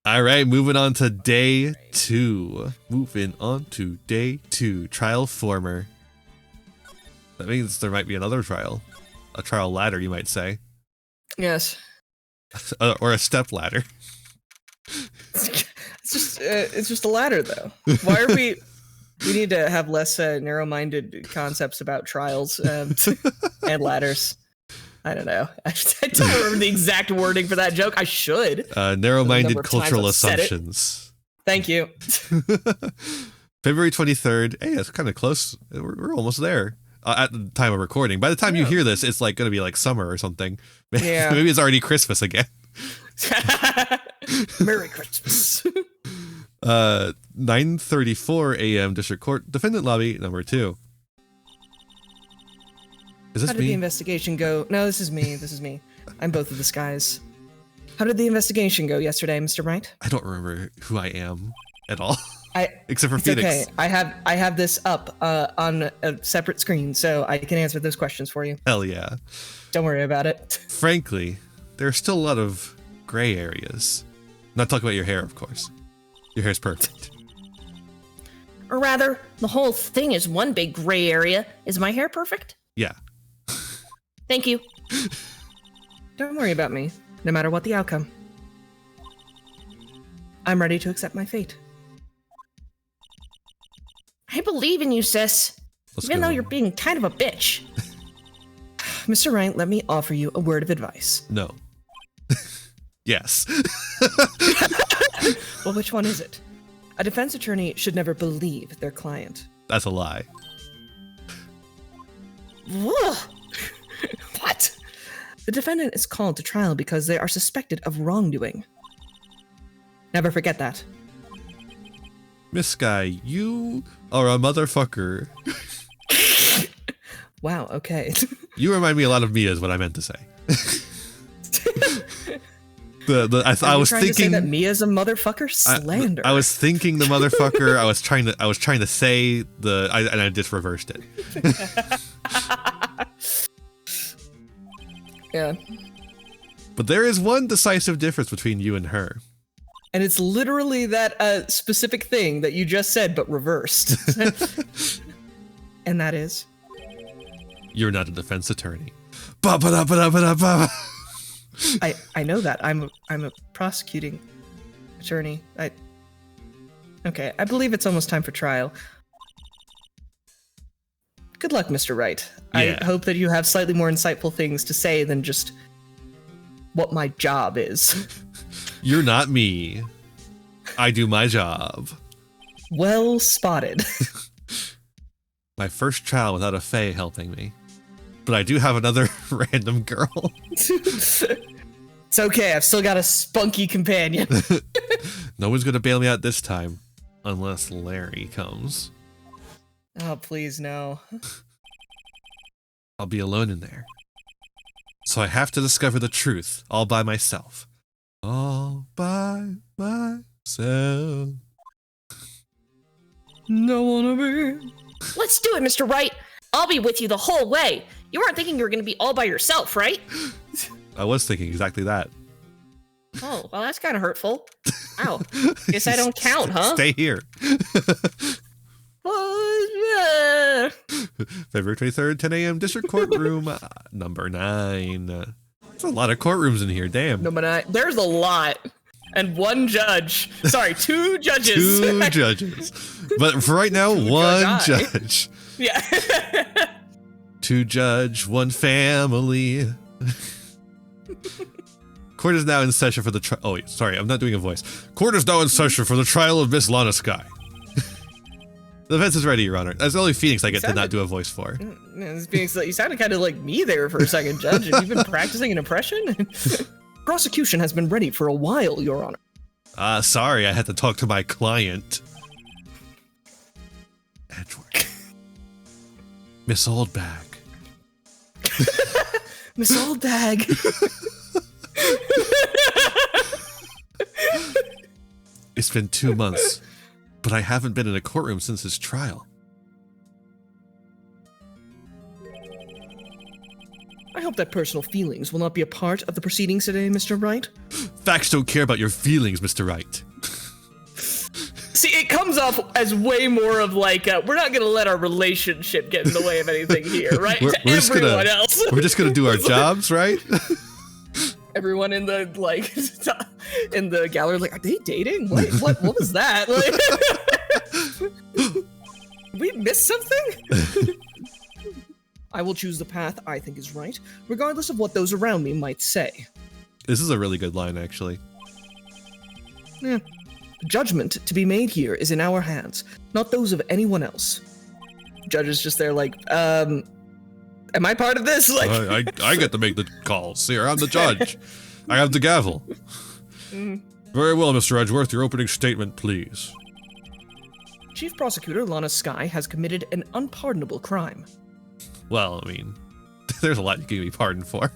All right, moving on to day 2. Trial former. That means there might be another trial. A trial ladder, you might say. Yes. Or a step ladder. It's just a ladder, though. Why are we... We need to have less narrow-minded concepts about trials and ladders. I don't know. I don't remember the exact wording for that joke. I should. Narrow-minded cultural assumptions. Thank you. February 23rd. Hey, that's kind of close. We're almost there at the time of recording. By the time you hear this, it's like going to be like summer or something. Yeah. Maybe it's already Christmas again. Merry Christmas. 9:34 a.m. District Court, Defendant Lobby, number 2. Is this How did the investigation go? No, this is me. I'm both of the guys. How did the investigation go yesterday, Mr. Wright? I don't remember who I am at all. Except for Phoenix. Okay, I have this up on a separate screen, so I can answer those questions for you. Hell yeah. Don't worry about it. Frankly, there are still a lot of gray areas. Not talking about your hair, of course. Your hair's perfect. Or rather, the whole thing is one big gray area. Is my hair perfect? Yeah. Thank you. Don't worry about me, no matter what the outcome. I'm ready to accept my fate. I believe in you, sis. Even though you're being kind of a bitch. Mr. Wright, let me offer you a word of advice. No. Yes. Well, which one is it? A defense attorney should never believe their client. That's a lie. What? The defendant is called to trial because they are suspected of wrongdoing. Never forget that. Miss Guy, you are a motherfucker. Wow, okay. You remind me a lot of Mia is what I meant to say. I was thinking to say that Mia's a motherfucker. Slander. I was thinking the motherfucker. I was trying to say and I just reversed it. Yeah. But there is one decisive difference between you and her. And it's literally that specific thing that you just said, but reversed. And that is? You're not a defense attorney. I know that. I'm a prosecuting attorney. Okay, I believe it's almost time for trial. Good luck, Mr. Wright. Yeah. I hope that you have slightly more insightful things to say than just what my job is. You're not me. I do my job. Well spotted. My first trial without a fae helping me. But I do have another random girl. It's okay, I've still got a spunky companion. No one's gonna bail me out this time. Unless Larry comes. Oh, please, no. I'll be alone in there. So I have to discover the truth all by myself. All by myself. No wanna be. Let's do it, Mr. Wright. I'll be with you the whole way. You weren't thinking you were going to be all by yourself, right? I was thinking exactly that. Oh, well, that's kind of hurtful. Ow. Guess I don't count, huh? Stay here. February 23rd, 10 a.m. District Courtroom number 9. There's a lot of courtrooms in here, damn. Number 9. There's a lot. And one judge. Sorry, 2 judges. 2 judges. But for right now, 1 judge. Yeah. 2 judge, 1 family. Court is now in session for the trial. Oh, wait, sorry, I'm not doing a voice. Court is now in session for the trial of Miss Lana Sky. The defense is ready, Your Honor. That's the only Phoenix I get to not do a voice for. You sounded kind of like me there for a second, Judge. Have you been practicing an impression? Prosecution has been ready for a while, Your Honor. Sorry, I had to talk to my client. Edward. Miss Oldbag. Miss Oldbag. It's been 2 months, but I haven't been in a courtroom since his trial. I hope that personal feelings will not be a part of the proceedings today, Mr. Wright. Facts don't care about your feelings, Mr. Wright. See, it comes off as way more of like, we're not going to let our relationship get in the way of anything here, right? We're Everyone else. We're just going to do our jobs, right? Everyone in the, like, in the gallery, like, are they dating? What was that? Like, we missed something? I will choose the path I think is right, regardless of what those around me might say. This is a really good line, actually. Yeah. The judgment to be made here is in our hands, not those of anyone else. The judge is just there like, am I part of this? Like, I get to make the calls. Here, I'm the judge. I have the gavel. Very well, Mr. Edgeworth, your opening statement, please. Chief Prosecutor Lana Skye has committed an unpardonable crime. Well, I mean, there's a lot you can be pardoned for.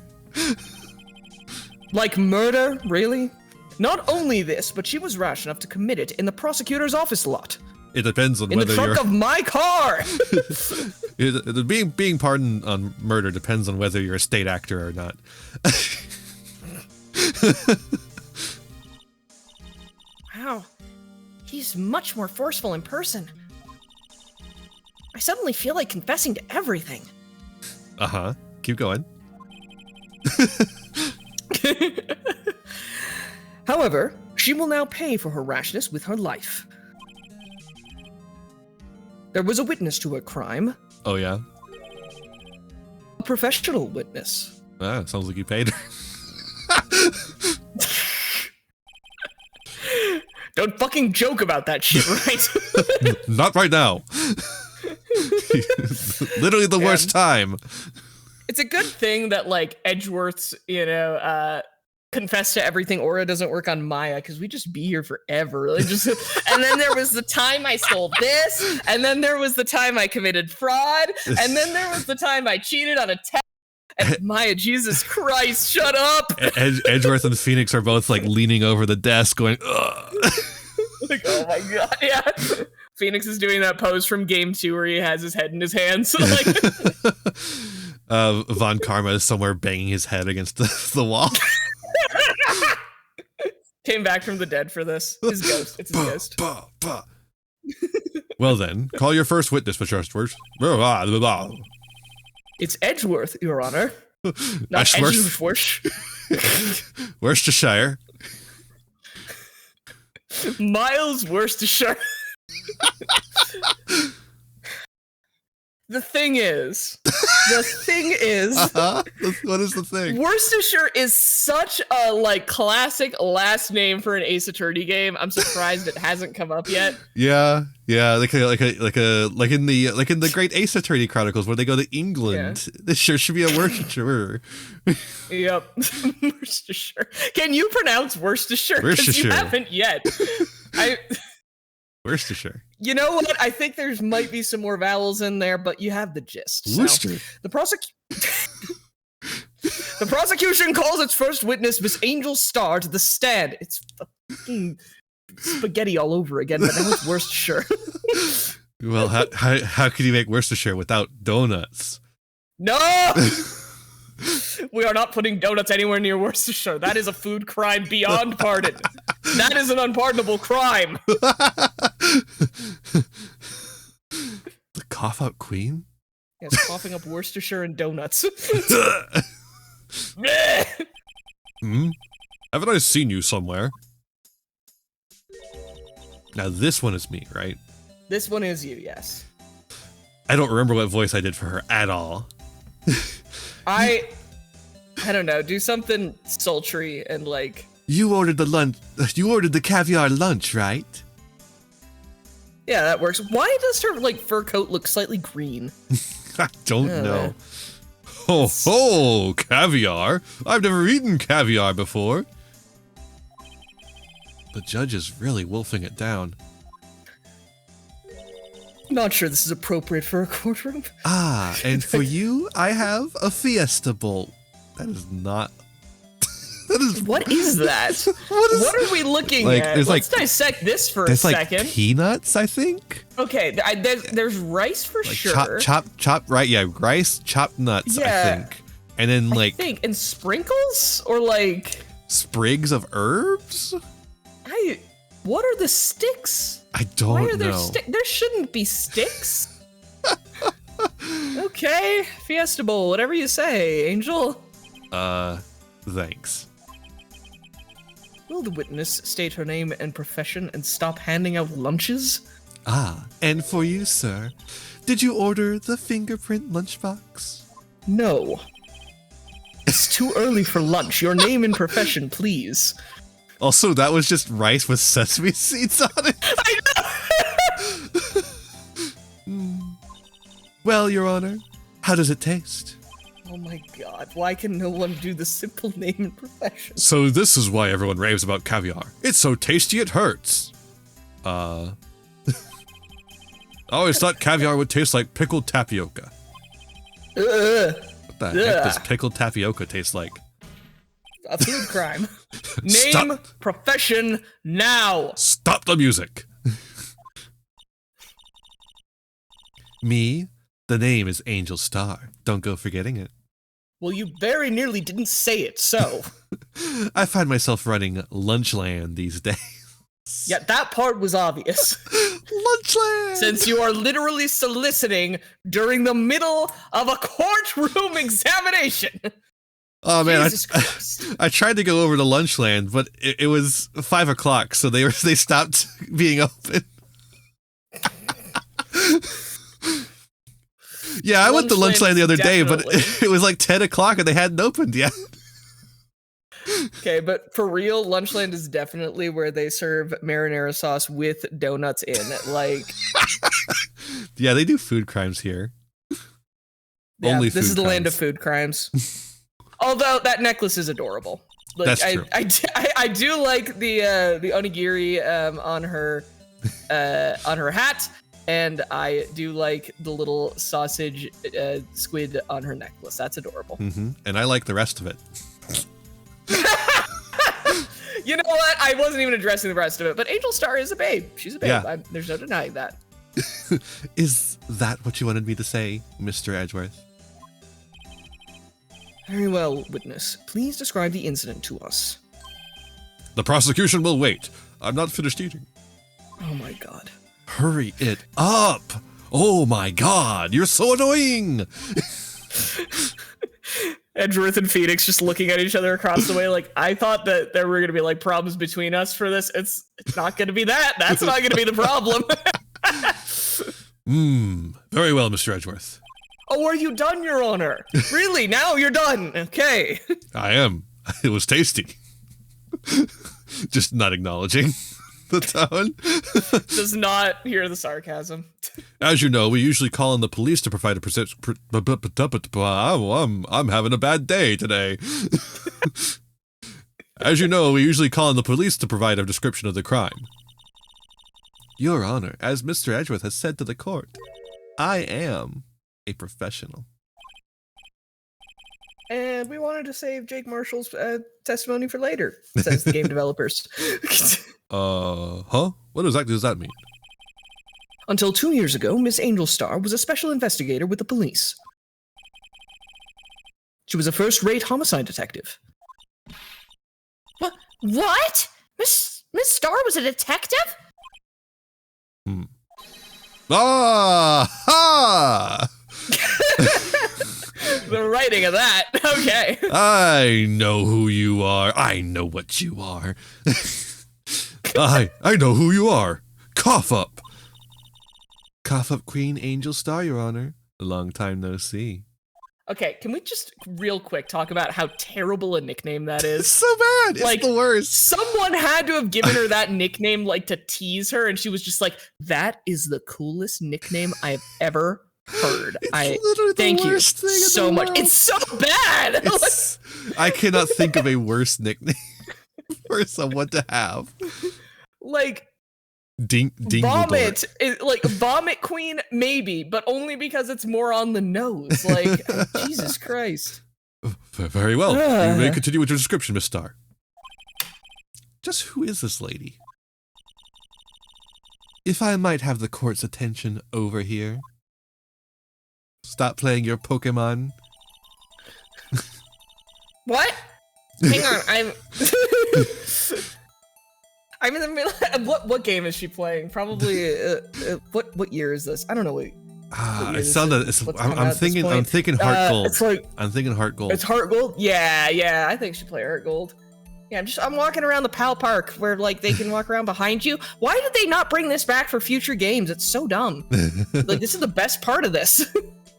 Like murder, really? Not only this, but she was rash enough to commit it in the prosecutor's office lot. It depends on in whether the trunk of my car! Being pardoned on murder depends on whether you're a state actor or not. Wow. He's much more forceful in person. I suddenly feel like confessing to everything. Uh-huh. Keep going. However, she will now pay for her rashness with her life. There was a witness to her crime. Oh, yeah? A professional witness. Ah, sounds like you paid her. Don't fucking joke about that shit, right? Not right now. Literally the worst time. It's a good thing that, like, Edgeworth's, confess to everything aura doesn't work on Maya, because we just be here forever. Like, just, and then there was the time I stole this, and then there was the time I committed fraud, and then there was the time I cheated on a test. And Maya, Jesus Christ, shut up! Edgeworth and Phoenix are both like leaning over the desk, going, ugh. Like, oh my god, yeah. Phoenix is doing that pose from Game 2 where he has his head in his hands. Like, Von Karma is somewhere banging his head against the wall. Came back from the dead for this. His ghost. It's his ghost. Well then, call your first witness, Mr. Edgeworth. It's Edgeworth, Your Honor. Not Edgeworth. Worcestershire. Miles Worcestershire. The thing is, what is the thing? Worcestershire is such a like classic last name for an Ace Attorney game. I'm surprised it hasn't come up yet. Yeah, like in the Great Ace Attorney Chronicles where they go to England. Yeah. This sure should be a Worcestershire. Yep, Worcestershire. Can you pronounce Worcestershire? Worcestershire. You haven't yet. Worcestershire. You know what? I think there's might be some more vowels in there, but you have the gist. So, Worcester. The prosecution calls its first witness, Miss Angel Starr, to the stand. It's fucking spaghetti all over again, but now it's Worcestershire. Well, how could you make Worcestershire without donuts? No! We are not putting donuts anywhere near Worcestershire. That is a food crime beyond pardon. That is an unpardonable crime. The cough out queen? Yes, coughing up Worcestershire and donuts. Haven't I seen you somewhere? Now this one is me, right? This one is you, yes. I don't remember what voice I did for her at all. I don't know, do something sultry and like... You ordered the caviar lunch, right? Yeah, that works. Why does her like fur coat look slightly green? I don't know. Ho, caviar. I've never eaten caviar before. The judge is really wolfing it down. Not sure this is appropriate for a courtroom. Ah, and for you, I have a Fiesta Bowl. That is not... What is that? What are we looking at? Let's dissect this for a second. Like peanuts, I think. Okay, there's rice for like sure. Chop, right? Yeah, rice, chopped nuts. Yeah. I think. And then, I like, think, and sprinkles? Or, like... sprigs of herbs? What are the sticks? I don't Why are there know. there shouldn't be sticks. Okay, Fiesta Bowl, whatever you say, Angel. Thanks. Will the witness state her name and profession and stop handing out lunches? Ah, and for you, sir, did you order the fingerprint lunchbox? No. It's too early for lunch. Your name and profession, please. Also, that was just rice with sesame seeds on it. I know! Well, Your Honor, how does it taste? Oh my god, why can no one do the simple name and profession? So this is why everyone raves about caviar. It's so tasty it hurts. I always thought caviar would taste like pickled tapioca. What the heck does pickled tapioca taste like? A food crime. Name, Stop. profession, now! Stop the music. Me? The name is Angel Star. Don't go forgetting it. Well, you very nearly didn't say it, so. I find myself running Lunchland these days. Yeah, that part was obvious. Lunchland! Since you are literally soliciting during the middle of a courtroom examination. Oh man, Jesus Christ. I tried to go over to Lunchland, but it was 5 o'clock, so they stopped being open. Yeah, I went to Lunchland the other day, but it was like 10 o'clock and they hadn't opened yet. Okay, but for real, Lunchland is definitely where they serve marinara sauce with donuts in. Like, yeah, they do food crimes here. yeah, Only this food is the land of crimes. food crimes. Although that necklace is adorable. Like, That's true. I do like the onigiri on her hat, and I do like the little sausage squid on her necklace. That's adorable. And I like the rest of it. You know what? I wasn't even addressing the rest of it, but Angel Star is a babe. She's a babe. Yeah. There's no denying that. Is that what you wanted me to say, Mr. Edgeworth? Very well, witness. Please describe the incident to us. The prosecution will wait. I'm not finished eating. Oh my god. Hurry it up! Oh my god, you're so annoying! Edgeworth and Phoenix just looking at each other across the way like, I thought that there were going to be like problems between us for this. It's not going to be that. That's not going to be the problem. Very well, Mr. Edgeworth. Oh, are you done, Your Honor? Really? Now you're done. Okay. I am. It was tasty. Just not acknowledging the tone. Does not hear the sarcasm. As you know, we usually call on the police to provide I'm having a bad day today. As you know, we usually call on the police to provide a description of the crime. Your Honor, as Mr. Edgeworth has said to the court, I am a professional. And we wanted to save Jake Marshall's testimony for later, says the game developers. Huh? What exactly does that mean? Until 2 years ago, Miss Angel Star was a special investigator with the police. She was a first-rate homicide detective. What? Miss Star was a detective? Ah! Ha! The writing of that. Okay. I know who you are. I know what you are. I know who you are. Cough up. Cough up, Queen Angel Star, Your Honor. A long time no see. Okay, can we just real quick talk about how terrible a nickname that It's is? so bad. It's Like, the worst. Someone had to have given her that nickname, like, to tease her, and she was just like, that is the coolest nickname I have ever heard. It's literally the worst thing in the so much. world. It's so bad. It's- I cannot think of a worse nickname for someone to have. Like, Dingledore. vomit, like vomit queen, maybe, but only because it's more on the nose. Like, Jesus Christ. Very well. You may continue with your description, Miss Star. Just who is this lady? If I might have the court's attention over here. Stop playing your Pokemon. What? Hang on, I'm in the middle. What game is she playing? Probably. What year is this? I don't know. I'm thinking Heart Gold. It's like I'm thinking Heart Gold. It's Heart Gold. Yeah. I think she played Heart Gold. Yeah, I'm walking around the PAL Park where like they can walk around behind you. Why did they not bring this back for future games? It's so dumb. Like this is the best part of this.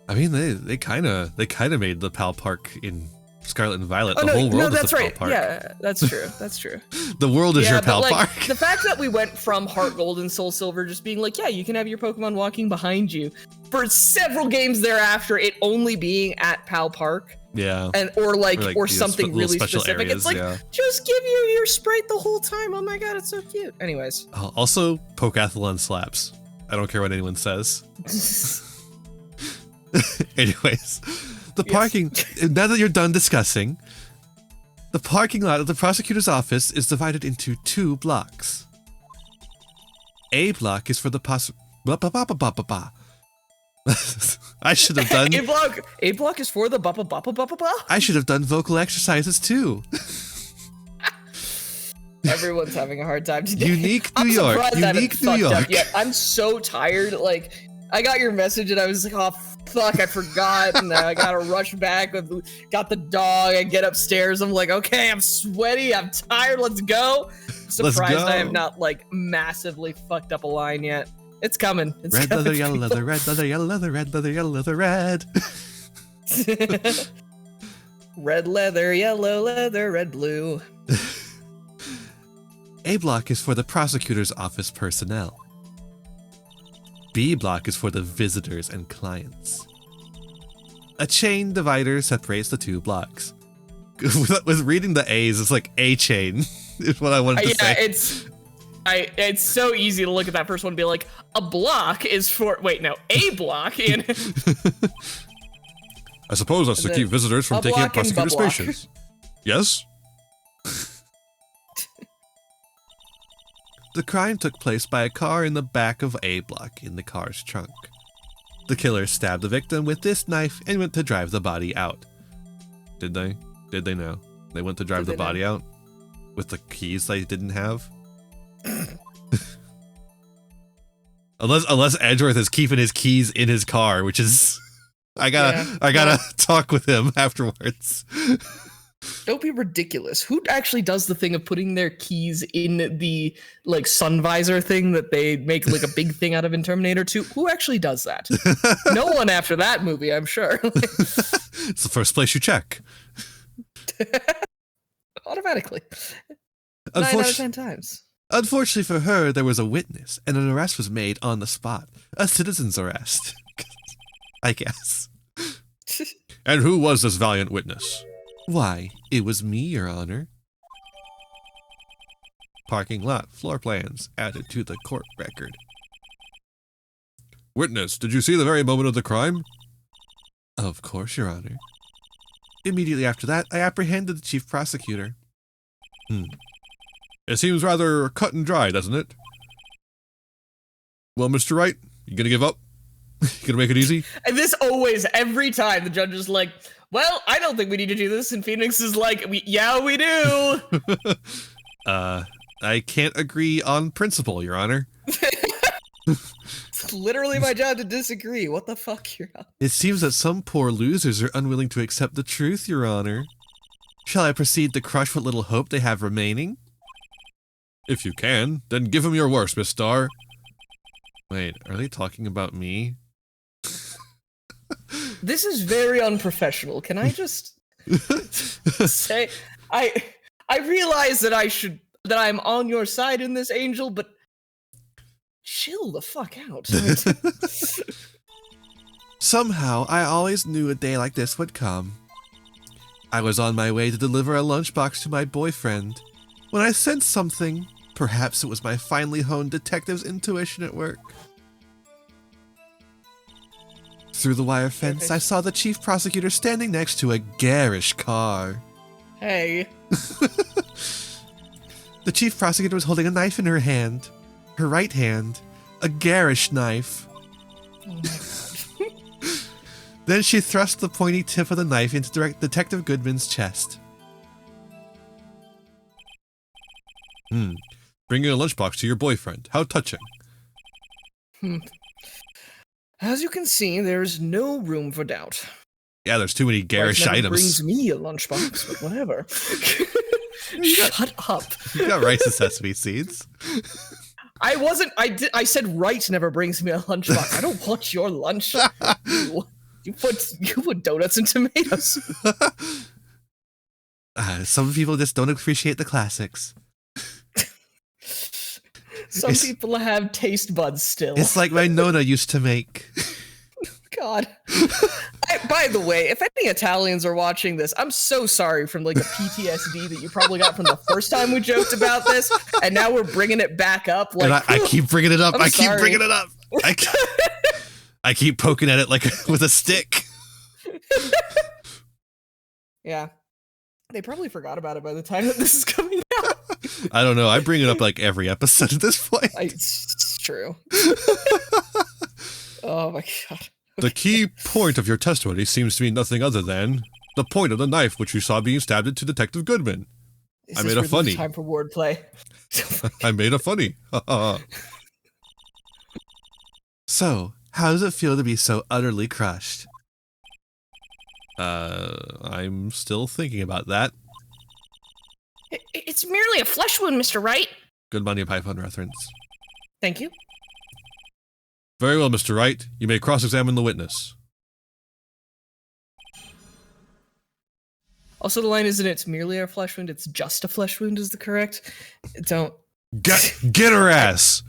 I mean, they kind of made the PAL Park in Scarlet and Violet. The whole world is the PAL Park. Yeah, that's true. That's true. The world is your PAL like, Park. The fact that we went from Heart Gold and Soul Silver just being like, yeah, you can have your Pokemon walking behind you for several games thereafter, it only being at PAL Park. Yeah. Or something really specific. Areas, it's like, just give you your Sprite the whole time. Oh my god, it's so cute. Anyways. Also, Pokathlon slaps. I don't care what anyone says. Anyways, the parking, now that you're done discussing, the parking lot of the prosecutor's office is divided into 2 blocks. A block is for the I should have done. A block is for the I should have done vocal exercises too. Everyone's having a hard time today. Unique New York. I'm so tired. Like, I got your message and I was like, oh fuck, I forgot. And I gotta rush back. Got the dog. I get upstairs. I'm like, okay, I'm sweaty. I'm tired. Let's go. Surprised I have not like massively fucked up a line yet. It's coming. It's red leather, yellow leather, red leather, yellow leather, red leather, yellow leather, red. Red leather, yellow leather, red blue. A block is for the prosecutor's office personnel. B block is for the visitors and clients. A chain divider separates the 2 blocks. With reading the A's, it's like a chain is what I wanted to say. It's so easy to look at that first one and be like, a block is for, a block in. I suppose that's to keep visitors from taking up prosecutor's patients. Yes? The crime took place by a car in the back of A block in the car's trunk. The killer stabbed the victim with this knife and went to drive the body out. Did they? Did they know? They went to drive the body out? With the keys they didn't have? Unless Edgeworth is keeping his keys in his car, which is I gotta talk with him afterwards. Don't be ridiculous. Who actually does the thing of putting their keys in the like sun visor thing that they make like a big thing out of in Terminator 2? Who actually does that? No one after that movie, I'm sure. It's the first place you check. Automatically. 9 out of 10 times. Unfortunately for her, there was a witness, and an arrest was made on the spot. A citizen's arrest. I guess. And who was this valiant witness? Why, it was me, Your Honor. Parking lot, floor plans, added to the court record. Witness, did you see the very moment of the crime? Of course, Your Honor. Immediately after that, I apprehended the chief prosecutor. It seems rather cut and dry, doesn't it? Well, Mr. Wright, you gonna give up? You gonna make it easy? And this always, every time, the judge is like, well, I don't think we need to do this. And Phoenix is like, yeah, we do. I can't agree on principle, Your Honor. It's literally my job to disagree. What the fuck, Your Honor? It seems that some poor losers are unwilling to accept the truth, Your Honor. Shall I proceed to crush what little hope they have remaining? If you can, then give him your worst, Miss Starr. Wait, are they talking about me? This is very unprofessional. Can I just say, I realize that I'm on your side in this, Angel, but chill the fuck out. Somehow, I always knew a day like this would come. I was on my way to deliver a lunchbox to my boyfriend when I sensed something. Perhaps it was my finely honed detective's intuition at work. Through the wire fence, I saw the chief prosecutor standing next to a garish car. Hey. The chief prosecutor was holding a knife in her hand. Her right hand. A garish knife. Oh my god. Then she thrust the pointy tip of the knife into Detective Goodman's chest. Bringing a lunchbox to your boyfriend. How touching. As you can see, there's no room for doubt. Yeah, there's too many garish Wright never items. brings me a lunchbox, but whatever. Shut up. You got rice and sesame seeds. I wasn't. I said Wright never brings me a lunchbox. I don't want your lunch. You put donuts and tomatoes. Some people just don't appreciate the classics. Some people have taste buds still. It's like my Nona used to make. God. By the way, if any Italians are watching this, I'm so sorry from like a PTSD that you probably got from the first time we joked about this, and now we're bringing it back up. Like, And I keep bringing it up. I'm I keep sorry. bringing it up. I keep poking at it like with a stick. Yeah. They probably forgot about it by the time that this is coming out. I don't know. I bring it up like every episode at this point. It's true. Oh my god. The key point of your testimony seems to be nothing other than the point of the knife which you saw being stabbed into Detective Goodman. I made a funny. Time for wordplay. I made a funny. So, how does it feel to be so utterly crushed? I'm still thinking about that. It's merely a flesh wound, Mr. Wright. Good Monty Python reference. Thank you. Very well, Mr. Wright. You may cross-examine the witness. Also, the line isn't it's merely a flesh wound, it's just a flesh wound is the correct. Don't. Get her ass!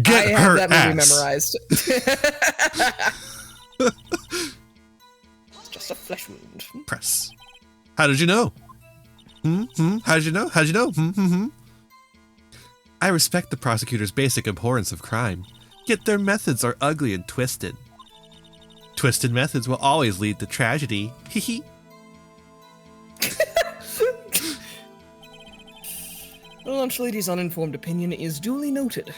Get I her have that movie ass! memorized. It's just a flesh wound. Press. How did you know? How did you know? How did you know? I respect the prosecutor's basic abhorrence of crime, yet their methods are ugly and twisted. Twisted methods will always lead to tragedy. Hee. The lunch lady's uninformed opinion is duly noted.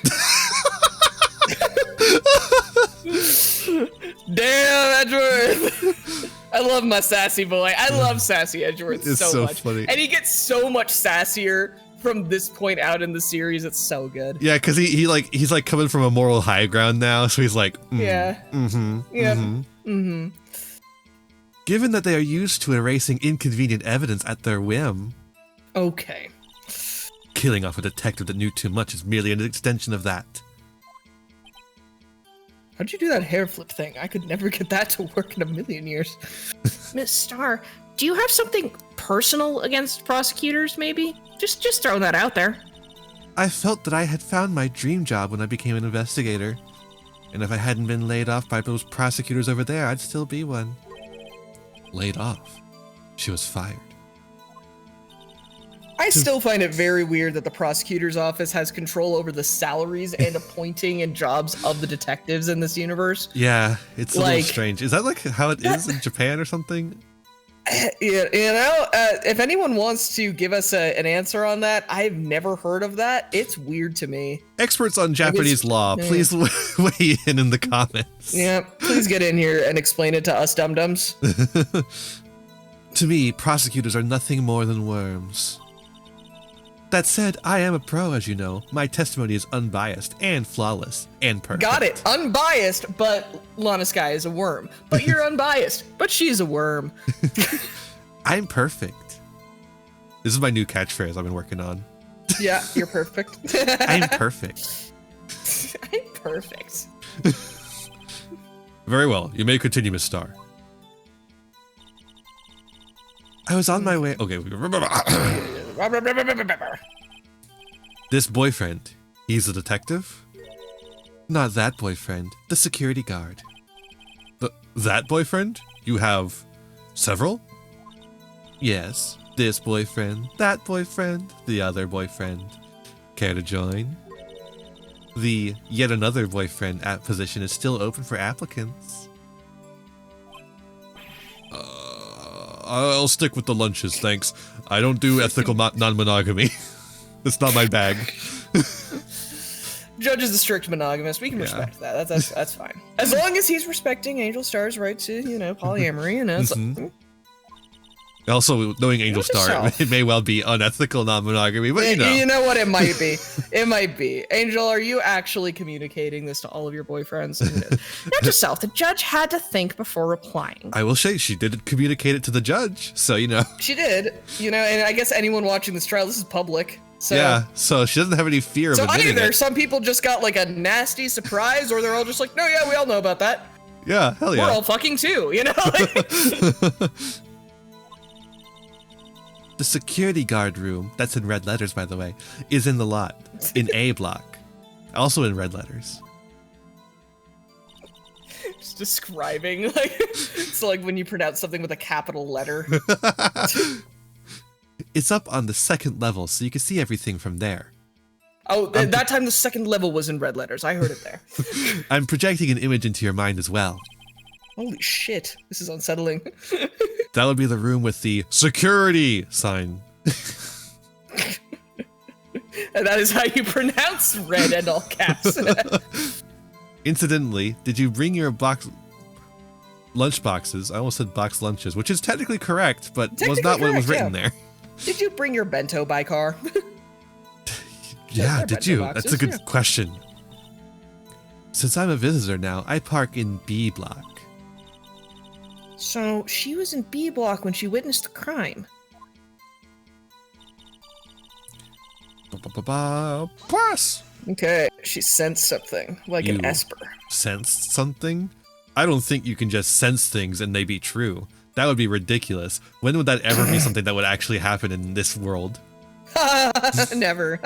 Damn, Edgeworth! I love my sassy boy. I love sassy Edgeworth It's so so much. funny. And he gets so much sassier from this point out in the series. It's so good. Yeah, because he's like coming from a moral high ground now, so he's like, Yeah. Given that they are used to erasing inconvenient evidence at their whim, Okay. killing off a detective that knew too much is merely an extension of that. How'd you do that hair flip thing? I could never get that to work in a million years. Miss Starr, do you have something personal against prosecutors, maybe? Just throw that out there. I felt that I had found my dream job when I became an investigator. And if I hadn't been laid off by those prosecutors over there, I'd still be one. Laid off? She was fired. I still find it very weird that the prosecutor's office has control over the salaries and appointing and jobs of the detectives in this universe. Yeah, it's a little Like- strange. Is that like how it is in Japan or something? You know, if anyone wants to give us an answer on that, I've never heard of that. It's weird to me. Experts on Japanese law, please weigh in the comments. Yeah, please get in here and explain it to us dum-dums. To me, prosecutors are nothing more than worms. That said, I am a pro, as you know. My testimony is unbiased and flawless and perfect. Got it. Unbiased, but Lana Sky is a worm. But you're unbiased, but she's a worm. I'm perfect. This is my new catchphrase I've been working on. Yeah, you're perfect. I'm perfect. I'm perfect. Very well. You may continue, Miss Starr. I was on my way. Okay. This boyfriend, he's a detective? Not that boyfriend, the security guard. That boyfriend? You have several? Yes, this boyfriend, that boyfriend, the other boyfriend. Care to join? The yet another boyfriend position is still open for applicants. I'll stick with the lunches, thanks. I don't do ethical non-monogamy. It's not my bag. Judge is a strict monogamist. We can respect that. That's fine. As long as he's respecting Angel Star's right to, polyamory, Also, knowing Angel Note to Star, self. it may well be unethical non-monogamy, but you know. You know what? It might be. It might be. Angel, are you actually communicating this to all of your boyfriends? Note to self, the judge had to think before replying. I will say she did communicate it to the judge, so you know. She did. You know, and I guess anyone watching this trial, this is public. So, Yeah, so she doesn't have any fear of so admitting either it. some people just got like a nasty surprise, or they're all just like, no, yeah, we all know about that. Yeah, hell We're yeah. all fucking too, you know? Like, The security guard room, that's in red letters by the way, is in the lot, in A block. Also in red letters. just describing, like, it's like when you pronounce something with a capital letter. It's up on the second level, so you can see everything from there. Oh, that time the second level was in red letters. I heard it there. I'm projecting an image into your mind as well. Holy shit, this is unsettling. That would be the room with the security sign. And that is how you pronounce red and all caps. Incidentally, did you bring your lunch boxes? I almost said box lunches, which is technically correct, but was not what was written there. Did you bring your bento by car? Yeah, they're did bento you? boxes, That's a good yeah. question. Since I'm a visitor now, I park in B block. So she was in B block when she witnessed the crime. Plus, Okay, she sensed something, like an You- Esper. sensed something? I don't think you can just sense things and they be true. That would be ridiculous. When would that ever be something that would actually happen in this world? Never.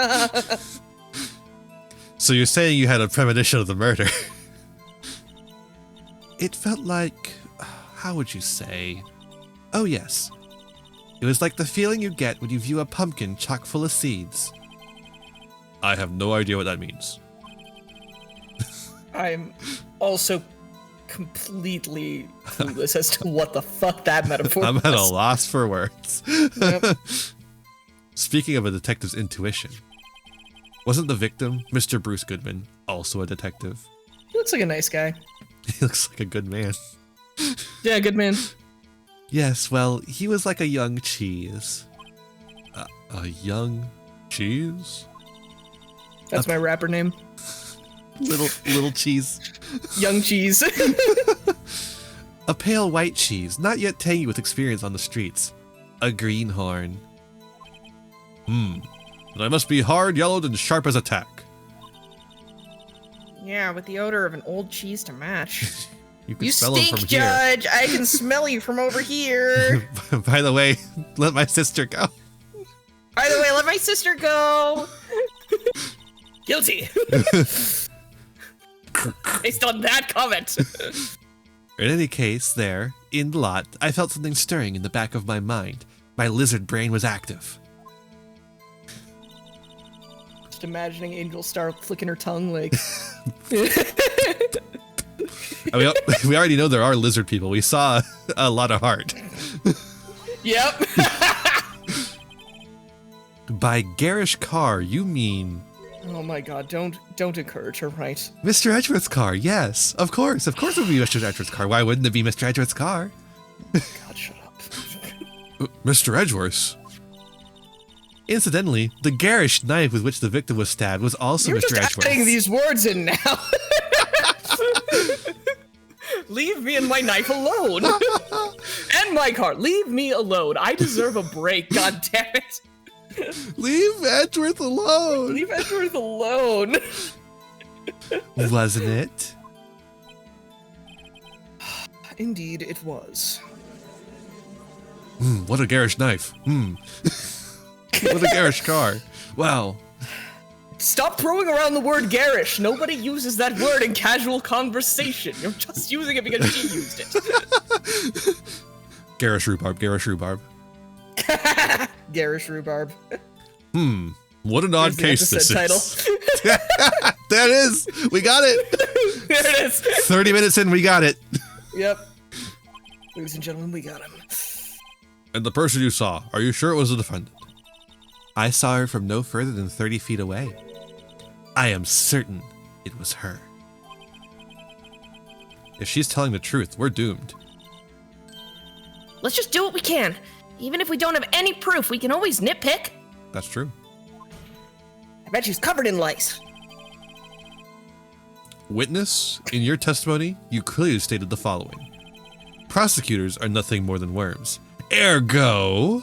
So you're saying you had a premonition of the murder? It felt like... how would you say? Oh yes. It was like the feeling you get when you view a pumpkin chock full of seeds. I have no idea what that means. I'm also completely clueless as to what the fuck that metaphor I'm at a was. loss for words. Yep. Speaking of a detective's intuition, wasn't the victim, Mr. Bruce Goodman, also a detective? He looks like a nice guy. He looks like a good man. Yeah, good man. Yes, well, he was like a young cheese. A young cheese? That's my rapper name. Little cheese. Young Cheese. A pale white cheese, not yet tangy with experience on the streets. A greenhorn. But I must be hard, yellowed, and sharp as a tack. Yeah, with the odor of an old cheese to match. You can You smell him stink, from here. Judge! I can smell you from over here. By the way, let my sister go. By the way, let my sister go. Guilty. Based on that comment. In any case, there, in the lot, I felt something stirring in the back of my mind. My lizard brain was active. Just imagining Angel Star flicking her tongue like. I mean, we already know there are lizard people. We saw a lot of heart. Yep. By garish car, you mean Oh my god, don't encourage her, right? Mr. Edgeworth's car? Yes, of course. Of course it would be Mr. Edgeworth's car. Why wouldn't it be Mr. Edgeworth's car? God, shut up. Mr. Edgeworth's? Incidentally, the garish knife with which the victim was stabbed was also You're Mr. just adding Edgeworth's. these words in now. Leave me and my knife alone. And my car. Leave me alone. I deserve a break, god damn it. Leave Edgeworth alone! Leave Edgeworth alone. Wasn't it? Indeed, it was. What a garish knife. What a garish car. Wow. Stop throwing around the word garish. Nobody uses that word in casual conversation. You're just using it because she used it. Garish rhubarb, garish rhubarb. Garish rhubarb. What an odd There's case the this episode is. title. There it is. We got it. There it is. 30 minutes in, we got it. Yep. Ladies and gentlemen, we got him. And the person you saw, are you sure it was the defendant? I saw her from no further than 30 feet away. I am certain it was her. If she's telling the truth, we're doomed. Let's just do what we can. Even if we don't have any proof, we can always nitpick. That's true. I bet she's covered in lice. Witness, in your testimony, you clearly stated the following. Prosecutors are nothing more than worms. Ergo,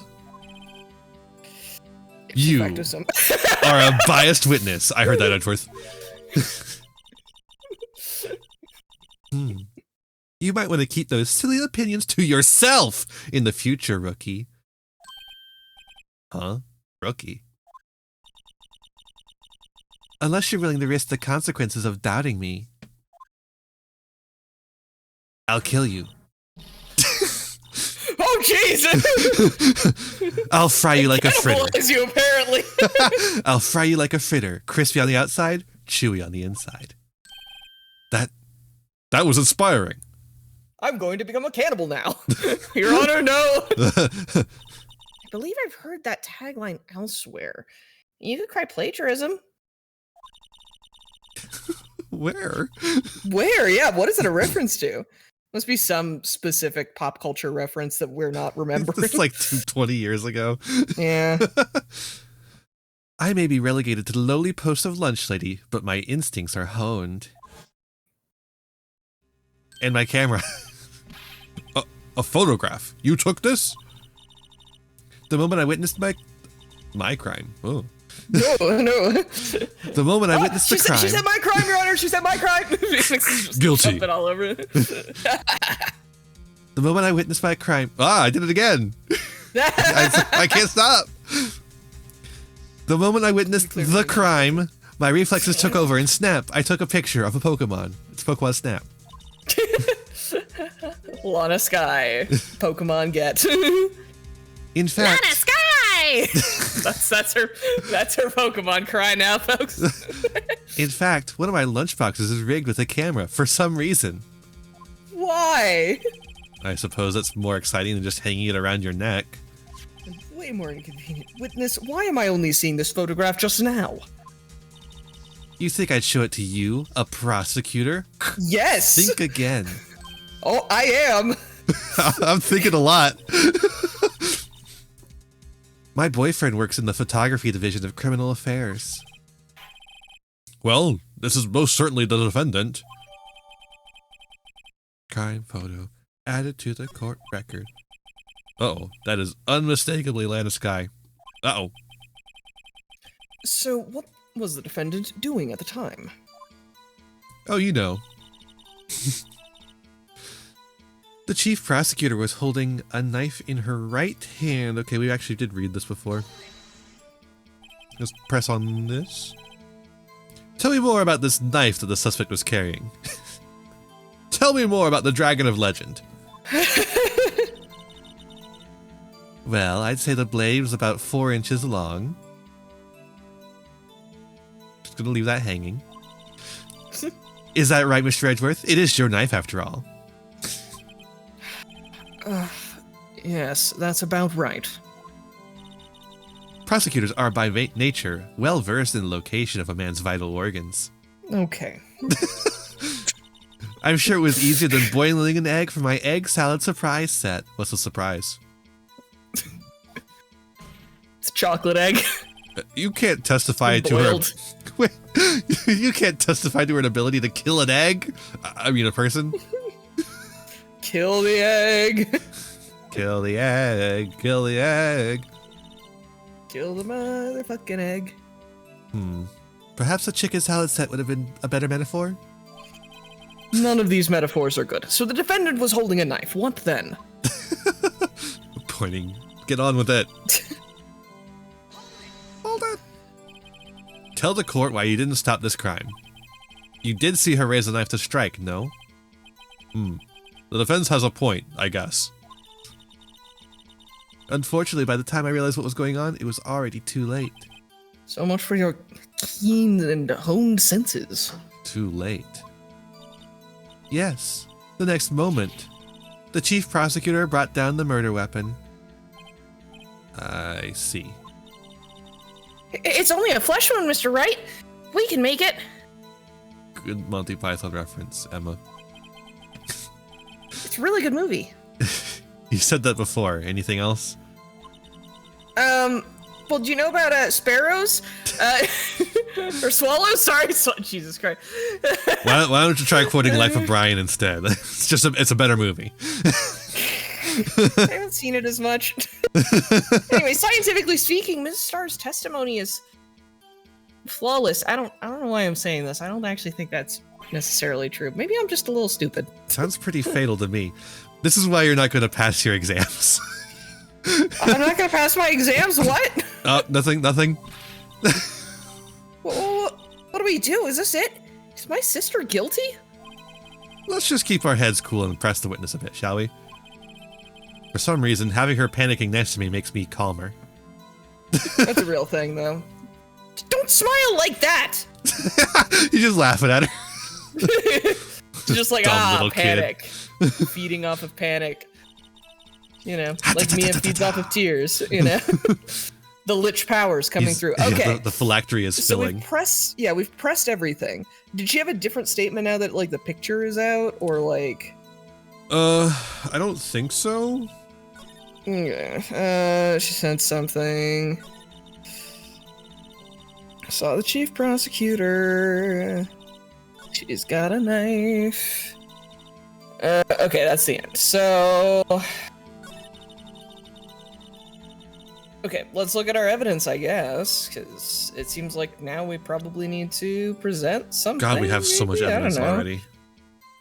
you are a biased witness. I heard that, Edgeworth. You might want to keep those silly opinions to yourself in the future, rookie. Huh? Rookie? Unless you're willing to risk the consequences of doubting me, I'll kill you. Oh, Jesus! I'll fry you like a fritter. You, apparently. I'll fry you like a fritter. Crispy on the outside, chewy on the inside. That was inspiring. I'm going to become a cannibal now. Your Honor, no. I believe I've heard that tagline elsewhere. You could cry plagiarism. Where? Where? Yeah, what is it a reference to? Must be some specific pop culture reference that we're not remembering. It's like 20 years ago. Yeah. I may be relegated to the lowly post of lunch lady, but my instincts are honed. And my camera. A photograph. You took this? The moment I witnessed my crime. Oh. No. The moment I witnessed the crime. She said my crime, Your Honor. She said my crime. Guilty. Jumping all over it. The moment I witnessed my crime. I did it again. I can't stop. The moment I witnessed the crime, my reflexes took over and snap. I took a picture of a Pokemon. It's Pokemon Snap. Lana Sky. Pokemon get. In fact. Lana Sky! that's her Pokemon cry now, folks. In fact, one of my lunchboxes is rigged with a camera for some reason. Why? I suppose that's more exciting than just hanging it around your neck. Way more inconvenient. Witness, why am I only seeing this photograph just now? You think I'd show it to you, a prosecutor? Yes! Think again. Oh, I am! I'm thinking a lot. My boyfriend works in the photography division of criminal affairs. Well, this is most certainly the defendant. Crime photo added to the court record. Uh-oh, that is unmistakably Lana Sky. Uh-oh. So, what was the defendant doing at the time? Oh, you know. The chief prosecutor was holding a knife in her right hand. Okay, we actually did read this before. Let's press on this. Tell me more about this knife that the suspect was carrying. Tell me more about the Dragon of Legend. Well, I'd say the blade was about 4 inches long. Just gonna leave that hanging. Is that right, Mr. Edgeworth? It is your knife, after all. Yes, that's about right. Prosecutors are by nature well versed in the location of a man's vital organs. Okay. I'm sure it was easier than boiling an egg for my egg salad surprise set. What's the surprise? It's a chocolate egg. You can't testify to her. Wait, you can't testify to her ability to kill an egg? I mean, a person? Kill the egg. Kill the egg. Kill the egg. Kill the motherfucking egg. Perhaps a chicken salad set would have been a better metaphor? None of these metaphors are good. So the defendant was holding a knife. What then? Pointing. Get on with it. Hold on. Tell the court why you didn't stop this crime. You did see her raise a knife to strike, no? The defense has a point, I guess. Unfortunately, by the time I realized what was going on, it was already too late. So much for your keen and honed senses. Too late. Yes, the next moment, the chief prosecutor brought down the murder weapon. I see. It's only a flesh wound, Mr. Wright. We can make it. Good Monty Python reference, Emma. It's a really good movie. You said that before. Anything else? Well, do you know about sparrows? Or swallows? Sorry, Jesus Christ. Why don't you try quoting Life of Brian instead? It's a better movie. I haven't seen it as much. Anyway, scientifically speaking, Ms. Starr's testimony is flawless. I don't know why I'm saying this. I don't actually think that's necessarily true. Maybe I'm just a little stupid. Sounds pretty fatal to me. This is why you're not going to pass your exams. I'm not gonna pass my exams. What? Nothing. What do we do? Is this it? Is my sister guilty? Let's just keep our heads cool and press the witness a bit, shall we? For some reason, having her panicking next to me makes me calmer. That's a real thing, though. Don't smile like that! You're just laughing at her. Just like, Dumb little panic. Feeding off of panic. You know, like Mia feeds off of tears, you know? The lich powers coming through. Okay. The phylactery is filling. We've pressed everything. Did she have a different statement now that, like, the picture is out? Or, like... I don't think so. Yeah. She sent something. Saw the chief prosecutor. She's got a knife. Okay, that's the end. So... Okay, let's look at our evidence, I guess, because it seems like now we probably need to present something. God, we have so much evidence already.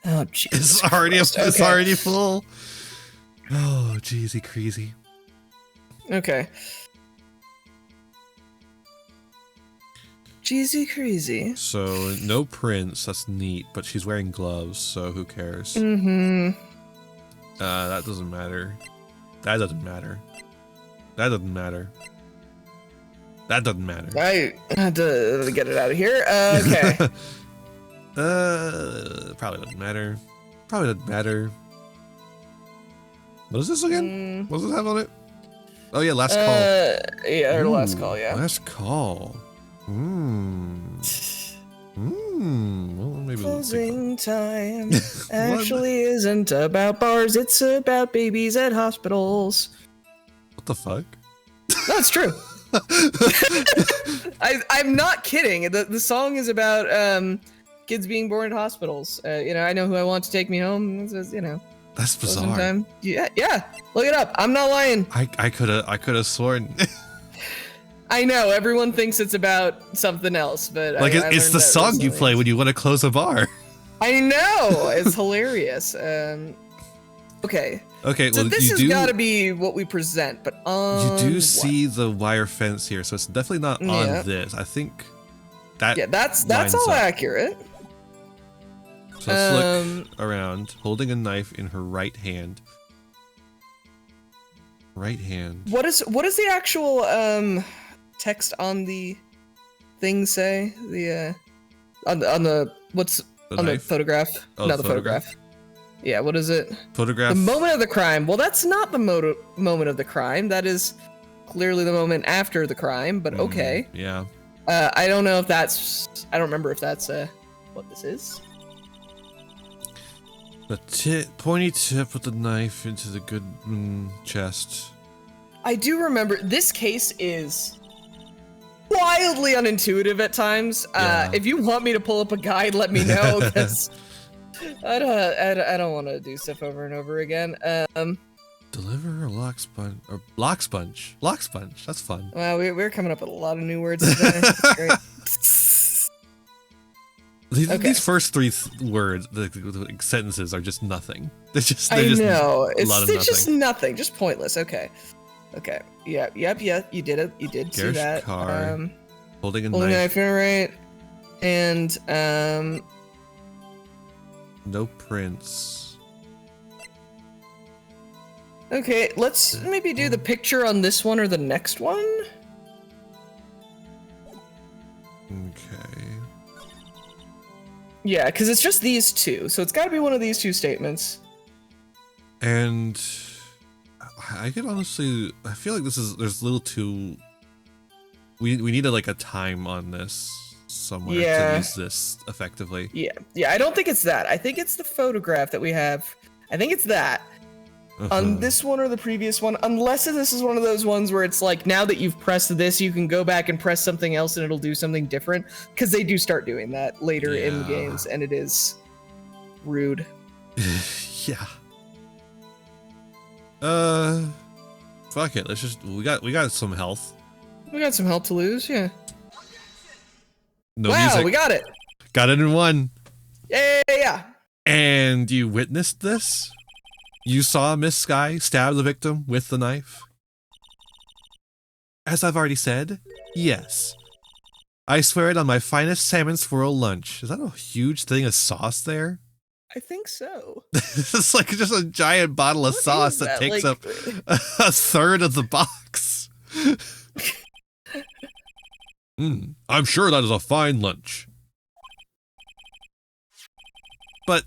Oh, Jesus. It's already full. Oh, jeezy crazy. Okay. Jeezy crazy. So, no prints, that's neat, but she's wearing gloves, so who cares? Mm-hmm. That doesn't matter. That doesn't matter. That doesn't matter. That doesn't matter. I had to get it out of here. Okay. Probably doesn't matter. Probably doesn't matter. What is this again? What does it have on it? Oh yeah, last call. Yeah, or last call, yeah. Last call. Well, maybe Closing time actually isn't about bars, it's about babies at hospitals. What the fuck? That's true. I'm not kidding. The song is about kids being born at hospitals. You know, I know who I want to take me home. You know, that's bizarre. Time. Yeah. Look it up. I'm not lying. I could have sworn. I know everyone thinks it's about something else, but like it's the song you play when you want to close a bar. I know, it's hilarious. Okay. Okay, so well, this has got to be what we present, but on you do see the wire fence here, so it's definitely not on this. I think that that's all accurate. So let's look around, holding a knife in her right hand. Right hand. What is the actual text on the thing say? The on the what's on the photograph? Oh, no, the photograph. Yeah, what is it? Photograph. The moment of the crime. Well, that's not the moment of the crime. That is clearly the moment after the crime, but okay. Yeah. I don't know if that's... I don't remember if that's what this is. The pointy tip with the knife into the good chest. I do remember... This case is wildly unintuitive at times. If you want me to pull up a guide, let me know, because... I don't want to do stuff over and over again. Deliver a lock sponge. Lock sponge. That's fun. Wow, we're coming up with a lot of new words today. That's great. These first three words, the sentences, are just nothing. They're just. I just know. It's just nothing. Just pointless. Okay. Yep. You did it. You did see that. Car, holding a knife. Right. And no prints. Okay, let's maybe do the picture on this one or the next one. Okay. Yeah, because it's just these two, so it's got to be one of these two statements. And I could honestly, I feel like there's a little too. We need a time on this somewhere to use this effectively. Yeah. I don't think it's that. I think it's the photograph that we have. I think it's that. On this one or the previous one, unless this is one of those ones where it's like, now that you've pressed this, you can go back and press something else and it'll do something different. Because they do start doing that later in games, and it is rude. Yeah. Fuck it. Let's just we got some health. We got some health to lose, yeah. No wow, music. we got it. Got it in one. Yeah. And you witnessed this? You saw Miss Sky stab the victim with the knife? As I've already said, yes. I swear it on my finest salmon swirl lunch. Is that a huge thing of sauce there? I think so. It's like just a giant bottle of sauce that takes up a third of the box. I'm sure that is a fine lunch. But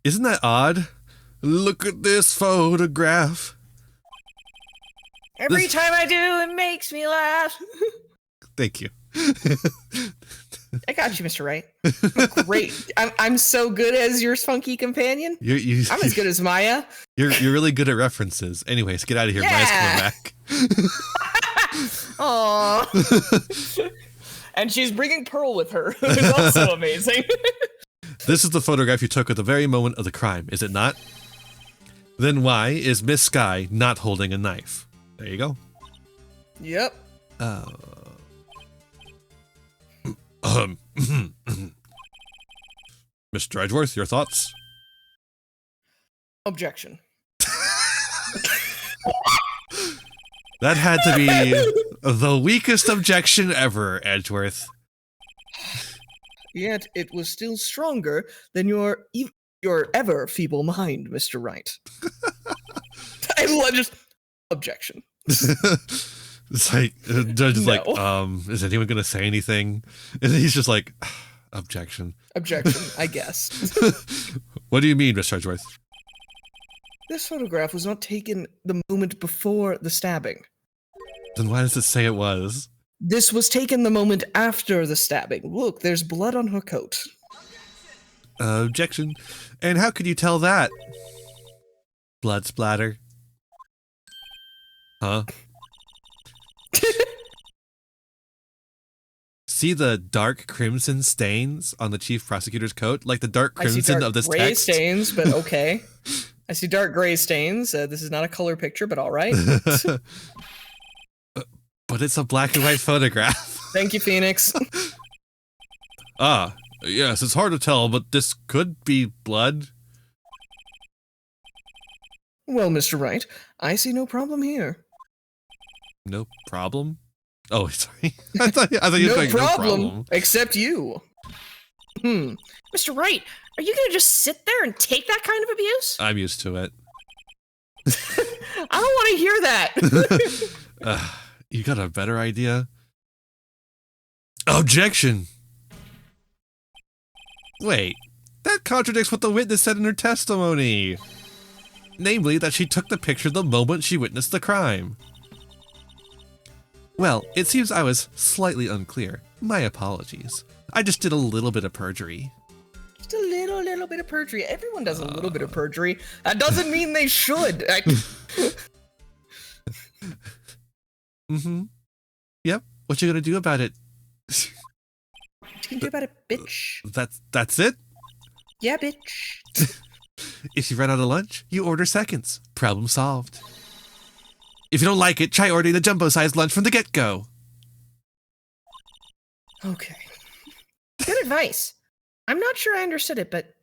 isn't that odd? Look at this photograph. Every time I do, it makes me laugh. Thank you. I got you, Mr. Wright. Great. I'm so good as your funky companion. I'm as good as Maya. You're really good at references. Anyways, get out of here. Maya's coming back. Aww. And she's bringing Pearl with her, who's also amazing. This is the photograph you took at the very moment of the crime, is it not? Then why is Miss Sky not holding a knife? There you go. Yep. Mr. Edgeworth, your thoughts? Objection. That had to be the weakest objection ever, Edgeworth. Yet it was still stronger than your ever feeble mind, Mr. Wright. I love just objection. It's like the judge is like, is anyone gonna say anything? And he's just like, objection. Objection, I guess. What do you mean, Mr. Edgeworth? This photograph was not taken the moment before the stabbing. Then why does it say it was? This was taken the moment after the stabbing. Look, there's blood on her coat. Objection. And how could you tell that? Blood splatter. Huh? See the dark crimson stains on the chief prosecutor's coat? Like the dark crimson of this gray text? Stains, but okay. I see dark gray stains. This is not a color picture, but all right. But it's a black and white photograph. Thank you, Phoenix. Yes, it's hard to tell, but this could be blood. Well, Mr. Wright, I see no problem here. No problem? Oh, sorry. I thought you were no going, problem, no problem. Except you. Mr. Wright, are you gonna just sit there and take that kind of abuse? I'm used to it. I don't want to hear that. You got a better idea? Objection! Wait, that contradicts what the witness said in her testimony. Namely, that she took the picture the moment she witnessed the crime. Well, it seems I was slightly unclear. My apologies. I just did a little bit of perjury. Just a little bit of perjury. Everyone does a little bit of perjury. That doesn't mean they should. Yep. What you gonna do about it? What you can do about it, bitch? That's it? Yeah, bitch. If you run out of lunch, you order seconds. Problem solved. If you don't like it, try ordering the jumbo-sized lunch from the get-go. Okay. Good advice. I'm not sure I understood it, but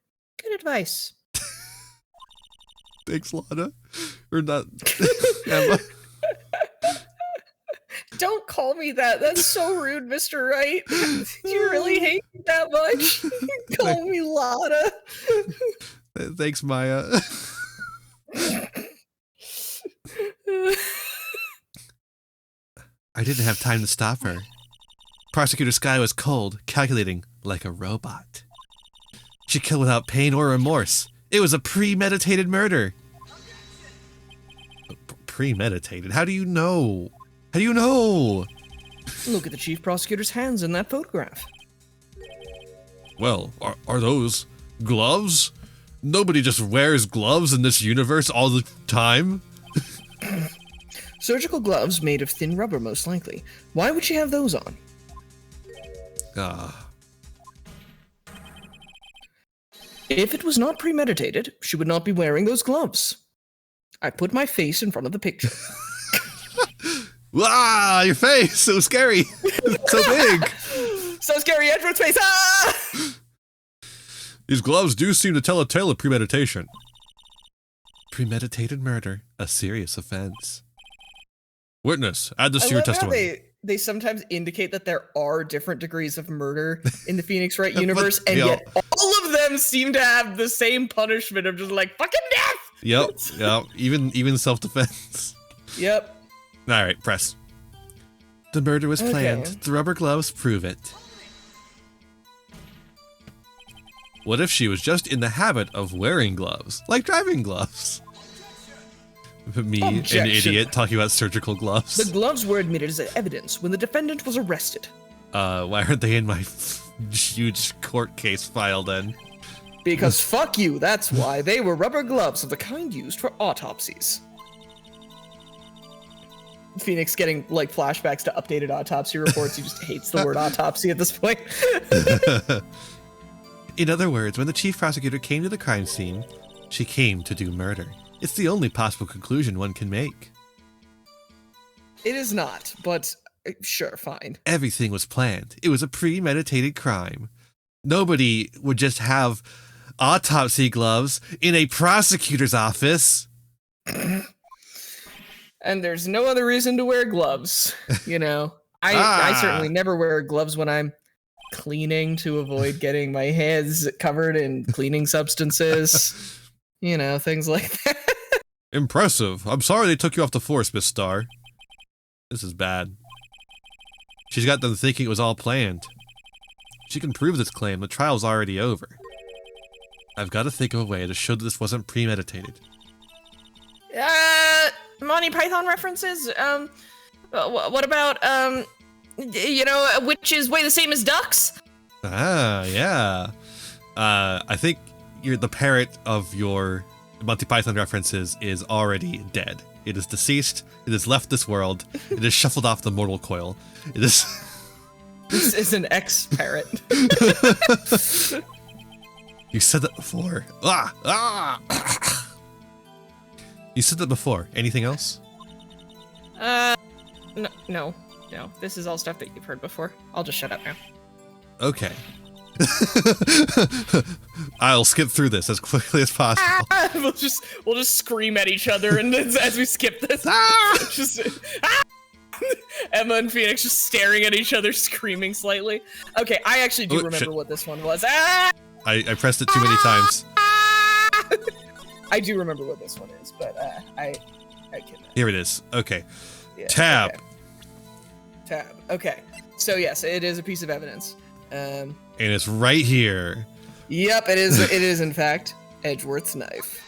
good advice. Thanks, Lana. Or not. Emma. Don't call me that. That's so rude, Mr. Wright. Do you really hate me that much? Call me Lana. Thanks, Maya. I didn't have time to stop her. Prosecutor Sky was cold, calculating like a robot. She killed without pain or remorse. It was a premeditated murder. Premeditated? How do you know? How do you know? Look at the chief prosecutor's hands in that photograph. Well, are those gloves? Nobody just wears gloves in this universe all the time. Surgical gloves made of thin rubber, most likely. Why would she have those on? If it was not premeditated, she would not be wearing those gloves. I put my face in front of the picture. Wow, your face, so scary. So big. So scary, Edward's face. Ah! These gloves do seem to tell a tale of premeditation. Premeditated murder, a serious offense. Witness, add this to your testimony. They sometimes indicate that there are different degrees of murder in the Phoenix Wright universe, and yet all of them seem to have the same punishment of just like fucking death. Yep. Even self-defense. Yep. All right, press. The murder was planned. Okay. The rubber gloves prove it. What if she was just in the habit of wearing gloves, like driving gloves? Me, Objection. an idiot, talking about surgical gloves. The gloves were admitted as evidence when the defendant was arrested. Why aren't they in my huge court case file then? Because fuck you, that's why. They were rubber gloves of the kind used for autopsies. Phoenix getting like flashbacks to updated autopsy reports. He just hates the word autopsy at this point. In other words, when the chief prosecutor came to the crime scene, she came to do murder. It's the only possible conclusion one can make. It is not, but sure, fine. Everything was planned. It was a premeditated crime. Nobody would just have autopsy gloves in a prosecutor's office. And there's no other reason to wear gloves, you know. I certainly never wear gloves when I'm cleaning to avoid getting my hands covered in cleaning substances. You know, things like that. Impressive. I'm sorry they took you off the force, Miss Starr. This is bad. She's got them thinking it was all planned. She can prove this claim. The trial's already over. I've got to think of a way to show that this wasn't premeditated. Monty Python references? What about, you know, witches weigh the same as ducks? Ah, yeah. I think the parrot of your Monty Python references is already dead. It is deceased. It has left this world. It is shuffled off the mortal coil. It is... This is an ex-parrot. You said that before. You said that before. Anything else? No. This is all stuff that you've heard before. I'll just shut up now. Okay. I'll skip through this as quickly as possible. We'll just scream at each other, and as we skip this, Emma and Phoenix just staring at each other, screaming slightly. Okay, I actually do remember what this one was. I pressed it too many times. I do remember what this one is, but I can't. Here it is. Okay. Yeah, Tab. Okay. Tab. Okay. So yes, it is a piece of evidence. And it's right here. Yep, it is. It is in fact Edgeworth's knife.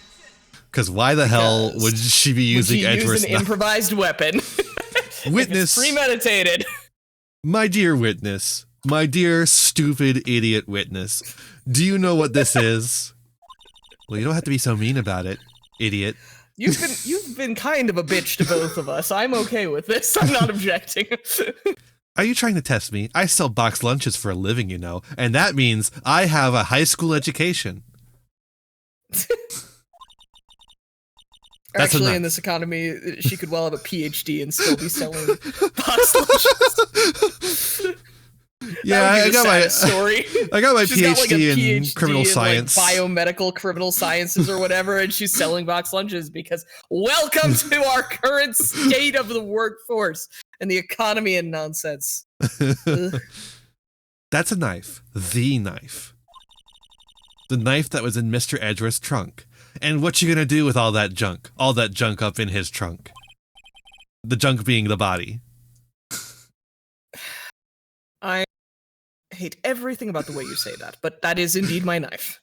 Because why the hell would she be using Edgeworth's knife? An improvised weapon. Witness. Premeditated. My dear witness. My dear stupid idiot witness. Do you know what this is? Well, you don't have to be so mean about it, idiot. You've been kind of a bitch to both of us. I'm okay with this. I'm not objecting. Are you trying to test me? I sell box lunches for a living, you know, and that means I have a high school education. Actually, in this economy, she could well have a PhD and still be selling box lunches. Yeah, I got my story. I got my She's PhD, got like a PhD in criminal science, like biomedical criminal sciences or whatever, and she's selling box lunches because welcome to our current state of the workforce and the economy and nonsense. That's a knife. The knife. The knife that was in Mr. Edgeworth's trunk. And what you gonna do with all that junk? All that junk up in his trunk. The junk being the body. I hate everything about the way you say that, but that is indeed my knife.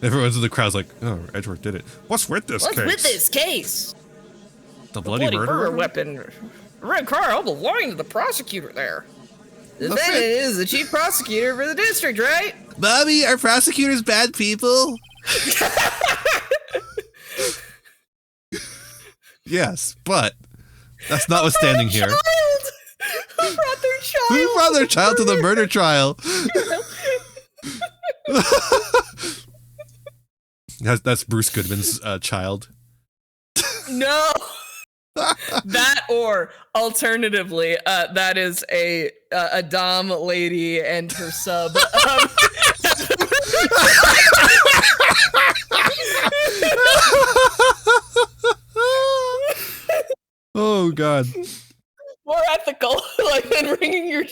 Everyone's in the crowd's like, oh, Edgeworth did it. What's with this case? What's with this case? The bloody murder weapon. Red car all belonging to the prosecutor there. The defendant is the chief prosecutor for the district, right? Mommy, are prosecutors bad people? Yes, but that's not what's standing here. Who brought their child? Who brought their child to the murder trial? That's Bruce Goodman's child. No. That, or alternatively, that is a Dom lady and her sub. Oh God. More ethical, like than bringing your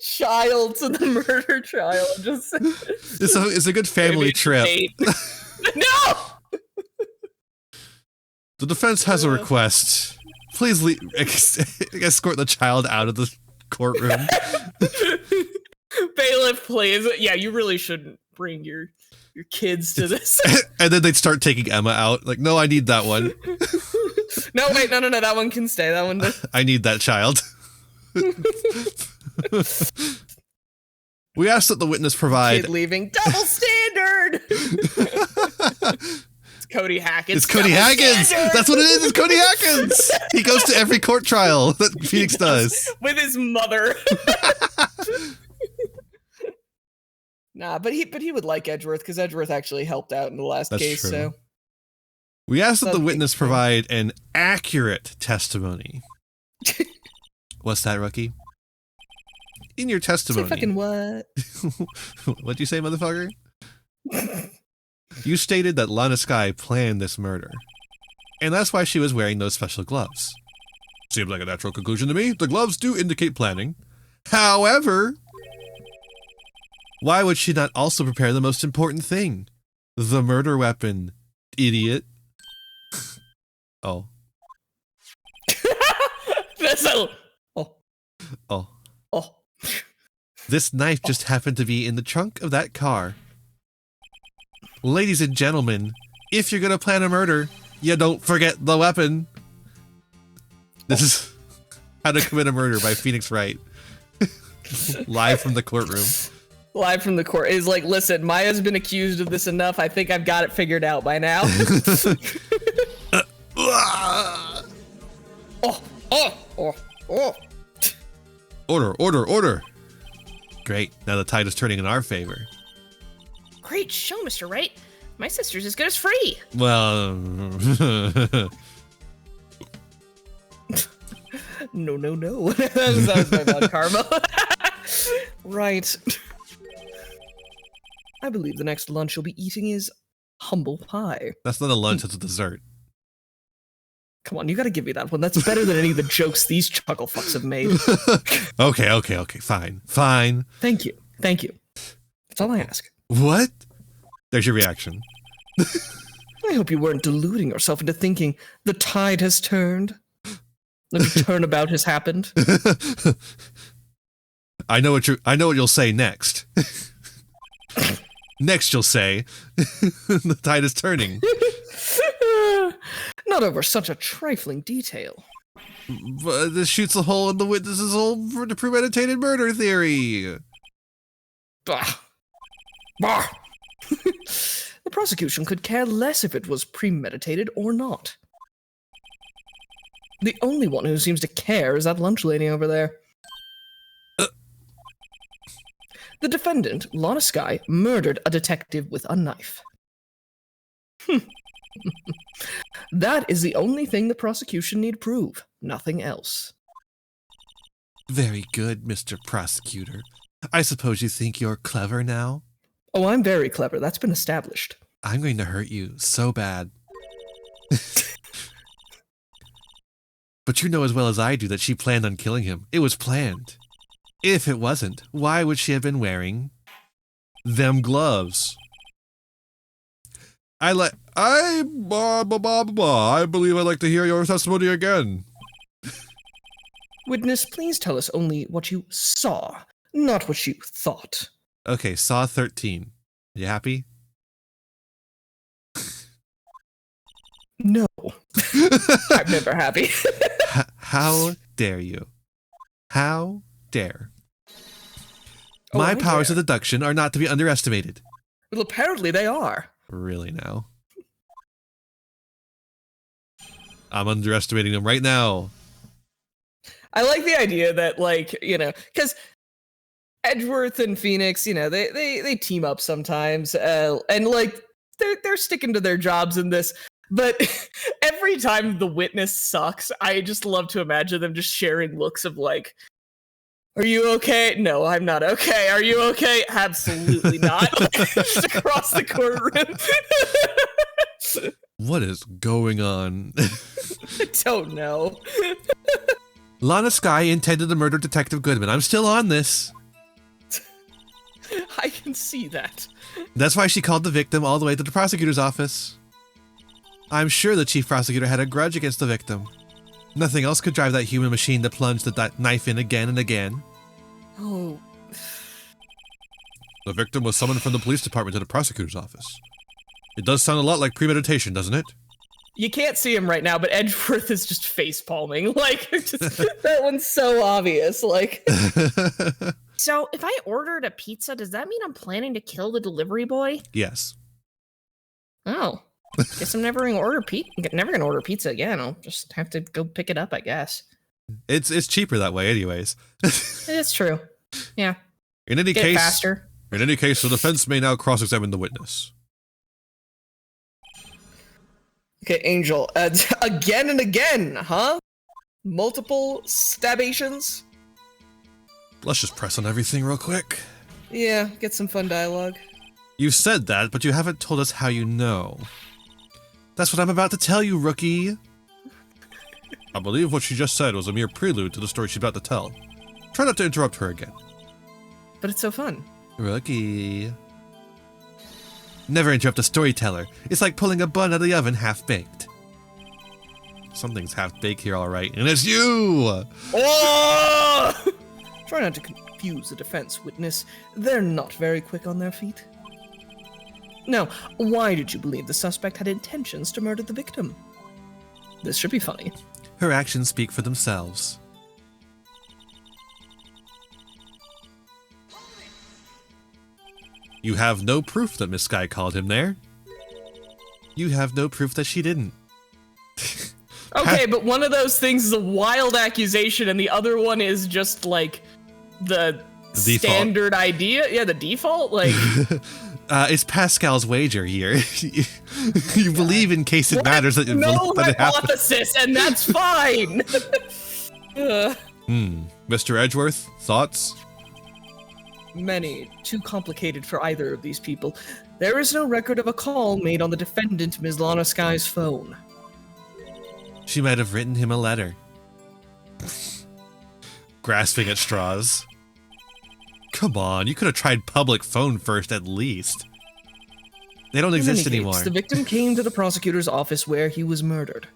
child to the murder trial. Just It's a good family trip. No. The defense has a request. Please escort the child out of the courtroom. Bailiff, please. Yeah, you really shouldn't bring your kids to this. And then they'd start taking Emma out. Like, no, I need that one. No, wait, no. That one can stay. That one. I need that child. We asked that the witness provide. Kid leaving. Double standard. It's Cody Hackins. It's Cody Hackins. That's what it is. It's Cody Hackins. He goes to every court trial that Phoenix does with his mother. Nah, but he would like Edgeworth because Edgeworth actually helped out in the last case. True. So we asked that the witness provide an accurate testimony. What's that, Rookie? In your testimony. Say fucking what? What'd you say, motherfucker? You stated that Lana Skye planned this murder, and that's why she was wearing those special gloves. Seems like a natural conclusion to me. The gloves do indicate planning. However, why would she not also prepare the most important thing? The murder weapon, idiot. Oh. That's a... Oh. Oh. This knife just happened to be in the trunk of that car. Ladies and gentlemen, if you're gonna plan a murder, you don't forget the weapon. This is How to Commit a Murder by Phoenix Wright. Live from the courtroom. Live from the court. Is like, listen, Maya's been accused of this enough. I think I've got it figured out by now. Order. Great. Now the tide is turning in our favor. Great show, Mr. Wright. My sister's as good as free. Well, No. That was my bad karma. Right. I believe the next lunch you'll be eating is humble pie. that's not a lunch, that's a dessert. Come on, you gotta give me that one. That's better than any of the jokes these chuckle fucks have made. Okay, fine. Thank you. That's all I ask. What? There's your reaction. I hope you weren't deluding yourself into thinking the tide has turned. The turnabout has happened. I know what you'll say next. Next you'll say the tide is turning. Not over such a trifling detail. But this shoots a hole in the witness's whole premeditated murder theory. Bah. The prosecution could care less if it was premeditated or not. The only one who seems to care is that lunch lady over there. The defendant, Lana Skye, murdered a detective with a knife. That is the only thing the prosecution need prove. Nothing else. Very good, Mr. Prosecutor. I suppose you think you're clever now? Oh, I'm very clever. That's been established. I'm going to hurt you so bad. But you know as well as I do that she planned on killing him. It was planned. If it wasn't, why would she have been wearing them gloves? I believe I'd like to hear your testimony again. Witness, please tell us only what you saw, not what you thought. Okay, Saw 13. You happy? No. I'm never happy. How dare you? How dare? My I powers of dare. deduction are not to be underestimated. Well, apparently they are. Really now? I'm underestimating them right now. I like the idea that, like, because Edgeworth and Phoenix, they team up sometimes, and like they're sticking to their jobs in this. But every time the witness sucks, I just love to imagine them just sharing looks of like, "Are you okay? No, I'm not okay. Are you okay? Absolutely not." Just across the courtroom. What is going on? I don't know. Lana Skye intended to murder Detective Goodman. I'm still on this. I can see that. That's why she called the victim all the way to the prosecutor's office. I'm sure the chief prosecutor had a grudge against the victim. Nothing else could drive that human machine to plunge the knife in again and again. Oh. The victim was summoned from the police department to the prosecutor's office. It does sound a lot like premeditation, doesn't it? You can't see him right now, but Edgeworth is just face palming. Like, that one's so obvious. Like, So, if I ordered a pizza, does that mean I'm planning to kill the delivery boy? Yes. Oh. Guess I'm never gonna order pizza again. I'll just have to go pick it up, I guess. It's cheaper that way anyways. It's true. Yeah. In any Get it case, faster. the defense may now cross-examine the witness. okay, Angel, again and again, huh? Multiple stabations? Let's just press on everything real quick. Yeah, get some fun dialogue. You said that, but you haven't told us how you know. That's what I'm about to tell you, rookie. I believe what she just said was a mere prelude to the story she's about to tell. Try not to interrupt her again. But it's so fun. Rookie. Never interrupt a storyteller. It's like pulling a bun out of the oven half-baked. Something's half-baked here, all right, and it's you! Oh! Try not to confuse the defense witness. They're not very quick on their feet. Now, why did you believe the suspect had intentions to murder the victim? This should be funny. Her actions speak for themselves. You have no proof that Miss Skye called him there. You have no proof that she didn't. Okay, but one of those things is a wild accusation, and the other one is just like the Default. standard idea. Yeah, the default. Like, It's Pascal's wager here. You believe in case it matters that, no that it happens. hypothesis, and that's fine. Mr. Edgeworth, thoughts? Many, too complicated for either of these people. There is no record of a call made on the defendant, Ms. Lana Skye's phone. She might have written him a letter. Grasping at straws. Come on, you could have tried public phone first at least. They don't exist In any anymore. case, the victim came to the prosecutor's office where he was murdered.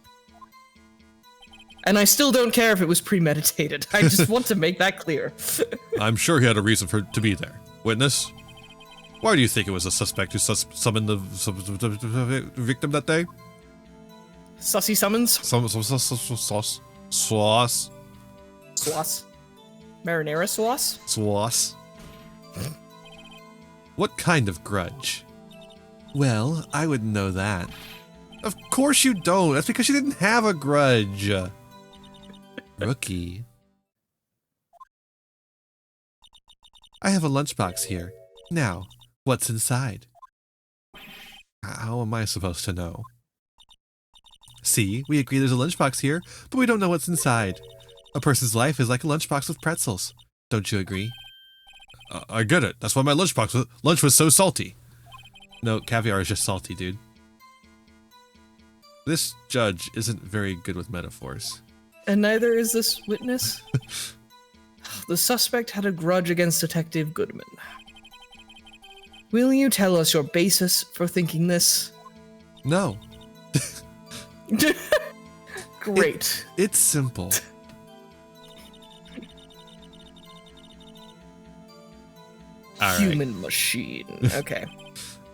And I still don't care if it was premeditated. I just want to make that clear. I'm sure he had a reason to be there. Witness? Why do you think it was a suspect who summoned the victim that day? Sussy summons? Sauce. Sauce. Marinara sauce? Sauce. What kind of grudge? Well, I wouldn't know that. Of course you don't. That's because you didn't have a grudge. Rookie. I have a lunchbox here. Now, what's inside? How am I supposed to know? See, we agree there's a lunchbox here, but we don't know what's inside. A person's life is like a lunchbox with pretzels. Don't you agree? I get it. That's why my lunch was so salty. No, caviar is just salty, dude. This judge isn't very good with metaphors. And neither is this witness. The suspect had a grudge against Detective Goodman. Will you tell us your basis for thinking this? No. Great. It's simple. All right. Human machine. Okay.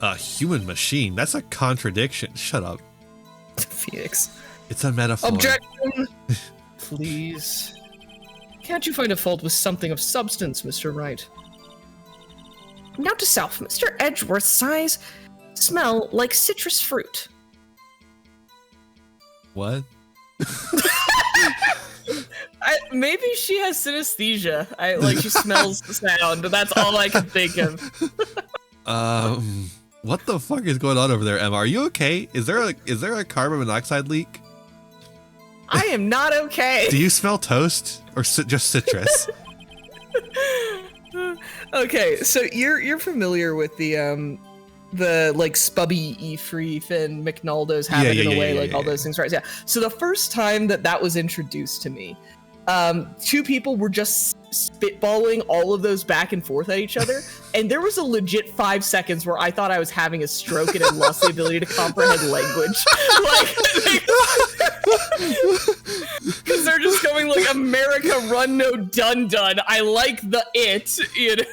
A human machine? That's a contradiction. Shut up. Phoenix. It's a metaphor. Objection! Please. Can't you find a fault with something of substance, Mr. Wright? Now to self, Mr. Edgeworth's eyes smell like citrus fruit. What? Maybe she has synesthesia. She smells the sound, but that's all I can think of. What the fuck is going on over there, Emma? Are you okay? Is there a carbon monoxide leak? I am not okay. Do you smell toast or just citrus? Okay, so you're familiar with the Spubby, Efreef, and McNaldo's Have It in a Way, all those things, right? Yeah. So the first time that was introduced to me, two people were just spitballing all of those back and forth at each other, and there was a legit 5 seconds where I thought I was having a stroke and had lost the ability to comprehend language. Because they're just going like, America run no dun dun. I like the it, you know.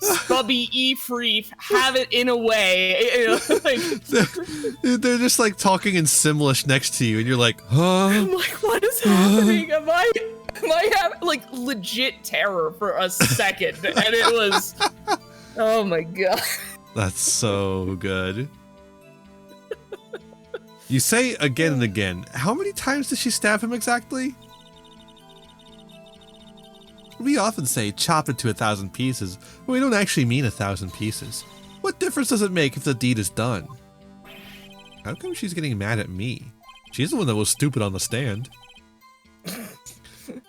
Spubby Efreef, have it in a way. You know, they're just like talking in Simlish next to you, and you're like, huh? I'm like, what is happening? Am I having like legit terror for a second? And it was, oh my god. That's so good. You say again and again. How many times does she stab him exactly? We often say chop it to 1,000 pieces, but we don't actually mean 1,000 pieces. What difference does it make if the deed is done? How come she's getting mad at me? She's the one that was stupid on the stand.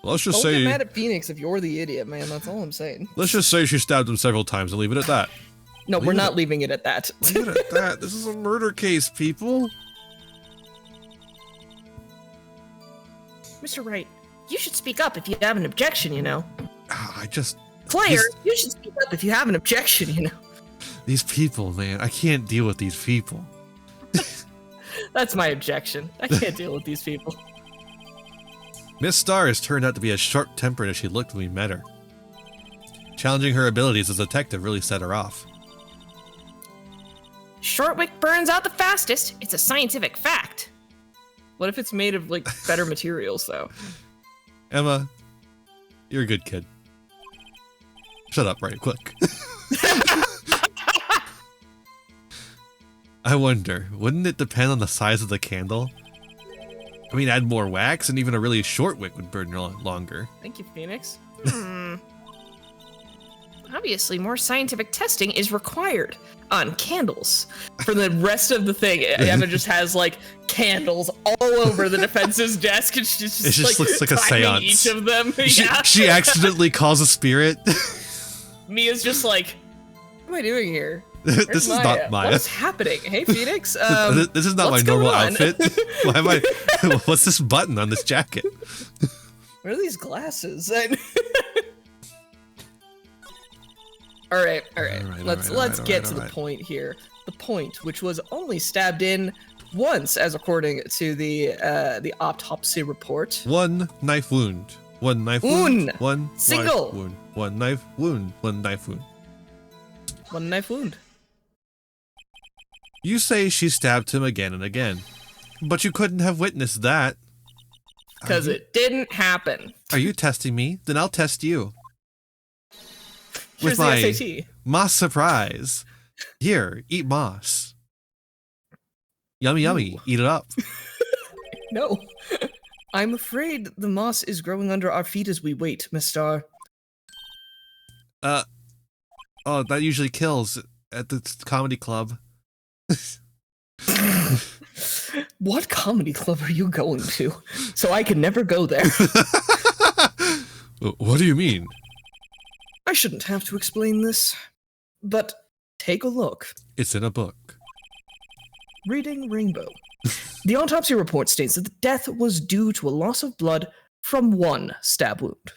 Let's just say. Don't get mad at Phoenix if you're the idiot, man. That's all I'm saying. Let's just say she stabbed him several times and leave it at that. No, we're not leaving it at that. Leave it at that. This is a murder case, people. Mr. Wright, you should speak up if you have an objection, you know. Player, you should speak up if you have an objection, you know. These people, man. I can't deal with these people. That's my objection. I can't deal with these people. Miss Starr has turned out to be as short-tempered as she looked when we met her. Challenging her abilities as a detective really set her off. Shortwick burns out the fastest. It's a scientific fact. What if it's made of, like, better materials, though? Emma, you're a good kid. Shut up right quick. I wonder, wouldn't it depend on the size of the candle? I mean, add more wax, and even a really short wick would burn longer. Thank you, Phoenix. Obviously, more scientific testing is required on candles. For the rest of the thing, Emma just has, like, candles all over the defense's desk, and she's just, it just looks like a seance. Each of them. She accidentally calls a spirit. Mia's just like, what am I doing here? This is not Maya. What's happening? Hey, Phoenix. This is not my normal outfit. Why am I? What's this button on this jacket? What are these glasses? All right. Let's get to the point here. The point, which was only stabbed in once, as according to the autopsy report. One knife wound. One knife wound. One single knife wound. One knife wound. One knife wound. One knife wound. You say she stabbed him again and again, but you couldn't have witnessed that. Because it didn't happen. Are you testing me? Then I'll test you. Here's with my the SAT. moss surprise. Here, eat moss. Yummy, yummy. Eat it up. No. I'm afraid the moss is growing under our feet as we wait, Miss Starr. Oh, that usually kills at the comedy club. What comedy club are you going to? So I can never go there. What do you mean? I shouldn't have to explain this, but take a look. It's in a book. Reading Rainbow. The autopsy report states that the death was due to a loss of blood from one stab wound.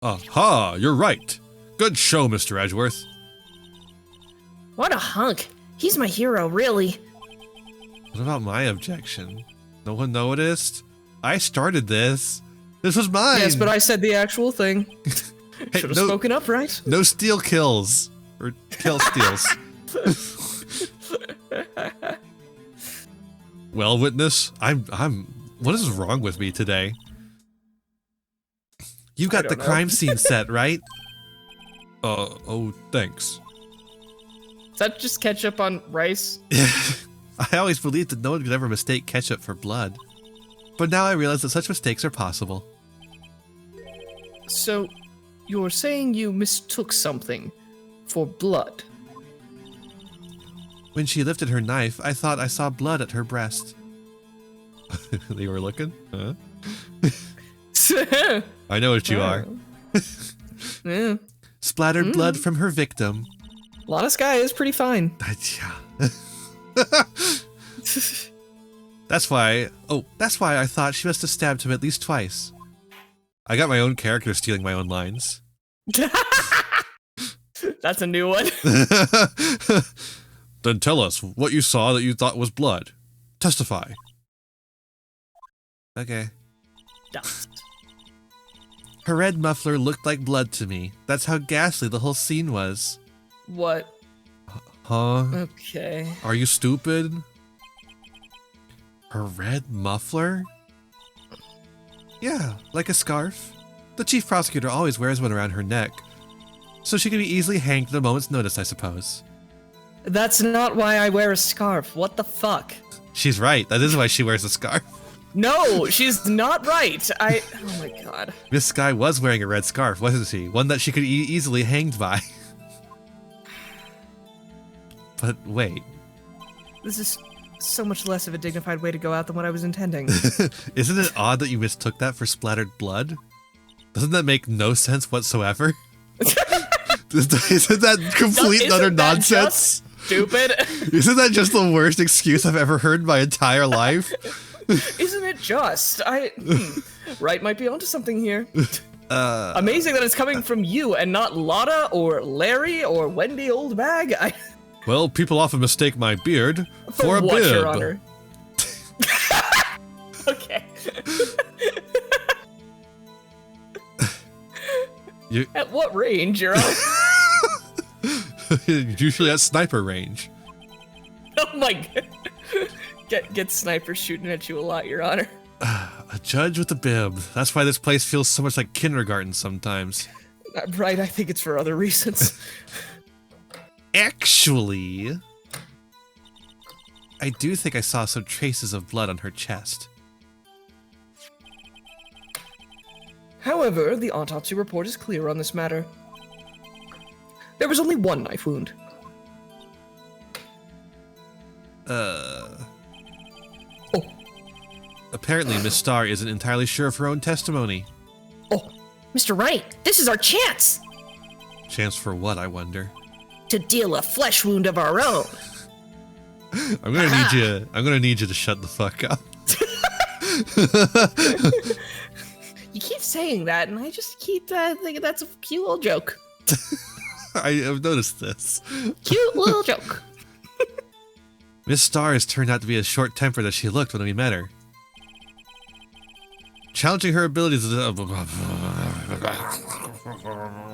Aha, you're right. Good show, Mr. Edgeworth. What a hunk. He's my hero, really. What about my objection? No one noticed? I started this. This was mine. Yes, but I said the actual thing. Hey, should have spoken up, right? No steal kills. Or kill steals. Well, witness, what is wrong with me today? You got the crime scene set, right? Oh, thanks. Is that just ketchup on rice? I always believed that no one could ever mistake ketchup for blood. But now I realize that such mistakes are possible. So, you're saying you mistook something for blood? When she lifted her knife, I thought I saw blood at her breast. You were looking? Huh? I know what you are. Yeah. Splattered blood from her victim. Lana Sky is pretty fine. Yeah. That's why I thought she must have stabbed him at least twice. I got my own character stealing my own lines. That's a new one. Then tell us what you saw that you thought was blood. Testify. Okay. Dust. Her red muffler looked like blood to me. That's how ghastly the whole scene was. What? Huh? Okay. Are you stupid? Her red muffler? Yeah, like a scarf. The chief prosecutor always wears one around her neck. So she can be easily hanged at a moment's notice, I suppose. That's not why I wear a scarf. What the fuck? She's right. That is why she wears a scarf. No, she's not right. Oh my god. Miss Sky was wearing a red scarf, wasn't she? One that she could easily hanged by. But wait. This is so much less of a dignified way to go out than what I was intending. Isn't it odd that you mistook that for splattered blood? Doesn't that make no sense whatsoever? Isn't that complete and utter nonsense? Stupid. Isn't that just the worst excuse I've ever heard in my entire life? Isn't it just? Wright might be onto something here. Amazing that it's coming from you and not Lotta or Larry or Wendy Oldbag. Well, people often mistake my beard for a what, bib. Your Honor? Okay. At what range, Your Honor? Usually at sniper range. Oh my god. Get snipers shooting at you a lot, Your Honor. A judge with a bib. That's why this place feels so much like kindergarten sometimes. Right, I think it's for other reasons. Actually, I do think I saw some traces of blood on her chest. However, the autopsy report is clear on this matter. There was only one knife wound. Oh. Apparently, Miss Starr isn't entirely sure of her own testimony. Oh, Mr. Wright, this is our chance Chance for what, I wonder? to deal a flesh wound of our own. I'm gonna need you to shut the fuck up. You keep saying that, and I just keep thinking that's a cute little joke. I've noticed this. Cute little joke. Miss Starr has turned out to be as short-tempered as she looked when we met her. Challenging her abilities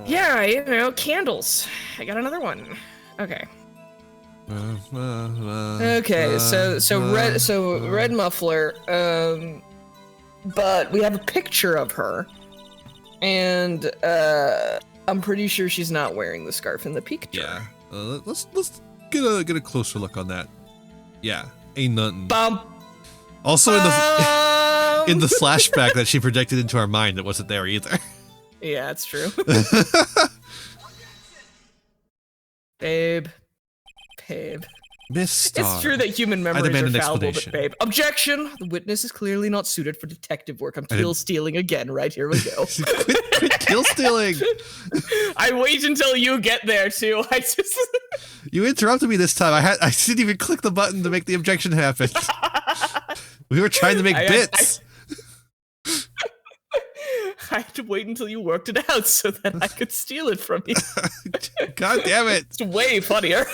Yeah, you know, candles. I got another one. Okay. Okay, so red muffler. But we have a picture of her, and I'm pretty sure she's not wearing the scarf in the picture. Yeah. Let's get a closer look on that. Yeah, ain't nothing. Also in the flashback that she projected into our mind, it wasn't there either. Yeah, it's true. Babe. Miss Starr. It's true that human memories demand are an fallible, but explanation. babe. Objection! The witness is clearly not suited for detective work. I'm kill stealing again. Right, here we go. quit kill stealing. I wait until you get there too. You interrupted me this time. I didn't even click the button to make the objection happen. We were trying to make bits. I had to wait until you worked it out so that I could steal it from you. God damn it. It's way funnier.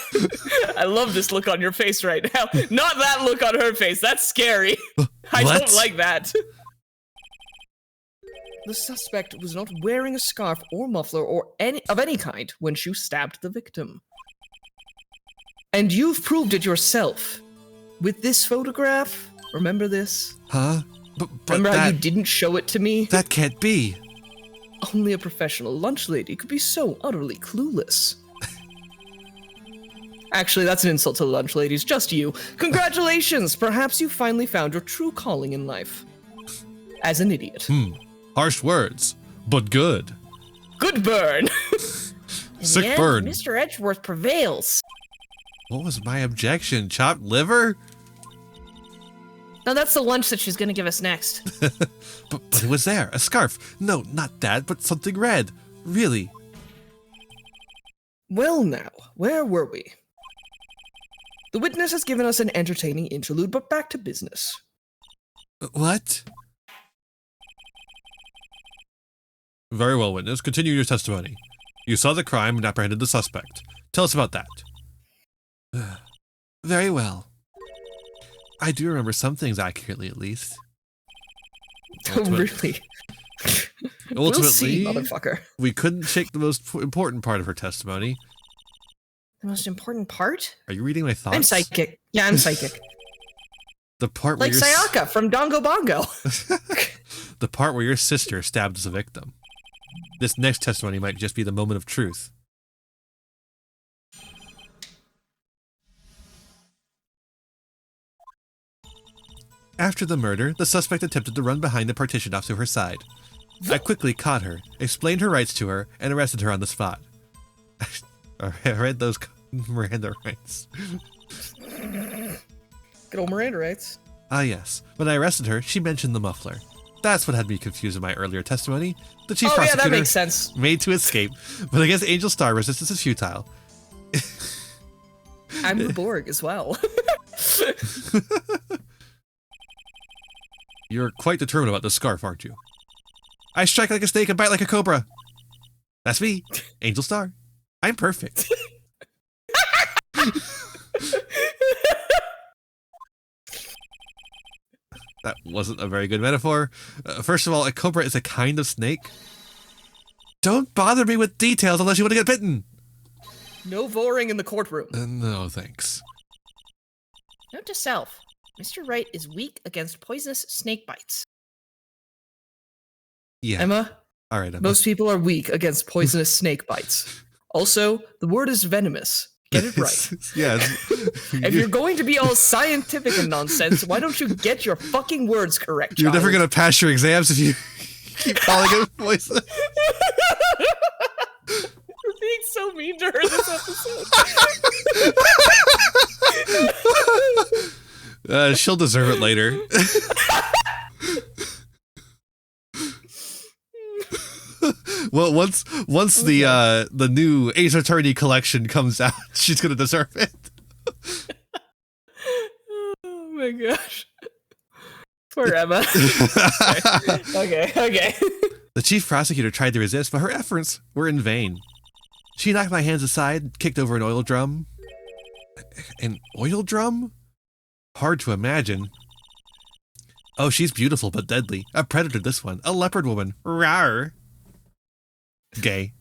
I love this look on your face right now. Not that look on her face. That's scary. I don't like that. The suspect was not wearing a scarf or muffler or of any kind when she stabbed the victim. And you've proved it yourself. With this photograph, remember this? Huh? But remember how you didn't show it to me? That can't be. Only a professional lunch lady could be so utterly clueless. Actually, that's an insult to the lunch ladies, just you. Congratulations! Perhaps you finally found your true calling in life. As an idiot. Harsh words, but good. Good burn! Sick In the end, burn. Mr. Edgeworth prevails. What was my objection? Chopped liver? No, that's the lunch that she's gonna give us next. But it was there. A scarf. No, not that, but something red. Really. Well now, where were we? The witness has given us an entertaining interlude, but back to business. What? Very well, witness. Continue your testimony. You saw the crime and apprehended the suspect. Tell us about that. Very well. I do remember some things accurately, at least. Oh, really? We'll see, Ultimately, motherfucker. we couldn't shake the most important part of her testimony. The most important part? Are you reading my thoughts? I'm psychic. Yeah, I'm psychic. The part where Like Sayaka from Dongo Bongo. the part where your sister stabbed as a victim. This next testimony might just be the moment of truth. After the murder, the suspect attempted to run behind the partition off to her side. I quickly caught her, explained her rights to her, and arrested her on the spot. I read those Miranda rights. Good old Miranda rights. Ah yes, when I arrested her, she mentioned the muffler. That's what had me confused in my earlier testimony. The chief Oh yeah, prosecutor that makes sense. made to escape, but against Angel Star, resistance is futile. I'm the Borg as well. You're quite determined about the scarf, aren't you? I strike like a snake and bite like a cobra. That's me, Angel Star. I'm perfect. That wasn't a very good metaphor. First of all, a cobra is a kind of snake. Don't bother me with details unless you want to get bitten. No voring in the courtroom. No, thanks. Note to self. Mr. Wright is weak against poisonous snake bites. Yeah. Emma, All right, Emma. most people are weak against poisonous snake bites. Also, the word is venomous. Get it right. Yeah. If you're going to be all scientific and nonsense, why don't you get your fucking words correct, You're never child? going to pass your exams if you keep calling it poison. You're being so mean to her this episode. She'll deserve it later. Well, once the new Ace Attorney collection comes out, she's gonna deserve it. Oh my gosh. Poor Emma. Okay. The chief prosecutor tried to resist, but her efforts were in vain. She knocked my hands aside, kicked over an oil drum. An oil drum? Hard to imagine. Oh, she's beautiful but deadly. A predator, this one. A leopard woman. Rawr. Gay,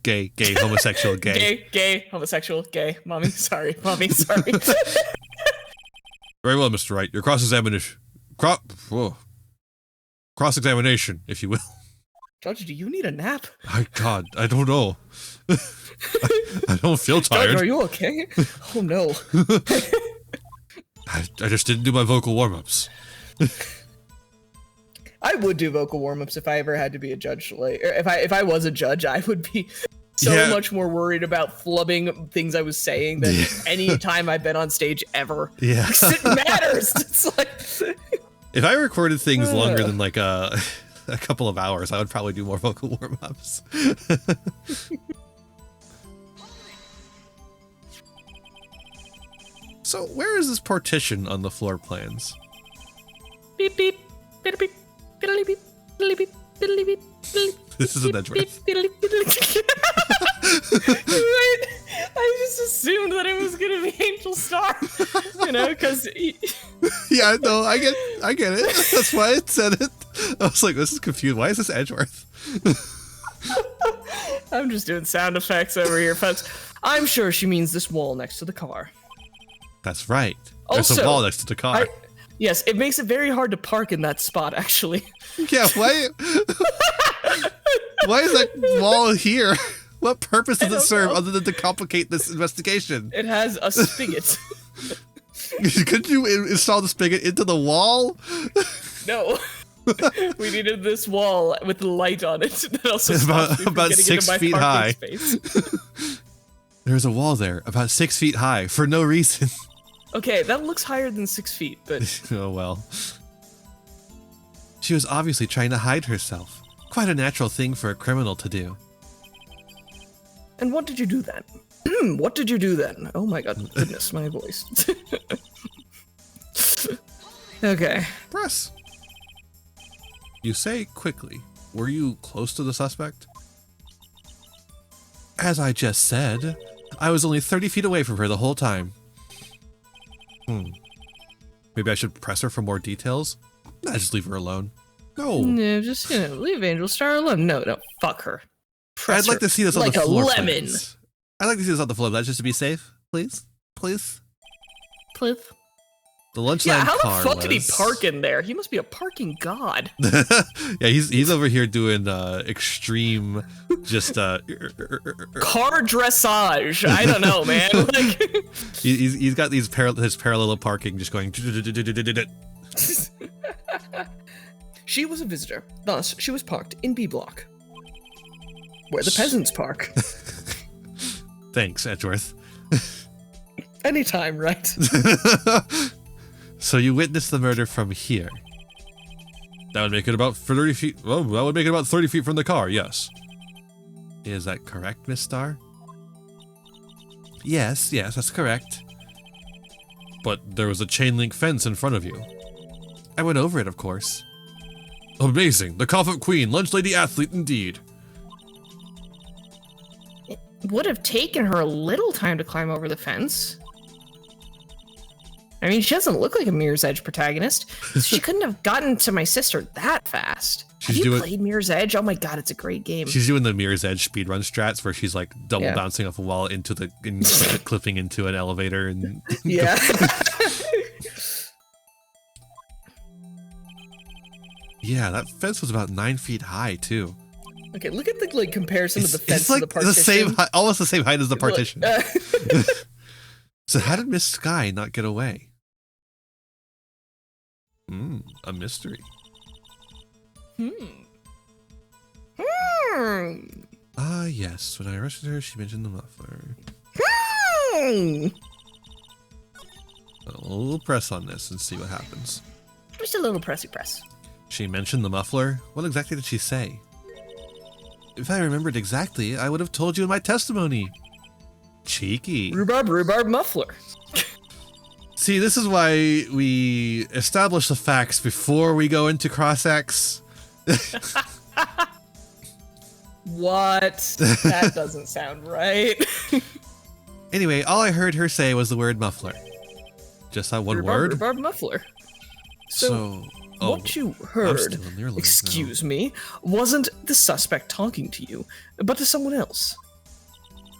homosexual, Gay, homosexual, gay. Mommy, sorry. Very well, Mr. Wright. Your cross-examination, cross-examination, if you will. Judge, do you need a nap? God, I don't know. I don't feel tired. Judge, are you okay? Oh no. I just didn't do my vocal warm-ups. I would do vocal warm-ups if I ever had to be a judge. Like, or if I was a judge, I would be so much more worried about flubbing things I was saying than any time I've been on stage ever. Yeah. It matters. It's like If I recorded things longer than like a couple of hours, I would probably do more vocal warm-ups. So where is this partition on the floor plans? beep beep beep beep beep beep beep beep beep. This is an Edgeworth. Right? I just assumed that it was gonna be Angel Star, because Yeah, no, I get it. That's why I said it. I was like, this is confused. Why is this Edgeworth? I'm just doing sound effects over here, folks. I'm sure she means this wall next to the car. That's right. There's a Also, wall next to the car. Yes, it makes it very hard to park in that spot, actually. Yeah, why? Why is that wall here? What purpose does it serve know. other than to complicate this investigation? It has a spigot. Could you install the spigot into the wall? No. We needed this wall with the light on it. That also It's stops me from about getting 6 into my feet parking high. space. There's a wall there, about 6 feet high, for no reason. Okay, that looks higher than 6 feet, but Oh well. She was obviously trying to hide herself. Quite a natural thing for a criminal to do. and what did you do then? What did you do then? Oh my goodness, my voice. Okay. Press. You say quickly. Were you close to the suspect? As I just said, I was only 30 feet away from her the whole time. Maybe I should press her for more details? Nah, just leave her alone. No. No, just, leave Angel Star alone. No, fuck her. Press I'd like her to see this on like the floor. a lemon. Please. I'd like to see this on the floor. That's just to be safe. Please? Please? Please. The lunchland Yeah, how car the fuck did he was- park in there? He must be a parking god. Yeah, he's over here doing extreme, just Car dressage. I don't know, man. Like, he's got these his parallel parking just going. she was a visitor. Thus, she was parked in B block, where the peasants park. Thanks, Edgeworth. Anytime, right? So you witnessed the murder from here. That would make it about 30 feet. Well, that would make it about 30 feet from the car. Yes. Is that correct, Miss Starr? Yes, that's correct. But there was a chain link fence in front of you. I went over it, of course. Amazing. The Cough Up Queen, lunch lady athlete indeed. It would have taken her a little time to climb over the fence. I mean, she doesn't look like a Mirror's Edge protagonist. She couldn't have gotten to my sister that fast. Have you played Mirror's Edge? Oh my god, it's a great game. She's doing the Mirror's Edge speedrun strats where she's like double bouncing off a wall into clipping into an elevator and Yeah. Yeah, that fence was about 9 feet high too. Okay, look at the comparison of the fence It's like to the partition. the same, almost the same height as the partition. Look, So how did Miss Sky not get away? A mystery. Ah, yes. When I arrested her, she mentioned the muffler. A little press on this and see what happens. Just a little pressy press. She mentioned the muffler? What exactly did she say? If I remembered exactly, I would have told you in my testimony. Cheeky. rhubarb muffler. See, this is why we establish the facts before we go into cross-X. What? That doesn't sound right. Anyway, all I heard her say was the word muffler. Just that one word? Rhubarb muffler. So what you I'm heard, still in the early excuse me, wasn't the suspect talking to you, but to someone else.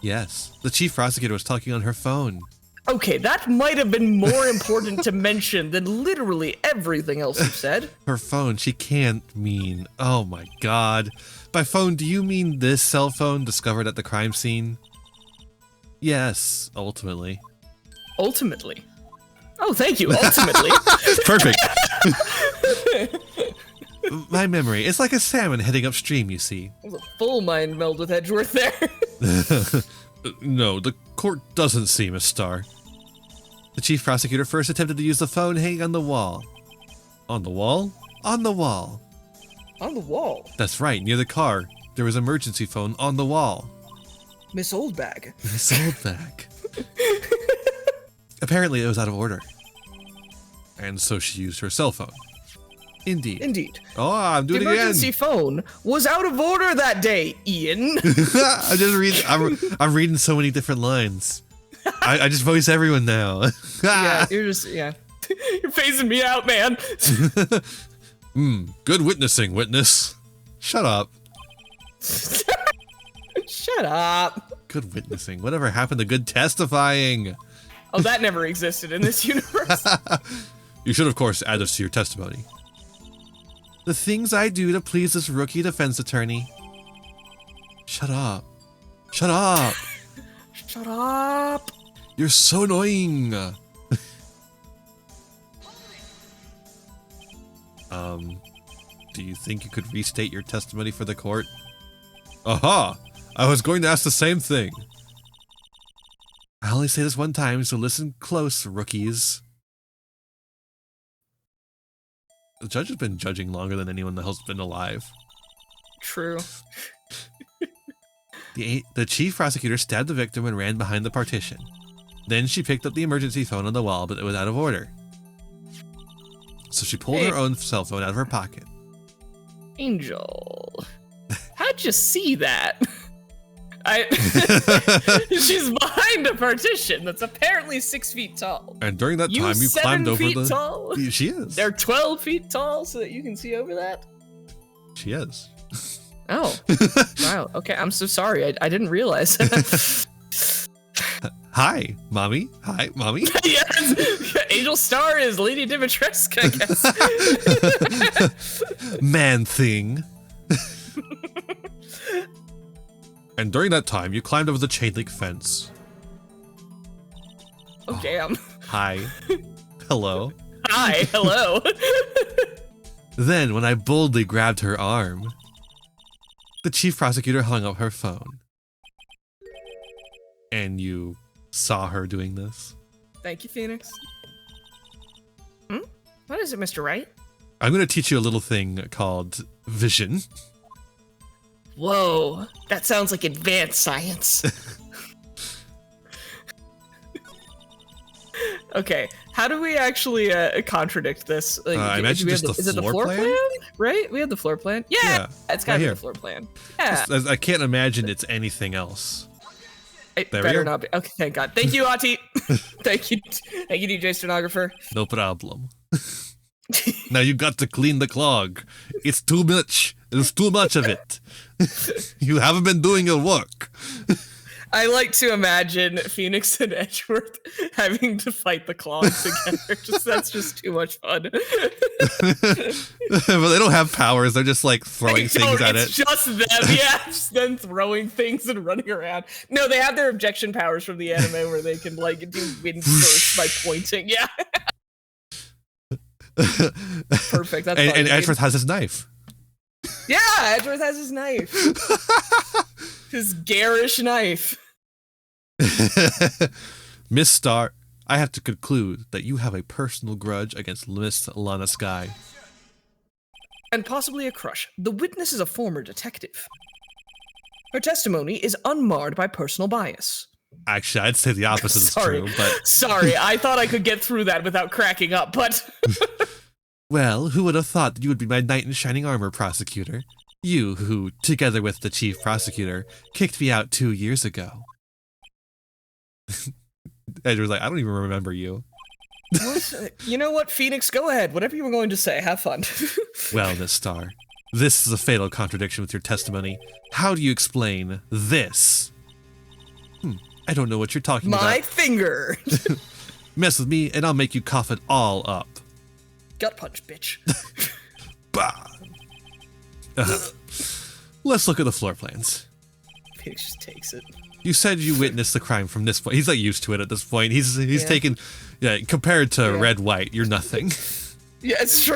Yes, the chief prosecutor was talking on her phone. Okay, that might have been more important to mention than literally everything else you said. Her phone, she can't mean... Oh my god. By phone, do you mean this cell phone discovered at the crime scene? Yes, ultimately. Ultimately. Oh, thank you, ultimately. Perfect. My memory, it's like a salmon heading upstream, you see. That was a full mind meld with Edgeworth there. No, the court doesn't see, Miss Starr. The chief prosecutor first attempted to use the phone hanging on the wall. On the wall? On the wall. On the wall. That's right, near the car. There was an emergency phone on the wall. Miss Oldbag. Miss Oldbag. Apparently it was out of order. And so she used her cell phone. Indeed. Indeed. Oh, I'm doing The it again. emergency phone was out of order that day, Iain. I just read. I'm reading so many different lines. I just voice everyone now. Yeah, you're you're phasing me out, man. Good witnessing, witness. Shut up. Shut up. Good witnessing. Whatever happened to good testifying? Oh, that never existed in this universe. You should, of course, add this to your testimony. The things I do to please this rookie defense attorney. Shut up. Shut up. Shut up. You're so annoying. Do you think you could restate your testimony for the court? Aha! I was going to ask the same thing. I only say this one time, so listen close, rookies. The judge has been judging longer than anyone else has been alive. True. The chief prosecutor stabbed the victim and ran behind the partition. Then she picked up the emergency phone on the wall, but it was out of order. So she pulled her own cell phone out of her pocket. Angel, how'd you see that? She's behind a partition that's apparently 6 feet tall. And during that time, you climbed over 7 feet tall? She is. They're 12 feet tall so that you can see over that? She is. Oh. Wow. Okay, I'm so sorry. I didn't realize. Hi, mommy. Hi, mommy. Yes. Angel Star is Lady Dimitrescu, I guess. Man thing. And during that time, you climbed over the chain link fence. Oh, damn. Hi. Hello. Hi. Hello. Then, when I boldly grabbed her arm, the chief prosecutor hung up her phone. And you saw her doing this? Thank you, Phoenix. What is it, Mr. Wright? I'm going to teach you a little thing called vision. Whoa, that sounds like advanced science. Okay, how do we actually contradict this? Like, I imagine just is it the floor plan? Right? We have the floor plan. Yeah, it's gotta be the floor plan. Yeah. I can't imagine it's anything else. It better not be. Okay, thank God. Thank you, Ati. Thank you, DJ Stenographer. No problem. Now you got to clean the clog. It's too much. There's too much of it. You haven't been doing your work. I like to imagine Phoenix and Edgeworth having to fight the clog together. That's just too much fun. But they don't have powers. They're just like throwing things at it. It's just them. Yeah, just them throwing things and running around. No, they have their objection powers from the anime where they can like do wind bursts by pointing. Yeah. Perfect. That's and Edgeworth has his knife. Yeah, Edgeworth has his knife. His garish knife. Miss Star, I have to conclude that you have a personal grudge against Miss Lana Sky. And possibly a crush. The witness is a former detective. Her testimony is unmarred by personal bias. Actually, I'd say the opposite is true, but... Sorry, I thought I could get through that without cracking up, but... Well, who would have thought that you would be my knight in shining armor, prosecutor? You who, together with the chief prosecutor, kicked me out 2 years ago. Edward's like, I don't even remember you. You know what, Phoenix? Go ahead. Whatever you were going to say. Have fun. Well, Miss Star, this is a fatal contradiction with your testimony. How do you explain this? I don't know what you're talking about. My finger. Mess with me and I'll make you cough it all up. Gut punch, bitch. Bah. Let's look at the floor plans. Phoenix just takes it. You said you witnessed the crime from this point. He's like used to it at this point. He's taken, compared to Red White, you're nothing. Yeah, it's true.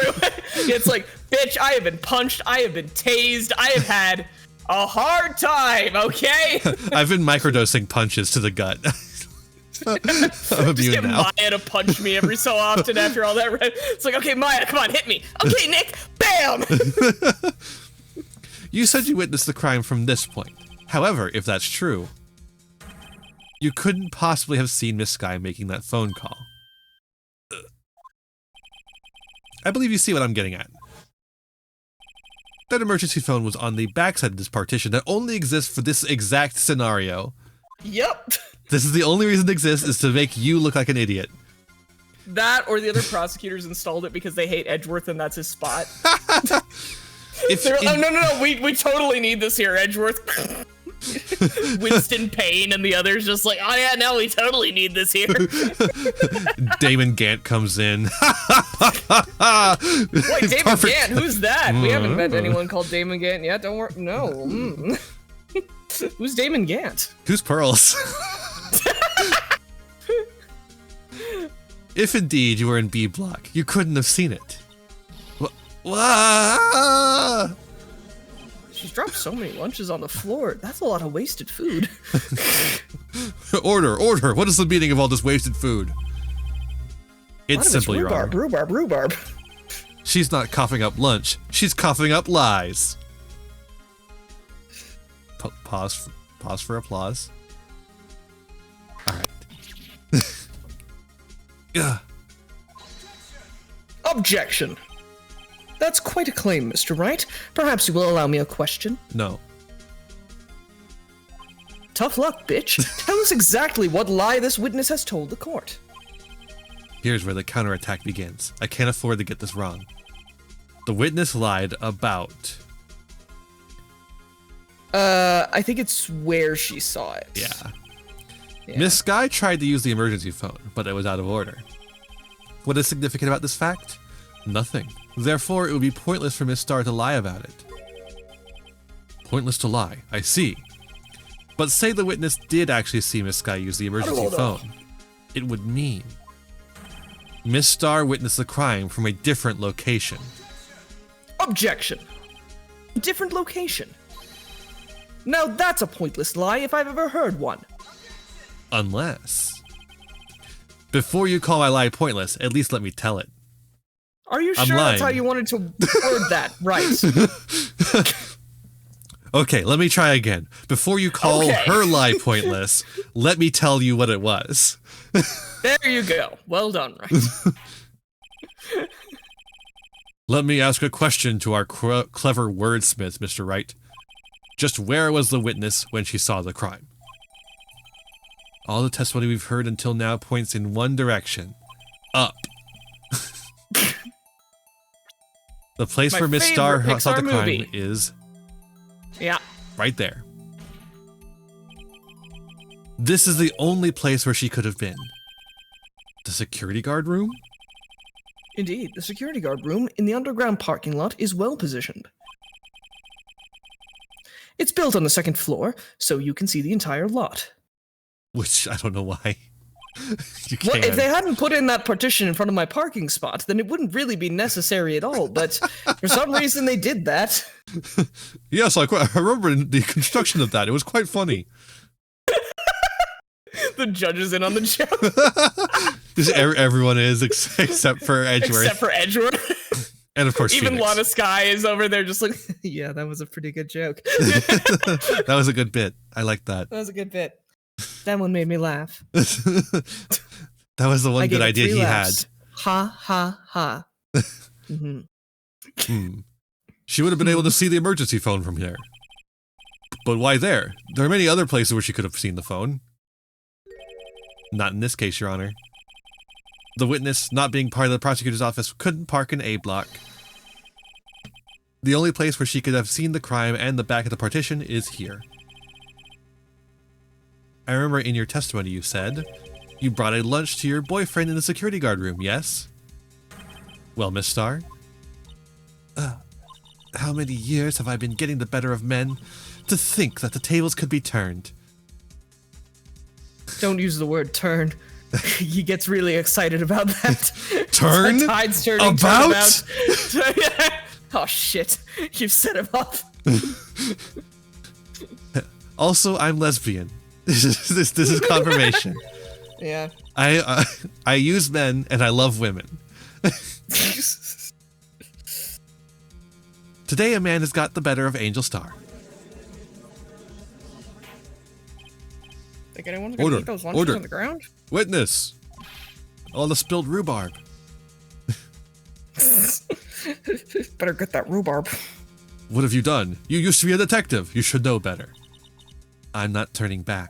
It's like, bitch, I have been punched. I have been tased. I have had a hard time, okay? I've been microdosing punches to the gut. I'm immune just get now. Maya to punch me every so often after all that. It's like, okay, Maya, come on, hit me. Okay, Nick, bam! You said you witnessed the crime from this point. However, if that's true, you couldn't possibly have seen Miss Sky making that phone call. I believe you see what I'm getting at. That emergency phone was on the backside of this partition that only exists for this exact scenario. Yep. This is the only reason it exists, is to make you look like an idiot. That or the other prosecutors installed it because they hate Edgeworth and that's his spot. No, we totally need this here, Edgeworth. Winston Payne and the others just like, oh yeah, no, we totally need this here. Damon Gant comes in. Wait, Damon Gant? Who's that? We haven't met anyone called Damon Gant yet. Don't worry. No. Who's Damon Gant? Who's Pearls? If indeed you were in B block, you couldn't have seen it. Wah! She's dropped so many lunches on the floor. That's a lot of wasted food. Order. What is the meaning of all this wasted food? It's simple, Your Honor. Rhubarb. She's not coughing up lunch. She's coughing up lies. Pause for applause. All right. Yeah. Objection. That's quite a claim, Mr. Wright. Perhaps you will allow me a question. No. Tough luck, bitch. Tell us exactly what lie this witness has told the court. Here's where the counterattack begins. I can't afford to get this wrong. The witness lied about... I think it's where she saw it. Yeah. Miss Sky tried to use the emergency phone, but it was out of order. What is significant about this fact? Nothing. Therefore, it would be pointless for Miss Star to lie about it. Pointless to lie, I see. But say the witness did actually see Miss Sky use the emergency phone. It would mean Miss Star witnessed the crime from a different location. Objection. Different location. Now that's a pointless lie if I've ever heard one. Unless... Before you call my lie pointless, at least let me tell it. Are you sure that's how you wanted to word that? Right. Okay, let me try again. Before you call her lie pointless, let me tell you what it was. There you go. Well done, Wright. Let me ask a question to our clever wordsmith, Mr. Wright. Just where was the witness when she saw the crime? All the testimony we've heard until now points in one direction. Up. The place where Miss Star saw the crime is... Yeah. Right there. This is the only place where she could have been. The security guard room? Indeed, the security guard room in the underground parking lot is well positioned. It's built on the second floor, so you can see the entire lot. Which, I don't know why. You Well, can't. if they hadn't put in that partition in front of my parking spot, then it wouldn't really be necessary at all, but for some reason they did that. Yes, I remember the construction of that. It was quite funny. The judge is in on the joke. Just everyone is, except for Edgeworth. Except for Edgeworth. And of course, even Phoenix. Lana Sky is over there just like, yeah, that was a pretty good joke. That was a good bit. I like that. That was a good bit. That one made me laugh. That was the one good idea he laughs. Ha, ha, ha. Mm-hmm. She would have been able to see the emergency phone from here. But why there? There are many other places where she could have seen the phone. Not in this case, Your Honor. The witness, not being part of the prosecutor's office, couldn't park in A block. The only place where she could have seen the crime and the back of the partition is here. I remember in your testimony you said you brought a lunch to your boyfriend in the security guard room, yes? Well, Miss Star, how many years have I been getting the better of men to think that the tables could be turned? Don't use the word turn. He gets really excited about that. Turn? The tide's turning. About? Oh shit! You've set him up. Also, I'm lesbian. This is confirmation. Yeah. I use men and I love women. Today, a man has got the better of Angel Star. Think anyone's gonna eat those lunches on the ground? Witness! All the spilled rhubarb. Better get that rhubarb. What have you done? You used to be a detective. You should know better. I'm not turning back.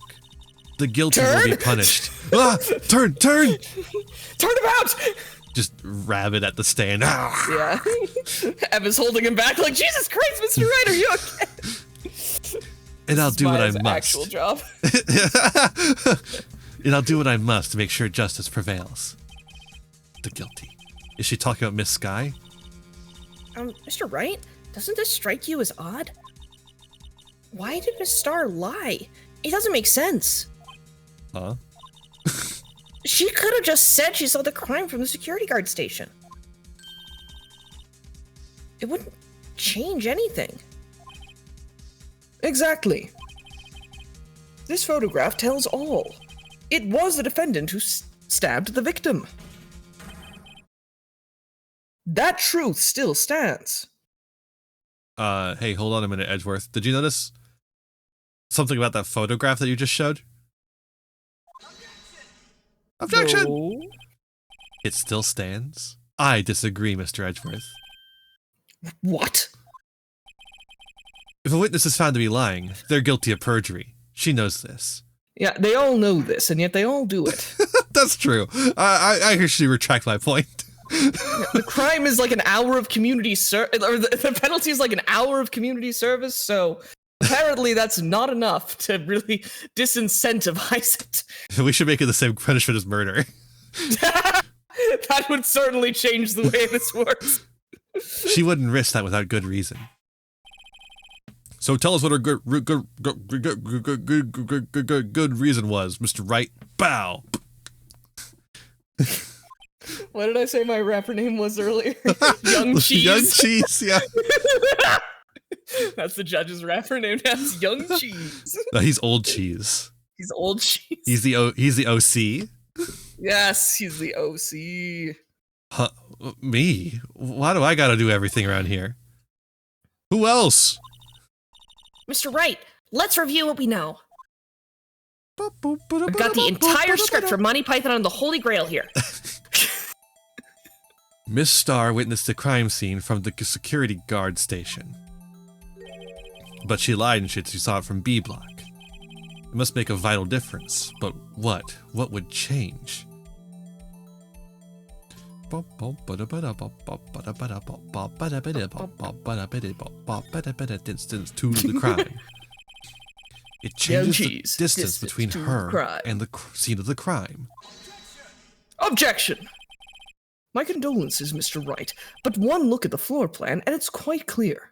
The guilty will be punished. Ah! Turn! Turnabout! Just rabbit at the stand. Ah! Yeah. Eva's holding him back like, Jesus Christ, Mr. Wright, are you okay? And I'll do what I must. Actual job. And I'll do what I must to make sure justice prevails. The guilty. Is she talking about Miss Sky? Mr. Wright, doesn't this strike you as odd? Why did Miss Star lie? It doesn't make sense. Huh? She could have just said she saw the crime from the security guard station. It wouldn't change anything. Exactly. This photograph tells all. It was the defendant who stabbed the victim. That truth still stands. Hey, hold on a minute, Edgeworth. Did you notice something about that photograph that you just showed? Objection! No. It still stands? I disagree, Mr. Edgeworth. What? If a witness is found to be lying, they're guilty of perjury. She knows this. Yeah, they all know this, and yet they all do it. That's true. I actually retract my point. The crime is like an hour of community service, or the penalty is like an hour of community service, so apparently that's not enough to really disincentivize it. We should make it the same punishment as murder. That would certainly change the way this works. She wouldn't risk that without good reason. So tell us what her good reason was, Mr. Wright. Bow. What did I say my rapper name was earlier? Young Cheese. Young Cheese, yeah. That's the judge's rapper name. That's Young Cheese. No, he's Old Cheese. He's Old Cheese. He's the OC. Yes, he's the OC. Huh, me? Why do I gotta do everything around here? Who else? Mr. Wright, let's review what we know. I've got the entire script for Monty Python and the Holy Grail here. Miss Star witnessed the crime scene from the security guard station. But she lied and she saw it from B block. It must make a vital difference, but what? What would change? Distance to the crime. It changes the distance between her and the scene of the crime. Objection! My condolences, Mr. Wright, but one look at the floor plan and it's quite clear.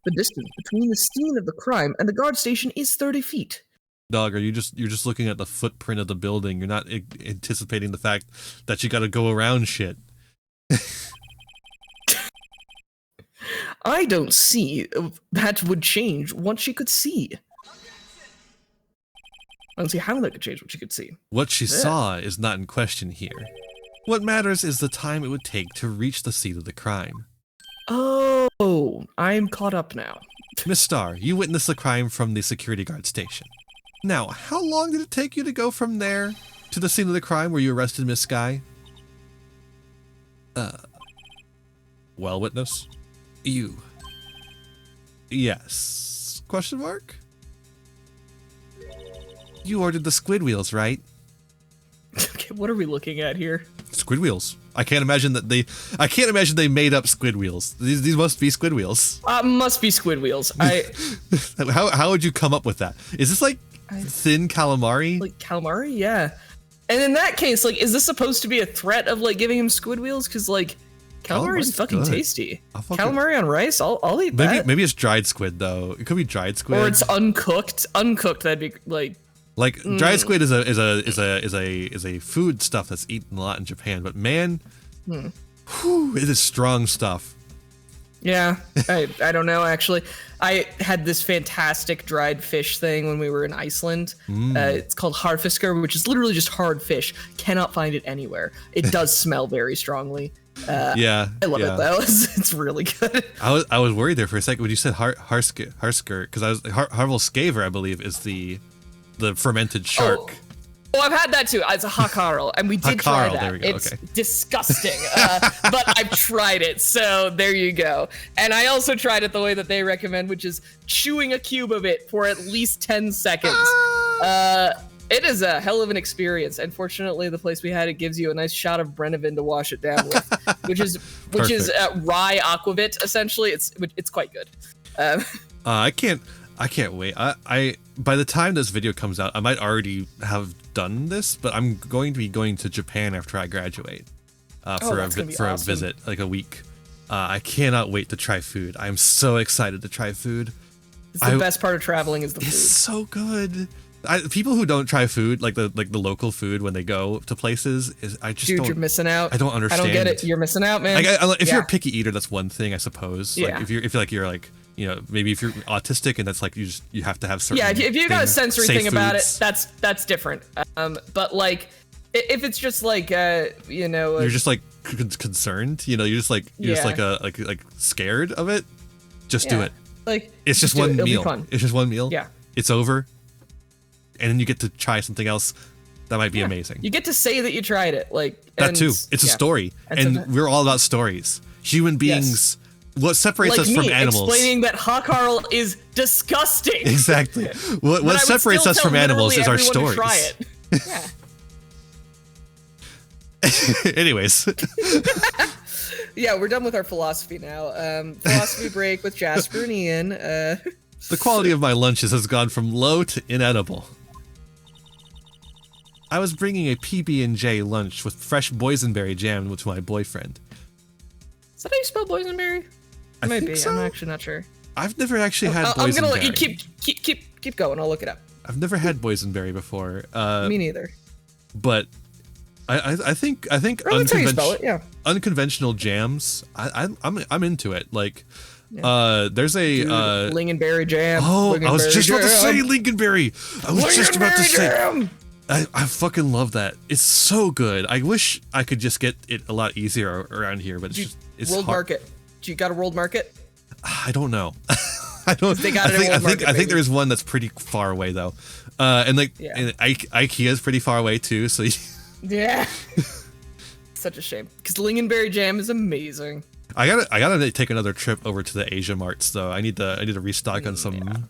The distance between the scene of the crime and the guard station is 30 feet. Dog, you're just looking at the footprint of the building. You're not anticipating the fact that you gotta go around shit. I don't see that would change what she could see. I don't see how that could change what she could see. What she saw is not in question here. What matters is the time it would take to reach the scene of the crime. Oh, I'm caught up now. Miss Star, you witnessed the crime from the security guard station. Now, how long did it take you to go from there to the scene of the crime where you arrested Miss Sky? Well, witness? You. Yes. Question mark? You ordered the squid wheels, right? Okay, what are we looking at here? Squid wheels. I can't imagine they made up squid wheels. These must be squid wheels. Must be squid wheels. How would you come up with that? Is this like thin calamari? Like calamari? Yeah. And in that case, like, is this supposed to be a threat of like giving him squid wheels? Because like, calamari is fucking good. Tasty. Calamari on rice, I'll eat that. Maybe it's dried squid though. It could be dried squid. Or it's uncooked. Uncooked, that'd be like. Like dried squid is a food stuff that's eaten a lot in Japan, but man, whew, it is strong stuff. Yeah, I don't know actually. I had this fantastic dried fish thing when we were in Iceland. It's called harfiskar, which is literally just hard fish. Cannot find it anywhere. It does smell very strongly. Yeah, I love it though. It's really good. I was worried there for a second when you said harsker because I was harvalskaver, I believe, is the fermented shark. Oh, I've had that too. It's a hakarl, and we did try that. There we go. It's okay. disgusting, but I've tried it, so there you go. And I also tried it the way that they recommend, which is chewing a cube of it for at least 10 seconds. It is a hell of an experience. Unfortunately, the place we had it gives you a nice shot of Brennivin to wash it down with, which is rye aquavit essentially. It's quite good. I can't wait. I by the time this video comes out, I might already have done this, but I'm going to be going to Japan after I graduate for a visit, like a week. I cannot wait to try food. I'm so excited to try food. It's the best part of traveling is the food. It's so good. People who don't try food, like the local food when they go to places, Dude, you're missing out. I don't understand. I don't get it. You're missing out, man. If you're a picky eater, that's one thing, I suppose. Yeah. Like if you're like, you know, maybe if you're autistic and that's like you have to have certain. Yeah, if you got a sensory thing about it, foods. that's different. But like, if it's just like you know, you're just like concerned. You know, you're just like like scared of it. Just do it. Like it's just one It'll meal. Be fun. It's just one meal. Yeah. It's over. And then you get to try something else that might be amazing. You get to say that you tried it, like that too. It's a story, and we're all about stories. Human beings. Yes. What separates us from animals? Explaining that Hawkarl is disgusting. Exactly. What separates us from animals is our stories. Try it. Yeah. Anyways. Yeah, we're done with our philosophy now. Philosophy break with Jasper and Iain. The quality of my lunches has gone from low to inedible. I was bringing a PB&J lunch with fresh boysenberry jam with my boyfriend. Is that how you spell boysenberry? It might be. So. I'm actually not sure. I've never actually had boysenberry. I'm gonna let you keep going. I'll look it up. I've never had boysenberry before. Me neither. But I think That's how you spell it. Yeah. Unconventional jams. I'm into it. Like. There's a lingonberry jam. Oh, I was just about to say lingonberry. I was just about to say. I fucking love that. It's so good. I wish I could just get it a lot easier around here, but it's World hard. Market. Do you got a World Market? I don't know. I don't. They got it at World Market, I think there's one that's pretty far away though, and like and IKEA's pretty far away too. So yeah, such a shame because lingonberry jam is amazing. I gotta take another trip over to the Asia Marts though. I need to restock on some.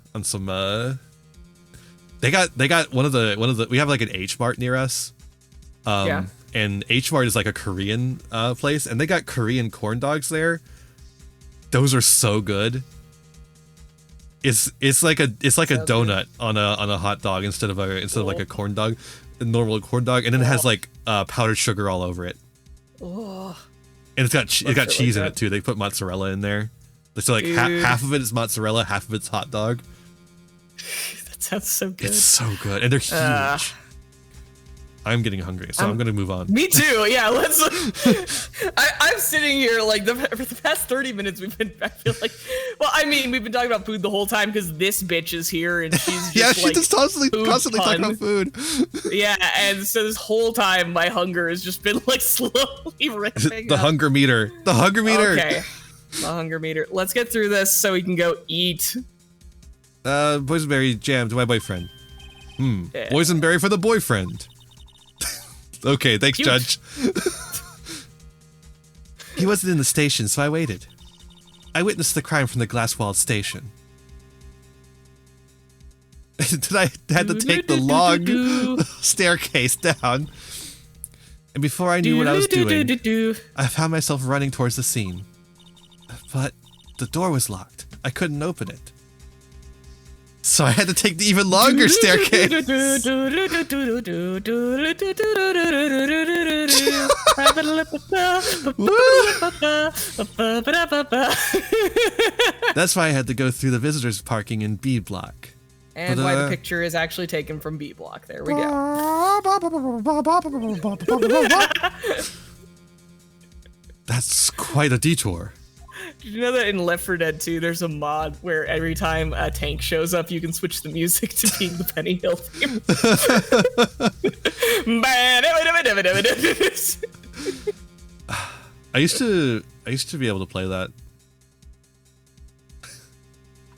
They got one of the we have like an H Mart near us. And H Mart is like a Korean place, and they got Korean corn dogs there. Those are so good. It's like a donut on a hot dog instead of like a corn dog, a normal corn dog, and then it has like powdered sugar all over it. Oh. And it's got cheese in it too. They put mozzarella in there. So like half of it is mozzarella, half of it's hot dog. That sounds so good. It's so good, and they're huge. I'm getting hungry, so I'm gonna move on. Me too. Yeah, let's. I'm sitting here like for the past 30 minutes. I feel like, well, I mean, we've been talking about food the whole time because this bitch is here and she's just she's just constantly talking about food. Yeah, and so this whole time my hunger has just been like slowly ramping The up. hunger meter. The hunger meter. Okay, the hunger meter. Let's get through this so we can go eat. Boysenberry jam to my boyfriend. Yeah. Boysenberry for the boyfriend. Okay, thanks, Cute. Judge. He wasn't in the station, so I waited. I witnessed the crime from the glass-walled station. Then I had to take the long staircase down. And before I knew what I was doing, I found myself running towards the scene. But the door was locked. I couldn't open it. So I had to take the even longer staircase. That's why I had to go through the visitors parking in B block. And why the picture is actually taken from B block. There we go. That's quite a detour. Did you know that in Left 4 Dead 2, there's a mod where every time a tank shows up, you can switch the music to being the Benny Hill theme? I used to be able to play that.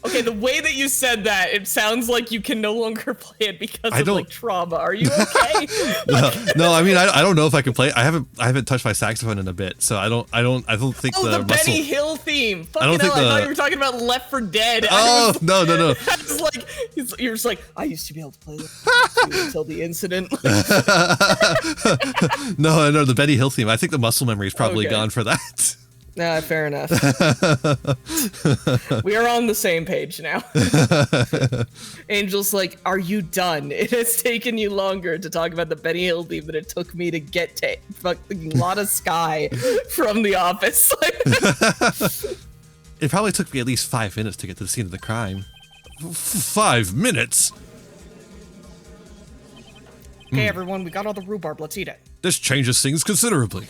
Okay, the way that you said that, it sounds like you can no longer play it because of like trauma. Are you okay? No, I mean I don't know if I can play. I haven't touched my saxophone in a bit, so I don't think the Benny Hill theme. I don't think I thought you were talking about Left 4 Dead. Oh, no. I was like, you're just like, I used to be able to play that until the incident. No, the Benny Hill theme. I think the muscle memory is probably gone for that. Fair enough. We are on the same page now. Angel's like, are you done? It has taken you longer to talk about the Benny Hill theme than it took me to get fucking Lotta Sky from the office. It probably took me at least 5 minutes to get to the scene of the crime. 5 minutes? Okay, everyone, we got all the rhubarb. Let's eat it. This changes things considerably.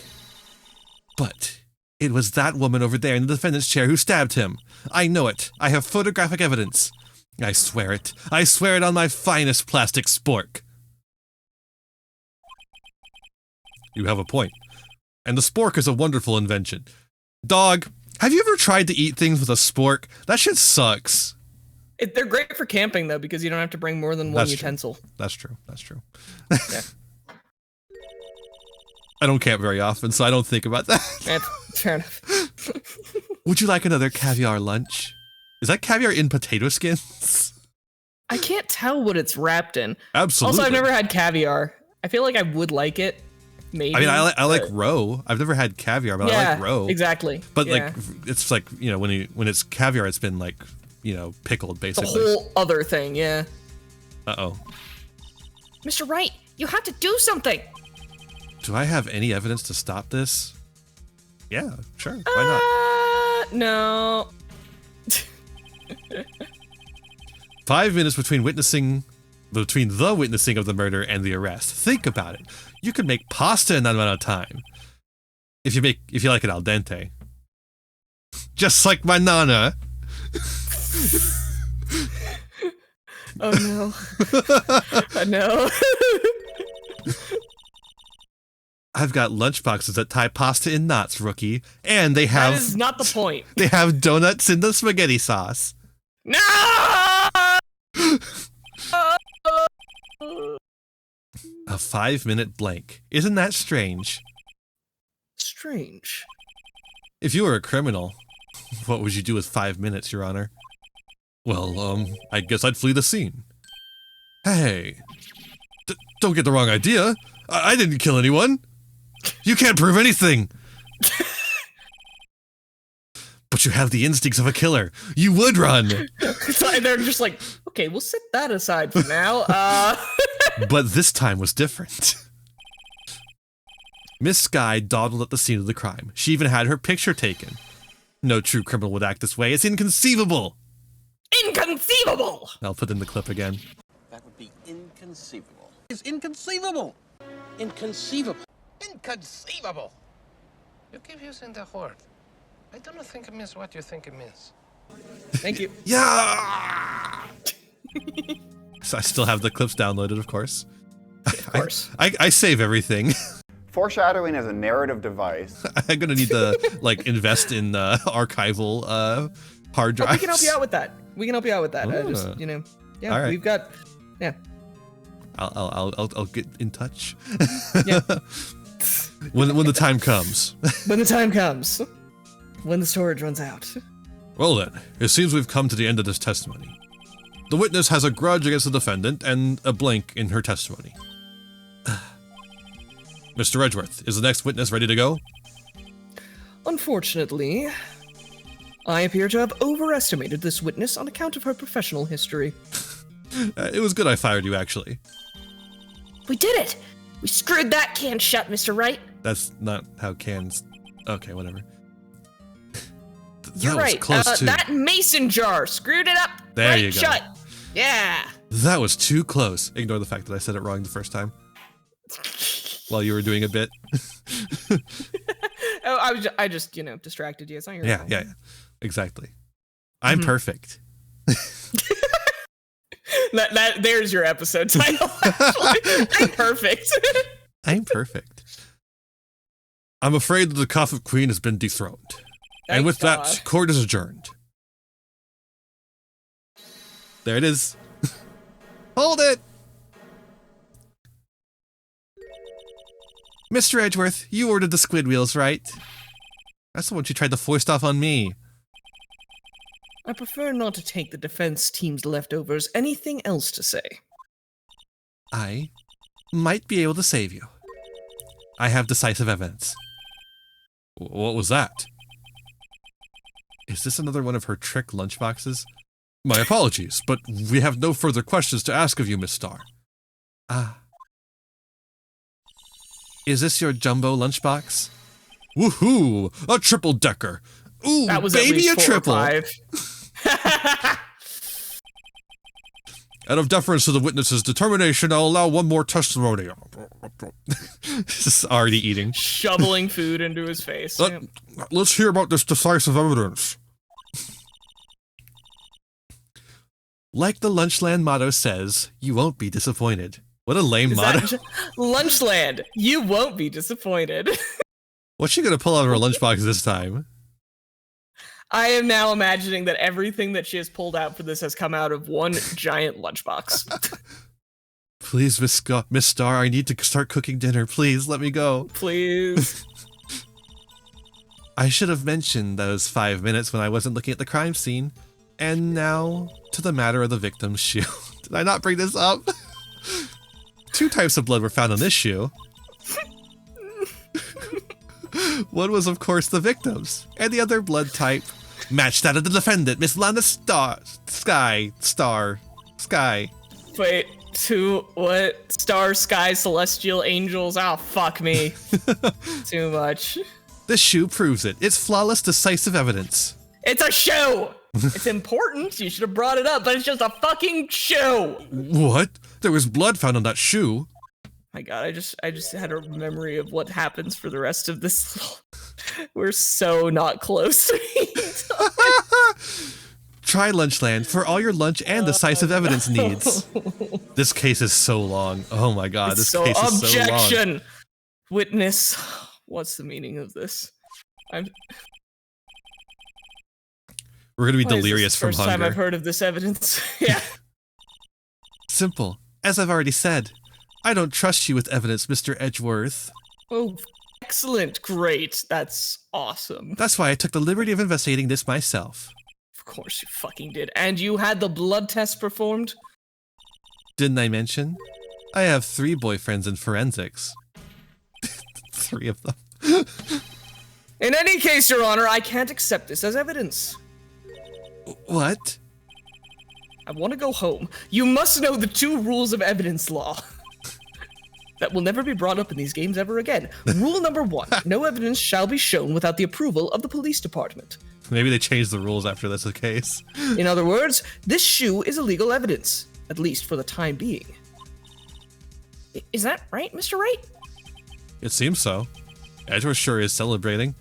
But it was that woman over there in the defendant's chair who stabbed him. I know it. I have photographic evidence. I swear it. I swear it on my finest plastic spork. You have a point. And the spork is a wonderful invention. Dog, have you ever tried to eat things with a spork? That shit sucks. They're great for camping, though, because you don't have to bring more than one utensil. That's true. That's true. Yeah. I don't camp very often, so I don't think about that. Fair enough. Would you like another caviar lunch? Is that caviar in potato skins? I can't tell what it's wrapped in. Absolutely. Also, I've never had caviar. I feel like I would like it. Maybe. I mean, I like roe. I've never had caviar, but I like roe. Exactly. But like, it's like, you know, when it's caviar, it's been like, you know, pickled basically. The whole other thing, yeah. Uh-oh. Mr. Wright, you have to do something. Do I have any evidence to stop this? Yeah, sure. Why not? No. 5 minutes between the witnessing of the murder and the arrest. Think about it. You could make pasta in that amount of time. If you like it al dente. Just like my nana. Oh no. Oh no. I've got lunchboxes that tie pasta in knots, rookie. And they have... That is not the point. They have donuts in the spaghetti sauce. No! A 5-minute blank. Isn't that strange? Strange. If you were a criminal, what would you do with 5 minutes, Your Honor? Well, I guess I'd flee the scene. Hey. Don't get the wrong idea. I didn't kill anyone. You can't prove anything. But you have the instincts of a killer. You would run. So they're just like, okay, we'll set that aside for now. But this time was different. Miss Skye dawdled at the scene of the crime. She even had her picture taken. No true criminal would act this way. It's inconceivable. Inconceivable! I'll put in the clip again. That would be inconceivable. It's inconceivable. Inconceivable. Inconceivable! You keep using the word. I do not think it means what you think it means. Thank you. Yeah! So I still have the clips downloaded, of course. Of course. I save everything. Foreshadowing is a narrative device. I'm gonna need to like invest in archival hard drives. We can help you out with that. We can help you out with that. Just, you know, yeah, right. we've got, yeah. I'll get in touch. Yeah. when the time comes. When the time comes. When the storage runs out. Well then, it seems we've come to the end of this testimony. The witness has a grudge against the defendant and a blank in her testimony. Mr. Edgeworth, is the next witness ready to go? Unfortunately, I appear to have overestimated this witness on account of her professional history. It was good I fired you, actually. We did it! We screwed that can shut, Mr. Wright. That's not how cans... Okay, whatever. You're right. Close too. That mason jar screwed it up. There right you go. Shut. Yeah. That was too close. Ignore the fact that I said it wrong the first time. While you were doing a bit. Oh, I just, you know, distracted you. It's not your fault. Yeah. Exactly. I'm perfect. There's your episode title. Actually. I'm perfect. I'm perfect. I'm afraid that the Coffin Queen has been dethroned. And with that, court is adjourned. There it is. Hold it! Mr. Edgeworth, you ordered the squid wheels, right? That's the one you tried to foist off on me. I prefer not to take the defense team's leftovers. Anything else to say? I might be able to save you. I have decisive evidence. What was that? Is this another one of her trick lunchboxes? My apologies, but we have no further questions to ask of you, Miss Star. Ah. Is this your jumbo lunchbox? Woohoo! A triple-decker! Ooh, That was baby, at least a 4 or triple! 5. Out of deference to the witness's determination, I'll allow one more testimony. This is already eating. Shoveling food into his face. Let's hear about this decisive evidence. Like the Lunchland motto says, you won't be disappointed. What a lame Is motto. that Lunchland, you won't be disappointed. What's she gonna pull out of her lunchbox this time? I am now imagining that everything that she has pulled out for this has come out of one giant lunchbox. Please, Miss Star, I need to start cooking dinner. Please, let me go. Please. I should have mentioned those 5 minutes when I wasn't looking at the crime scene. And now, to the matter of the victim's shoe. Did I not bring this up? 2 types of blood were found on this shoe. One was, of course, the victim's, and the other blood type matched that of the defendant, Miss Lana Sky. Wait, what? Star, Sky, Celestial, Angels? Oh, fuck me. Too much. This shoe proves it. It's flawless, decisive evidence. It's a shoe! It's important, you should have brought it up, but it's just a fucking shoe! What? There was blood found on that shoe. My god, I just had a memory of what happens for the rest of this. We're so not close to each other. Try Lunchland for all your lunch and decisive evidence needs. This case is so long. Oh my god, this case is so long. Objection! Witness. What's the meaning of this? We're gonna be Why is this delirious the from first time hunger. I've heard of this evidence. Yeah. Simple. As I've already said, I don't trust you with evidence, Mr. Edgeworth. Oh, excellent. Great. That's awesome. That's why I took the liberty of investigating this myself. Of course you fucking did. And you had the blood test performed? Didn't I mention? I have 3 boyfriends in forensics. 3 of them. In any case, Your Honor, I can't accept this as evidence. What? I want to go home. You must know the 2 rules of evidence law. That will never be brought up in these games ever again. Rule number 1, no evidence shall be shown without the approval of the police department. Maybe they changed the rules after that's the case. In other words, this shoe is illegal evidence, at least for the time being. Is that right, Mr. Wright? It seems so. Edgeworth sure is celebrating.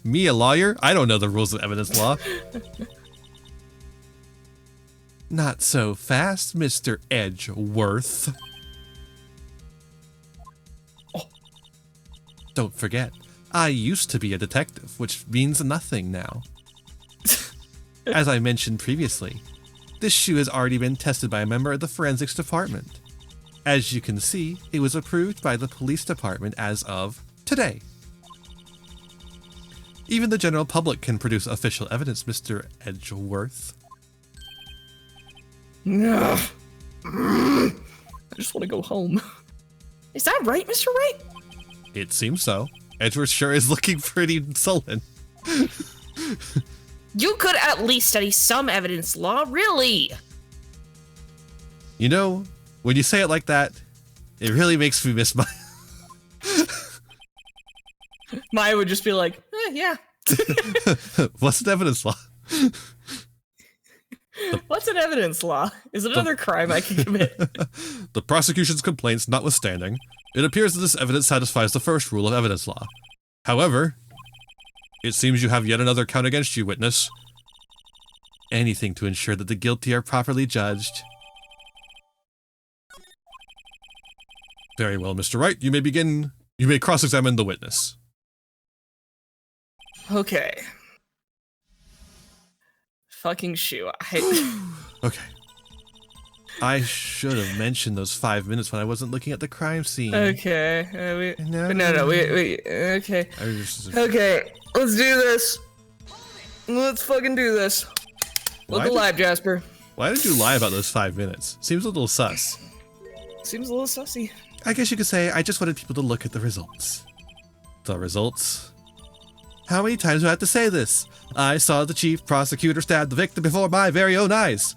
Me, a lawyer? I don't know the rules of evidence law. Not so fast, Mr. Edgeworth. Oh. Don't forget, I used to be a detective, which means nothing now. As I mentioned previously, this shoe has already been tested by a member of the forensics department. As you can see, it was approved by the police department as of today. Even the general public can produce official evidence, Mr. Edgeworth. I just want to go home. Is that right, Mr. Wright? It seems so. Edgeworth sure is looking pretty sullen. You could at least study some evidence law, really. You know, when you say it like that, it really makes me miss my... Maya would just be like, yeah. What's an evidence law? What's an evidence law? Is it another crime I can commit? The prosecution's complaints notwithstanding, it appears that this evidence satisfies the first rule of evidence law. However, it seems you have yet another count against you, witness. Anything to ensure that the guilty are properly judged. Very well, Mr. Wright, you may begin. You may cross-examine the witness. Okay. Fucking shoe. Okay. I should have mentioned those 5 minutes when I wasn't looking at the crime scene. Okay. No, we okay. Okay, let's do this. Let's fucking do this. Look alive, Jasper. Why did you lie about those 5 minutes? Seems a little sus. Seems a little sussy. I guess you could say I just wanted people to look at the results. The results How many times do I have to say this? I saw the chief prosecutor stab the victim before my very own eyes.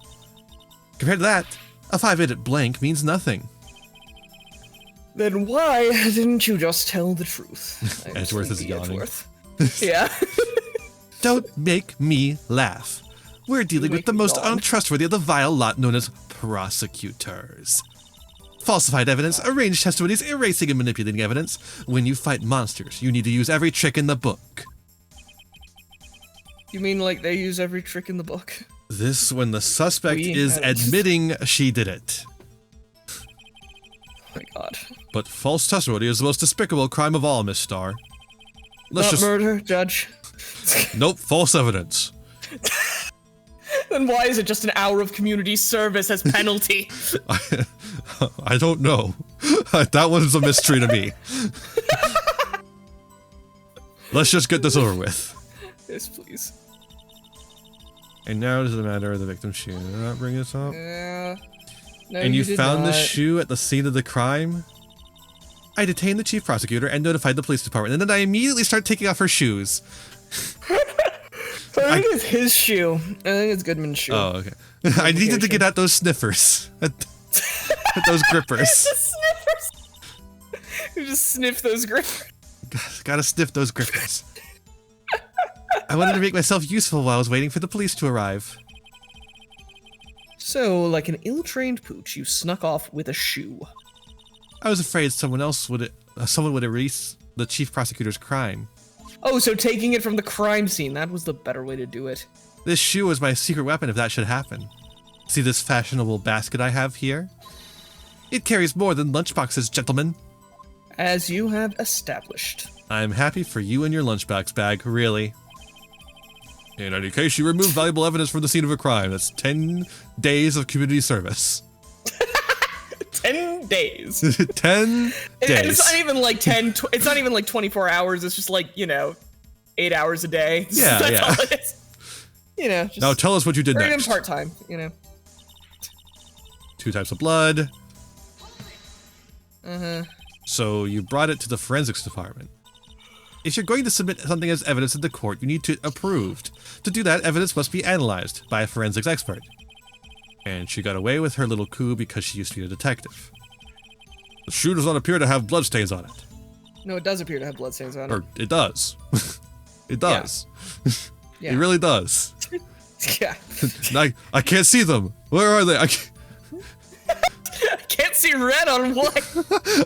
Compared to that, a 5-minute blank means nothing. Then why didn't you just tell the truth? Edgeworth is yawning. Yeah. Don't make me laugh. We're dealing with the most untrustworthy of the vile lot known as prosecutors. Falsified evidence, arranged testimonies, erasing and manipulating evidence. When you fight monsters, you need to use every trick in the book. You mean like they use every trick in the book? This when the suspect is admitting she did it. Oh my god. But false testimony is the most despicable crime of all, Miss Starr. Not murder, Judge. Nope, false evidence. Then why is it just an hour of community service as penalty? I don't know. That one's a mystery to me. Let's just get this over with. Yes, please. And now it is a matter of the victim's shoe. Did I not bring this up? Yeah. No, And you did found not. the shoe at the scene of the crime? I detained the chief prosecutor and notified the police department, and then I immediately start taking off her shoes. I think it's his shoe. I think it's Goodman's shoe. Oh, okay. I needed to get at those sniffers. At those grippers. Sniffers. You just sniff those grippers. Gotta sniff those grippers. I wanted to make myself useful while I was waiting for the police to arrive. So, like an ill-trained pooch, you snuck off with a shoe. I was afraid someone would erase the chief prosecutor's crime. Oh, so taking it from the crime scene, that was the better way to do it. This shoe was my secret weapon if that should happen. See this fashionable basket I have here? It carries more than lunchboxes, gentlemen. As you have established. I'm happy for you and your lunchbox bag, really. In any case, you removed valuable evidence from the scene of a crime. That's 10 days of community service. 10 days. 10 days. And it's not even like it's not even like 24 hours. It's just like, 8 hours a day. Yeah, That's yeah. all it is. Just Now tell us what you did or even next. part-time, 2 types of blood. Uh-huh. So you brought it to the forensics department. If you're going to submit something as evidence in the court, you need to approved. To do that, evidence must be analyzed by a forensics expert. And she got away with her little coup because she used to be a detective. The shoe does not appear to have bloodstains on it. No, it does appear to have bloodstains on it. Or it does. It does. Yeah. It really does. Yeah. I can't see them. Where are they? I can't see red on white.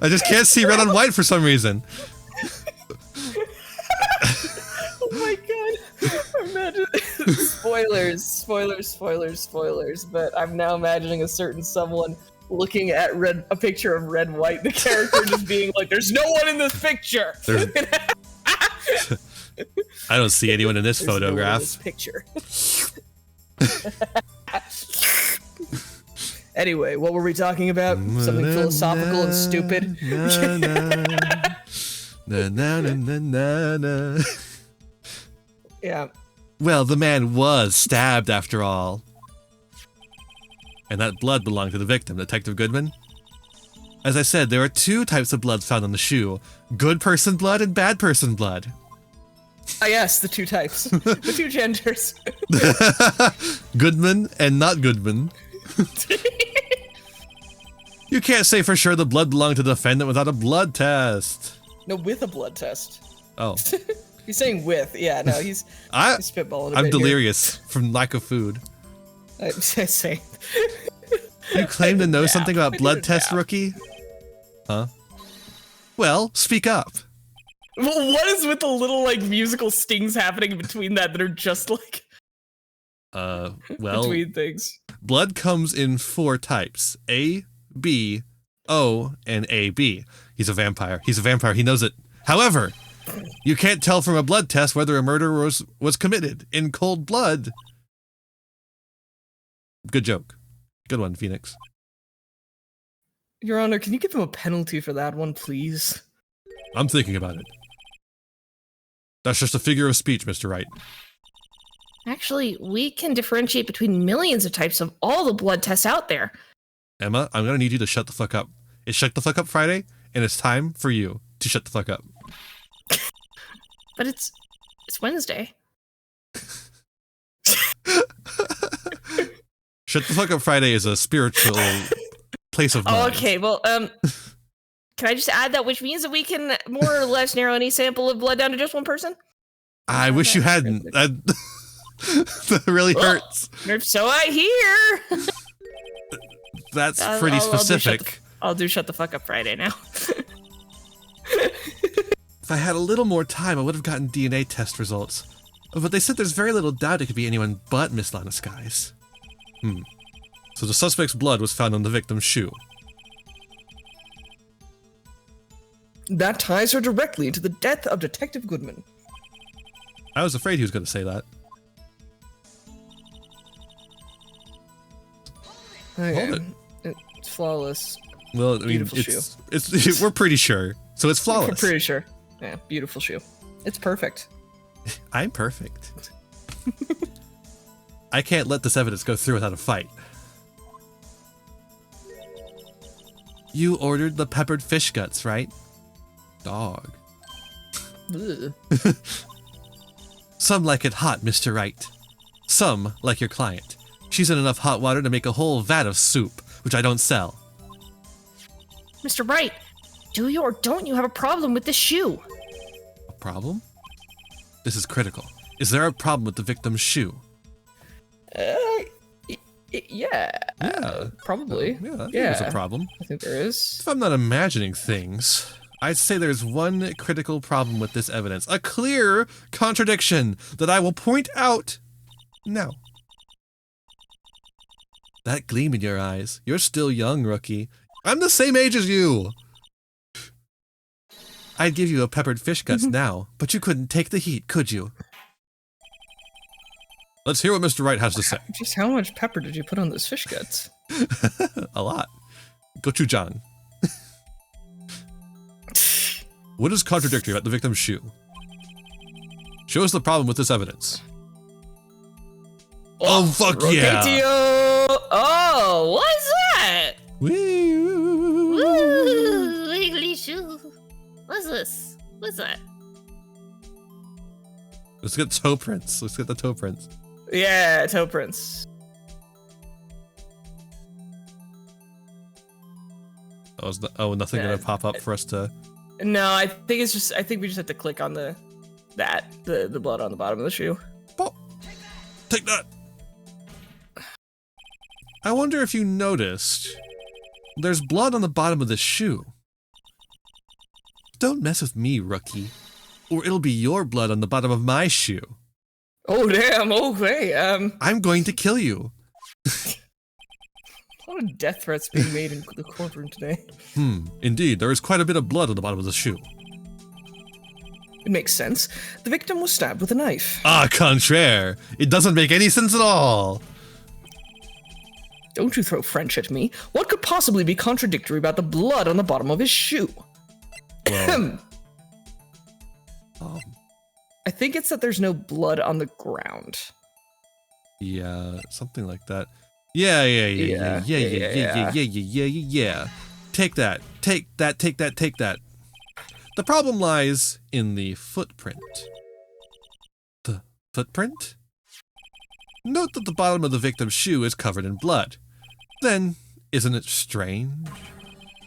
I just can't see red on white for some reason. Oh my god. Imagine spoilers, but I'm now imagining a certain someone looking at a picture of Red White, the character just being like, there's no one in this picture. I don't see anyone in this There's no one in photograph. this picture. Anyway, what were we talking about? Something philosophical and stupid. Yeah. Well, the man was stabbed after all. And that blood belonged to the victim, Detective Goodman. As I said, there are 2 types of blood found on the shoe. Good person blood and bad person blood. Ah, yes, the 2 types. The 2 genders. Goodman and not Goodman. You can't say for sure the blood belonged to the defendant without a blood test. No, with a blood test. Oh. He's saying with. Yeah, no, he's spitballing a I'm bit delirious from lack of food. Here. I'm saying. You claim to know something I about did blood a test, nap. rookie? Huh? Well, speak up. Well, what is with the little musical stings happening between that are just Well, between things? blood comes in 4 types. A, B, O, and AB. He's a vampire. He's a vampire. He knows it. However, you can't tell from a blood test whether a murder was committed in cold blood. Good joke. Good one, Phoenix. Your Honor, can you give him a penalty for that one, please? I'm thinking about it. That's just a figure of speech, Mr. Wright. Actually, we can differentiate between millions of types of all the blood tests out there. Emma, I'm gonna need you to shut the fuck up. It's Shut the Fuck Up Friday, and it's time for you to shut the fuck up. But it's It's Wednesday. Shut the fuck up Friday is a spiritual place of mind. Okay, well, can I just add that, which means that we can more or less narrow any sample of blood down to just one person? I wish you hadn't. That really hurts. So I hear. That's pretty specific. I'll do shut the fuck up Friday now. If I had a little more time, I would have gotten DNA test results. But they said there's very little doubt it could be anyone but Miss Lana Skies. So the suspect's blood was found on the victim's shoe. That ties her directly to the death of Detective Goodman. I was afraid he was going to say that. Okay. Hold it. It's flawless. Well, I mean, Beautiful it's we're pretty sure. So it's flawless. We're pretty sure. Yeah, beautiful shoe. It's perfect. I'm perfect. I can't let this evidence go through without a fight. You ordered the peppered fish guts, right? Dog. Ugh. Some like it hot, Mr. Wright. Some like your client. She's in enough hot water to make a whole vat of soup, which I don't sell. Mr. Wright, do you or don't you have a problem with this shoe? A problem? This is critical. Is there a problem with the victim's shoe? Yeah. Probably. Yeah, I think there's a problem. I think there is. If I'm not imagining things, I'd say there's one critical problem with this evidence. A clear contradiction that I will point out now. That gleam in your eyes. You're still young, rookie. I'm the same age as you. I'd give you a peppered fish guts now, but you couldn't take the heat, could you? Let's hear what Mr. Wright has to say. Just how much pepper did you put on those fish guts? A lot. Gochujang. What is contradictory about the victim's shoe? Show us the problem with this evidence. Oh, fuck yeah! Oh, what's that? Woo! Ooh, wiggly shoe. What's this? What's that? Let's get toe prints. Let's get the toe prints. Yeah, toe prints. Nothing gonna pop up for us to. No, I think it's just. I think we just have to click on the blood on the bottom of the shoe. Oh, take that. I wonder if you noticed. There's blood on the bottom of the shoe. Don't mess with me, rookie, or it'll be your blood on the bottom of my shoe. Oh damn! Okay. I'm going to kill you. A lot of death threats being made in the courtroom today. Indeed, there is quite a bit of blood on the bottom of the shoe. It makes sense. The victim was stabbed with a knife. Ah, contraire. It doesn't make any sense at all. Don't you throw French at me. What could possibly be contradictory about the blood on the bottom of his shoe? Well, I think it's that there's no blood on the ground. Yeah, something like that. Yeah. Take that. The problem lies in the footprint. The footprint? Note that the bottom of the victim's shoe is covered in blood. Then, isn't it strange?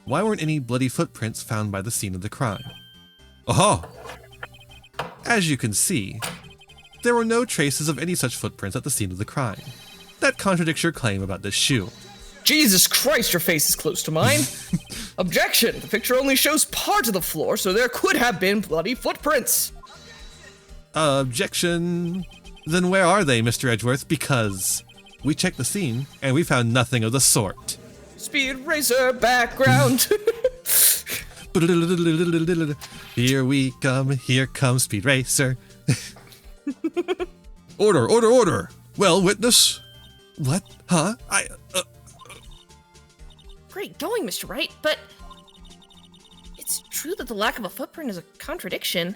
Why weren't any bloody footprints found by the scene of the crime? Oh! As you can see, there were no traces of any such footprints at the scene of the crime. That contradicts your claim about this shoe. Jesus Christ, your face is close to mine. Objection! The picture only shows part of the floor, so there could have been bloody footprints. Objection. Then where are they, Mr. Edgeworth? Because we checked the scene, and we found nothing of the sort. Speed racer background. Here comes Speed Racer. Order. Well, witness. What? Huh? Great going, Mr. Wright, but it's true that the lack of a footprint is a contradiction.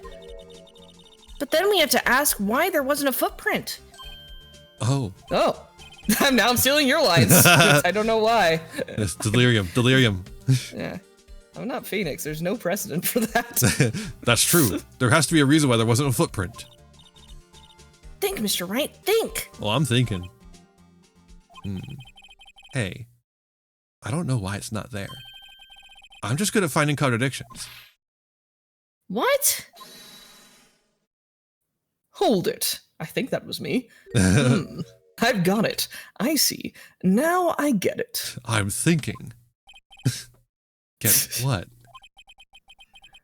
But then we have to ask why there wasn't a footprint. Oh. Now I'm stealing your lines. I don't know why. It's delirium. Yeah. I'm not Phoenix. There's no precedent for that. That's true. There has to be a reason why there wasn't a footprint. Think, Mr. Wright, think. Well, I'm thinking. Hey, I don't know why it's not there. I'm just good at finding contradictions. What? Hold it. I think that was me. I've got it. I see. Now I get it. I'm thinking. Get what?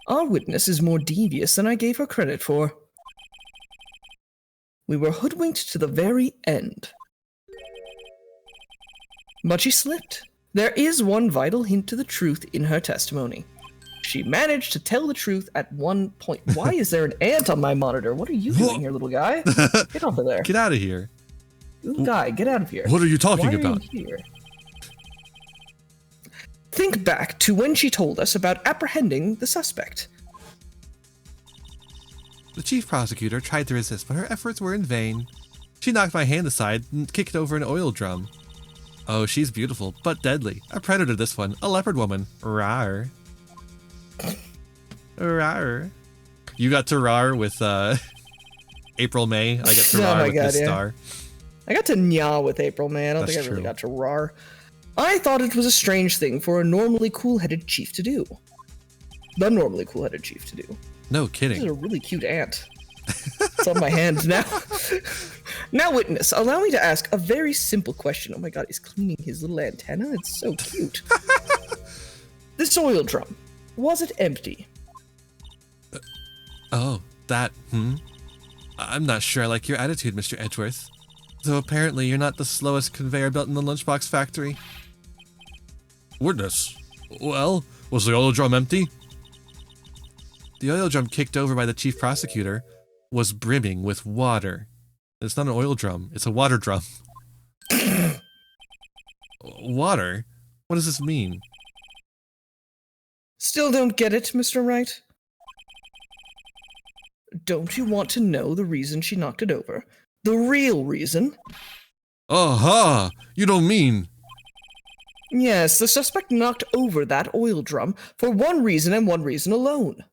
Our witness is more devious than I gave her credit for. We were hoodwinked to the very end. But she slipped. There is one vital hint to the truth in her testimony. She managed to tell the truth at one point. Why is there an ant on my monitor? What are you doing here, little guy? Get over there. Get out of here. Little guy, get out of here. What are you talking Why about? Are you here? Think back to when she told us about apprehending the suspect. The chief prosecutor tried to resist, but her efforts were in vain. She knocked my hand aside and kicked over an oil drum. Oh, she's beautiful, but deadly. A predator, this one. A leopard woman. Rawr. Rawr. You got to rawr with April May. I got to rawr with this star. I got to nya with April May. I don't think I really got to rawr. I thought it was a strange thing for a normally cool-headed chief to do. The normally cool-headed chief to do. No This kidding. is a really cute ant. It's on my hand now. Now, witness, allow me to ask a very simple question. Oh my god, he's cleaning his little antenna. It's so cute. This oil drum, was it empty? Oh, that, I'm not sure I like your attitude, Mr. Edgeworth. Though apparently you're not the slowest conveyor belt in the lunchbox factory. Witness. Well, was the oil drum empty? The oil drum kicked over by the chief prosecutor was brimming with water. It's not an oil drum, it's a water drum. Water? What does this mean? Still don't get it, Mr. Wright? Don't you want to know the reason she knocked it over? The real reason? Aha! You don't mean... Yes, the suspect knocked over that oil drum for one reason and one reason alone.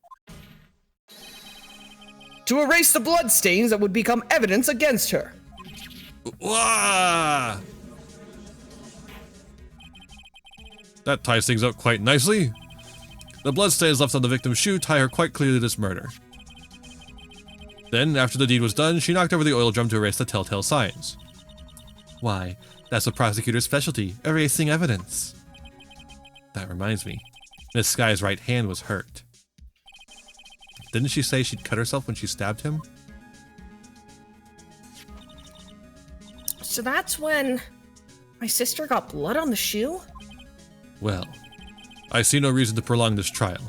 To erase the bloodstains that would become evidence against her. Wah! That ties things up quite nicely. The bloodstains left on the victim's shoe tie her quite clearly to this murder. Then, after the deed was done, she knocked over the oil drum to erase the telltale signs. Why, that's the prosecutor's specialty, erasing evidence. That reminds me, Miss Sky's right hand was hurt. Didn't she say she'd cut herself when she stabbed him? So that's when my sister got blood on the shoe? Well, I see no reason to prolong this trial.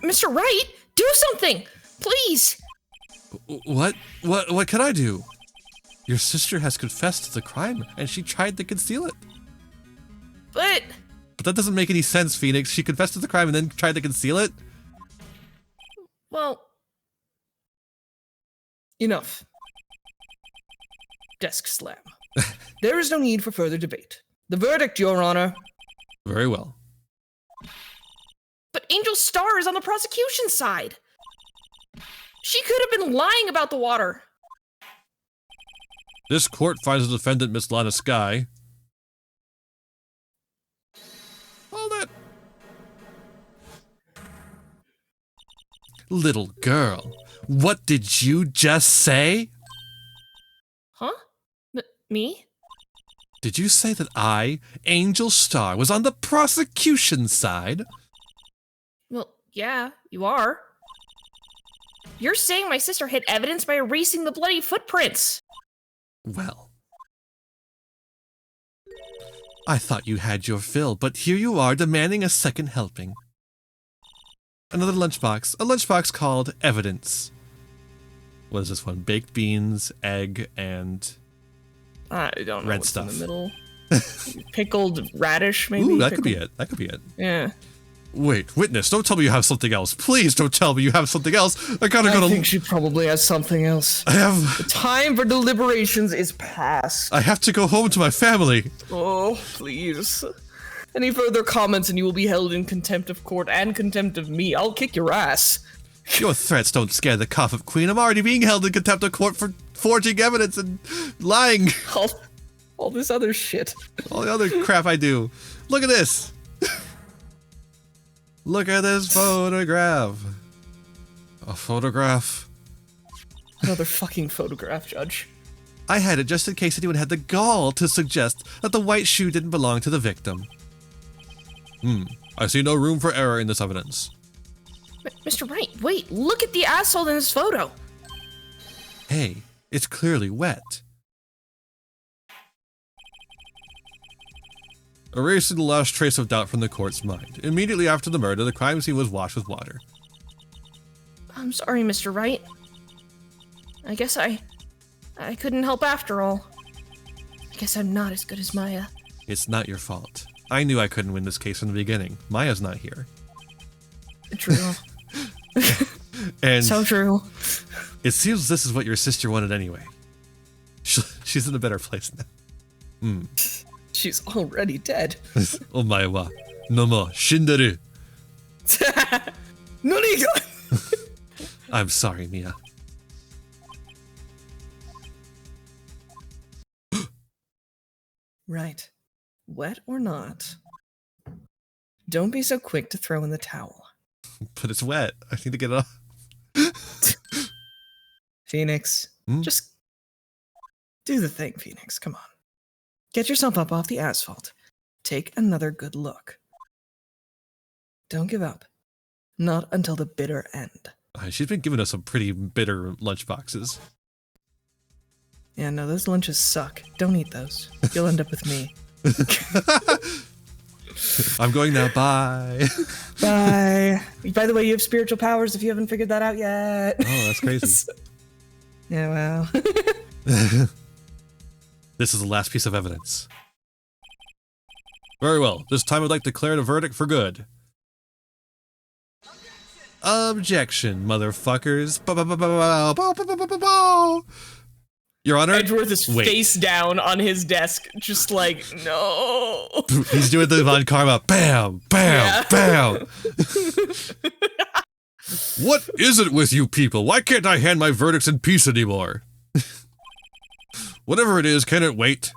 Mr. Wright, do something! Please! What? What can I do? Your sister has confessed to the crime, and she tried to conceal it. But that doesn't make any sense, Phoenix. She confessed to the crime and then tried to conceal it? well, Enough. Desk slam. There is no need for further debate. The verdict, Your Honor. Very well. but Angel Star is on the prosecution side. She could have been lying about the water. This court finds the defendant, Miss Lana Sky. Hold it. Little girl, what did you just say? Huh? Me? Did you say that I, Angel Star, was on the prosecution side? Well, yeah, you are. You're saying my sister hid evidence by erasing the bloody footprints. Well, I thought you had your fill, but here you are demanding a second helping. Another lunchbox, a lunchbox called Evidence. What is this one? Baked beans, egg, and I don't know red what's stuff. in the middle. Pickled radish, maybe? Ooh, that could be it. That could be it. Yeah. Wait, witness, don't tell me you have something else. Please don't tell me you have something else. I think she probably has something else. I have... The time for deliberations is past. I have to go home to my family. Oh, please. Any further comments and you will be held in contempt of court and contempt of me. I'll kick your ass. Your threats don't scare the cough-up queen. I'm already being held in contempt of court for forging evidence and lying. All this other shit. All the other crap I do. Look at this. Look at this photograph. A photograph. Another fucking photograph, Judge. I had it just in case anyone had the gall to suggest that the white shoe didn't belong to the victim. I see no room for error in this evidence. Mr. Wright, wait, look at the asshole in this photo. Hey, it's clearly wet. Erasing the last trace of doubt from the court's mind. Immediately after the murder, the crime scene was washed with water. I'm sorry, Mr. Wright. I guess I couldn't help after all. I guess I'm not as good as Maya. It's not your fault. I knew I couldn't win this case from the beginning. Maya's not here. True. And So true. it seems this is what your sister wanted anyway. She's in a better place now. She's already dead. Omae wa no mo shinderu. Nani? I'm sorry, Mia. Right. Wet or not, don't be so quick to throw in the towel. But it's wet. I need to get it off. Phoenix, just do the thing, Phoenix. Come on. Get yourself up off the asphalt. Take another good look. Don't give up. Not until the bitter end. She's been giving us some pretty bitter lunch boxes. Yeah, no, those lunches suck. Don't eat those. You'll end up with me. I'm going now. Bye. Bye. By the way, you have spiritual powers if you haven't figured that out yet. Oh, that's crazy. Yeah, well. This is the last piece of evidence. Very well. This time I'd like to declare the verdict for good. Objection, motherfuckers. Your Honor. Edgeworth is face down on his desk, just like, no. He's doing the Von Karma. Bam, bam, bam. What is it with you people? Why can't I hand my verdicts in peace anymore? Whatever it is, can it wait?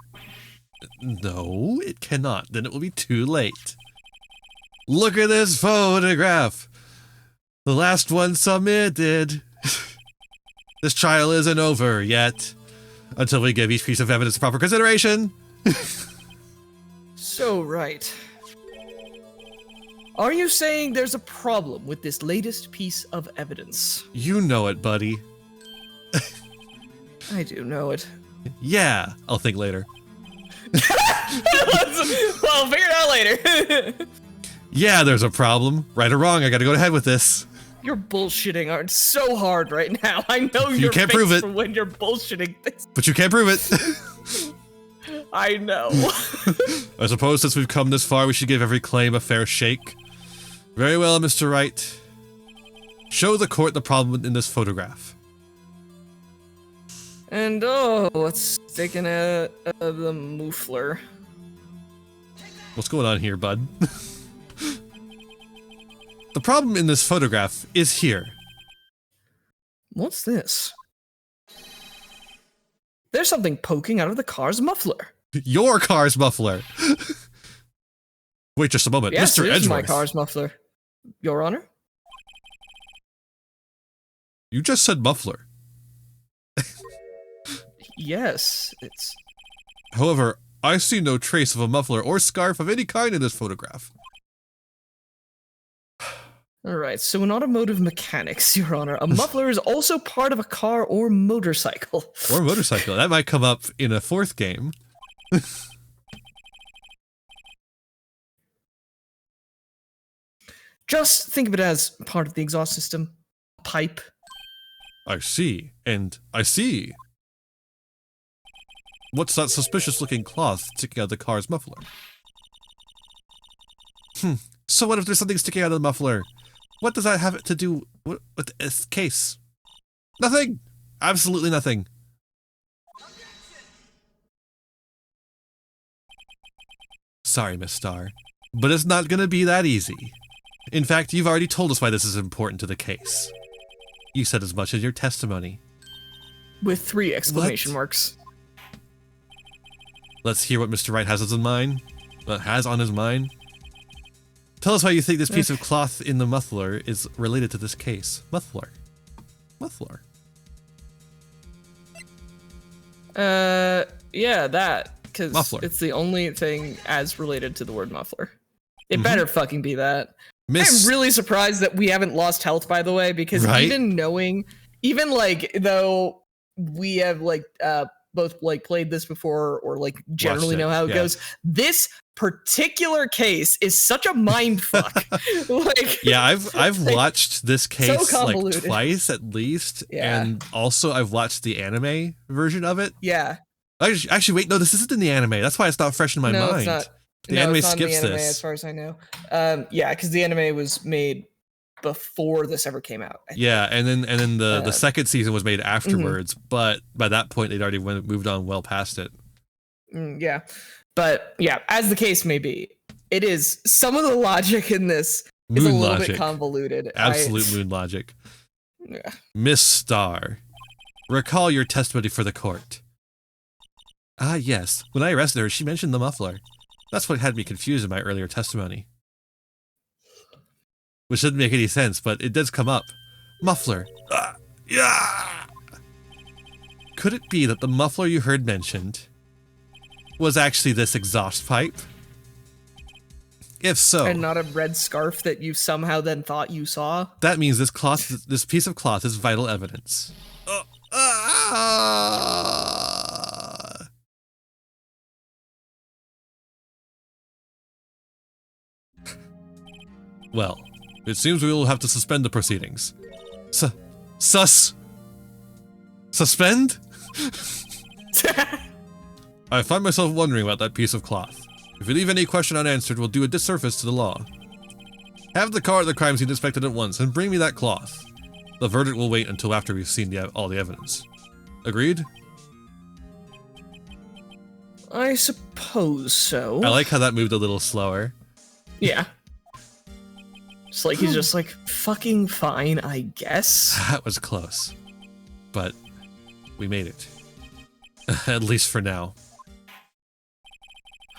No, it cannot. Then it will be too late. Look at this photograph. The last one submitted. This trial isn't over yet. Until we give each piece of evidence proper consideration. So, right. Are you saying there's a problem with this latest piece of evidence? You know it, buddy. I do know it. Yeah, I'll think later. Well, figure it out later. Yeah, there's a problem. Right or wrong, I gotta go ahead with this. You're bullshitting Art so hard right now. I know You your can't face prove it. for when you're bullshitting things. But you can't prove it. I know. I suppose since we've come this far, we should give every claim a fair shake. Very well, Mr. Wright. Show the court the problem in this photograph. And let's take an the muffler. What's going on here, bud? The problem in this photograph is here. What's this? There's something poking out of the car's muffler. Your car's muffler. Wait just a moment, Yes, Mr. it is my Edgeworth. car's muffler. Your Honor? You just said muffler. Yes, it's... However, I see no trace of a muffler or scarf of any kind in this photograph. Alright, so in automotive mechanics, Your Honor, a muffler is also part of a car or motorcycle. Or motorcycle. That might come up in a fourth game. Just think of it as part of the exhaust system. Pipe. I see. And I see. What's that suspicious looking cloth sticking out of the car's muffler? So what if there's something sticking out of the muffler? What does that have to do with this case? Nothing! Absolutely nothing. Sorry, Miss Starr, but it's not gonna be that easy. In fact, you've already told us why this is important to the case. You said as much as your testimony. With 3 exclamation marks. Let's hear what Mr. Wright has on his mind. Tell us why you think this piece of cloth in the muffler is related to this case. Muffler. Yeah, that. Because Muffler. it's the only thing as related to the word muffler. It better fucking be that. I'm really surprised that we haven't lost health, by the way, because even like, though we have like both like played this before or like generally know how it goes, this particular case is such a mind fuck. Like, yeah, I've watched this case so like twice at least, and also I've watched the anime version of it. Yeah. Actually, wait, no, this isn't in the anime. That's why it's not fresh in my mind. It's not. The anime it's not skips in the anime, this. as far as I know. Yeah, because the anime was made before this ever came out. Yeah, and then the second season was made afterwards, but by that point they'd already moved on well past it. Yeah, but yeah, as the case may be, it is some of the logic in this is a little bit convoluted. Absolute moon logic. Yeah. Miss Starr, recall your testimony for the court. Ah, yes. When I arrested her, she mentioned the muffler. That's what had me confused in my earlier testimony. Which didn't make any sense, but it does come up. Muffler. Yeah. Could it be that the muffler you heard mentioned was actually this exhaust pipe? If so, and not a red scarf that you somehow then thought you saw. That means this piece of cloth is vital evidence. Well, it seems we will have to suspend the proceedings. Suspend? I find myself wondering about that piece of cloth. If you leave any question unanswered, we'll do a disservice to the law. Have the car at the crime scene inspected at once and bring me that cloth. The verdict will wait until after we've seen all the evidence. Agreed? I suppose so. I like how that moved a little slower. Yeah. It's like he's just like, fucking fine, I guess. That was close. But we made it. At least for now.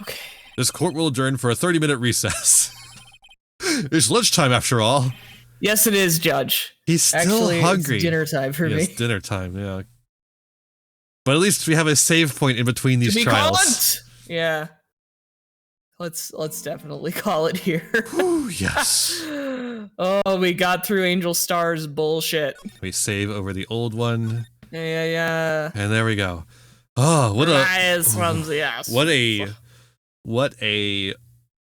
Okay. This court will adjourn for a 30-minute recess. It's lunchtime after all. Yes, it is, Judge. He's still Actually, hungry. It's dinner time for me. It's dinner time, yeah. But at least we have a save point in between these trials. Yeah. Let's definitely call it here. Ooh, yes. Oh, we got through Angel Star's bullshit. We save over the old one. Yeah. And there we go. Oh, what a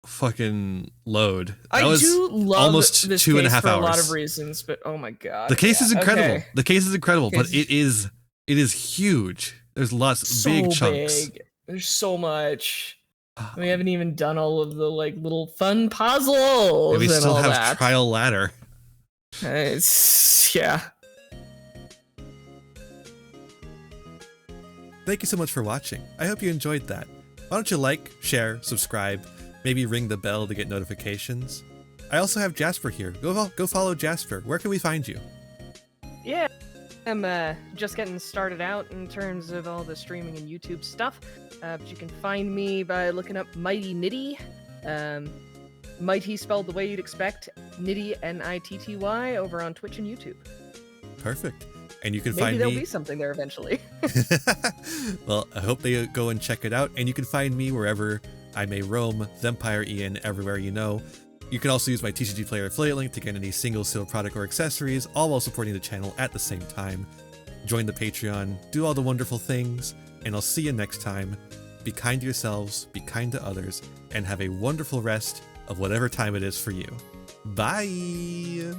fucking load. That was do love almost this 2.5 case hours. for a lot of reasons, but oh my god. The case is incredible. Okay. The case is incredible, but it is huge. There's lots big chunks. There's so much. We haven't even done all of the like little fun puzzles. And we still have that. trial ladder. Yeah. Thank you so much for watching. I hope you enjoyed that. Why don't you like, share, subscribe, maybe ring the bell to get notifications. I also have Jasper here. Go follow Jasper. Where can we find you? Yeah, I'm just getting started out in terms of all the streaming and YouTube stuff. But you can find me by looking up Mighty Nitty. Mighty spelled the way you'd expect. Nitty, N-I-T-T-Y, over on Twitch and YouTube. Perfect. And you can Maybe find me... there'll be something there eventually. Well, I hope they go and check it out. And you can find me wherever I may roam. Vampire Iain, everywhere you know. You can also use my TCG Player affiliate link to get any single sealed product or accessories, all while supporting the channel at the same time. Join the Patreon, do all the wonderful things, and I'll see you next time. Be kind to yourselves, be kind to others, and have a wonderful rest of whatever time it is for you. Bye!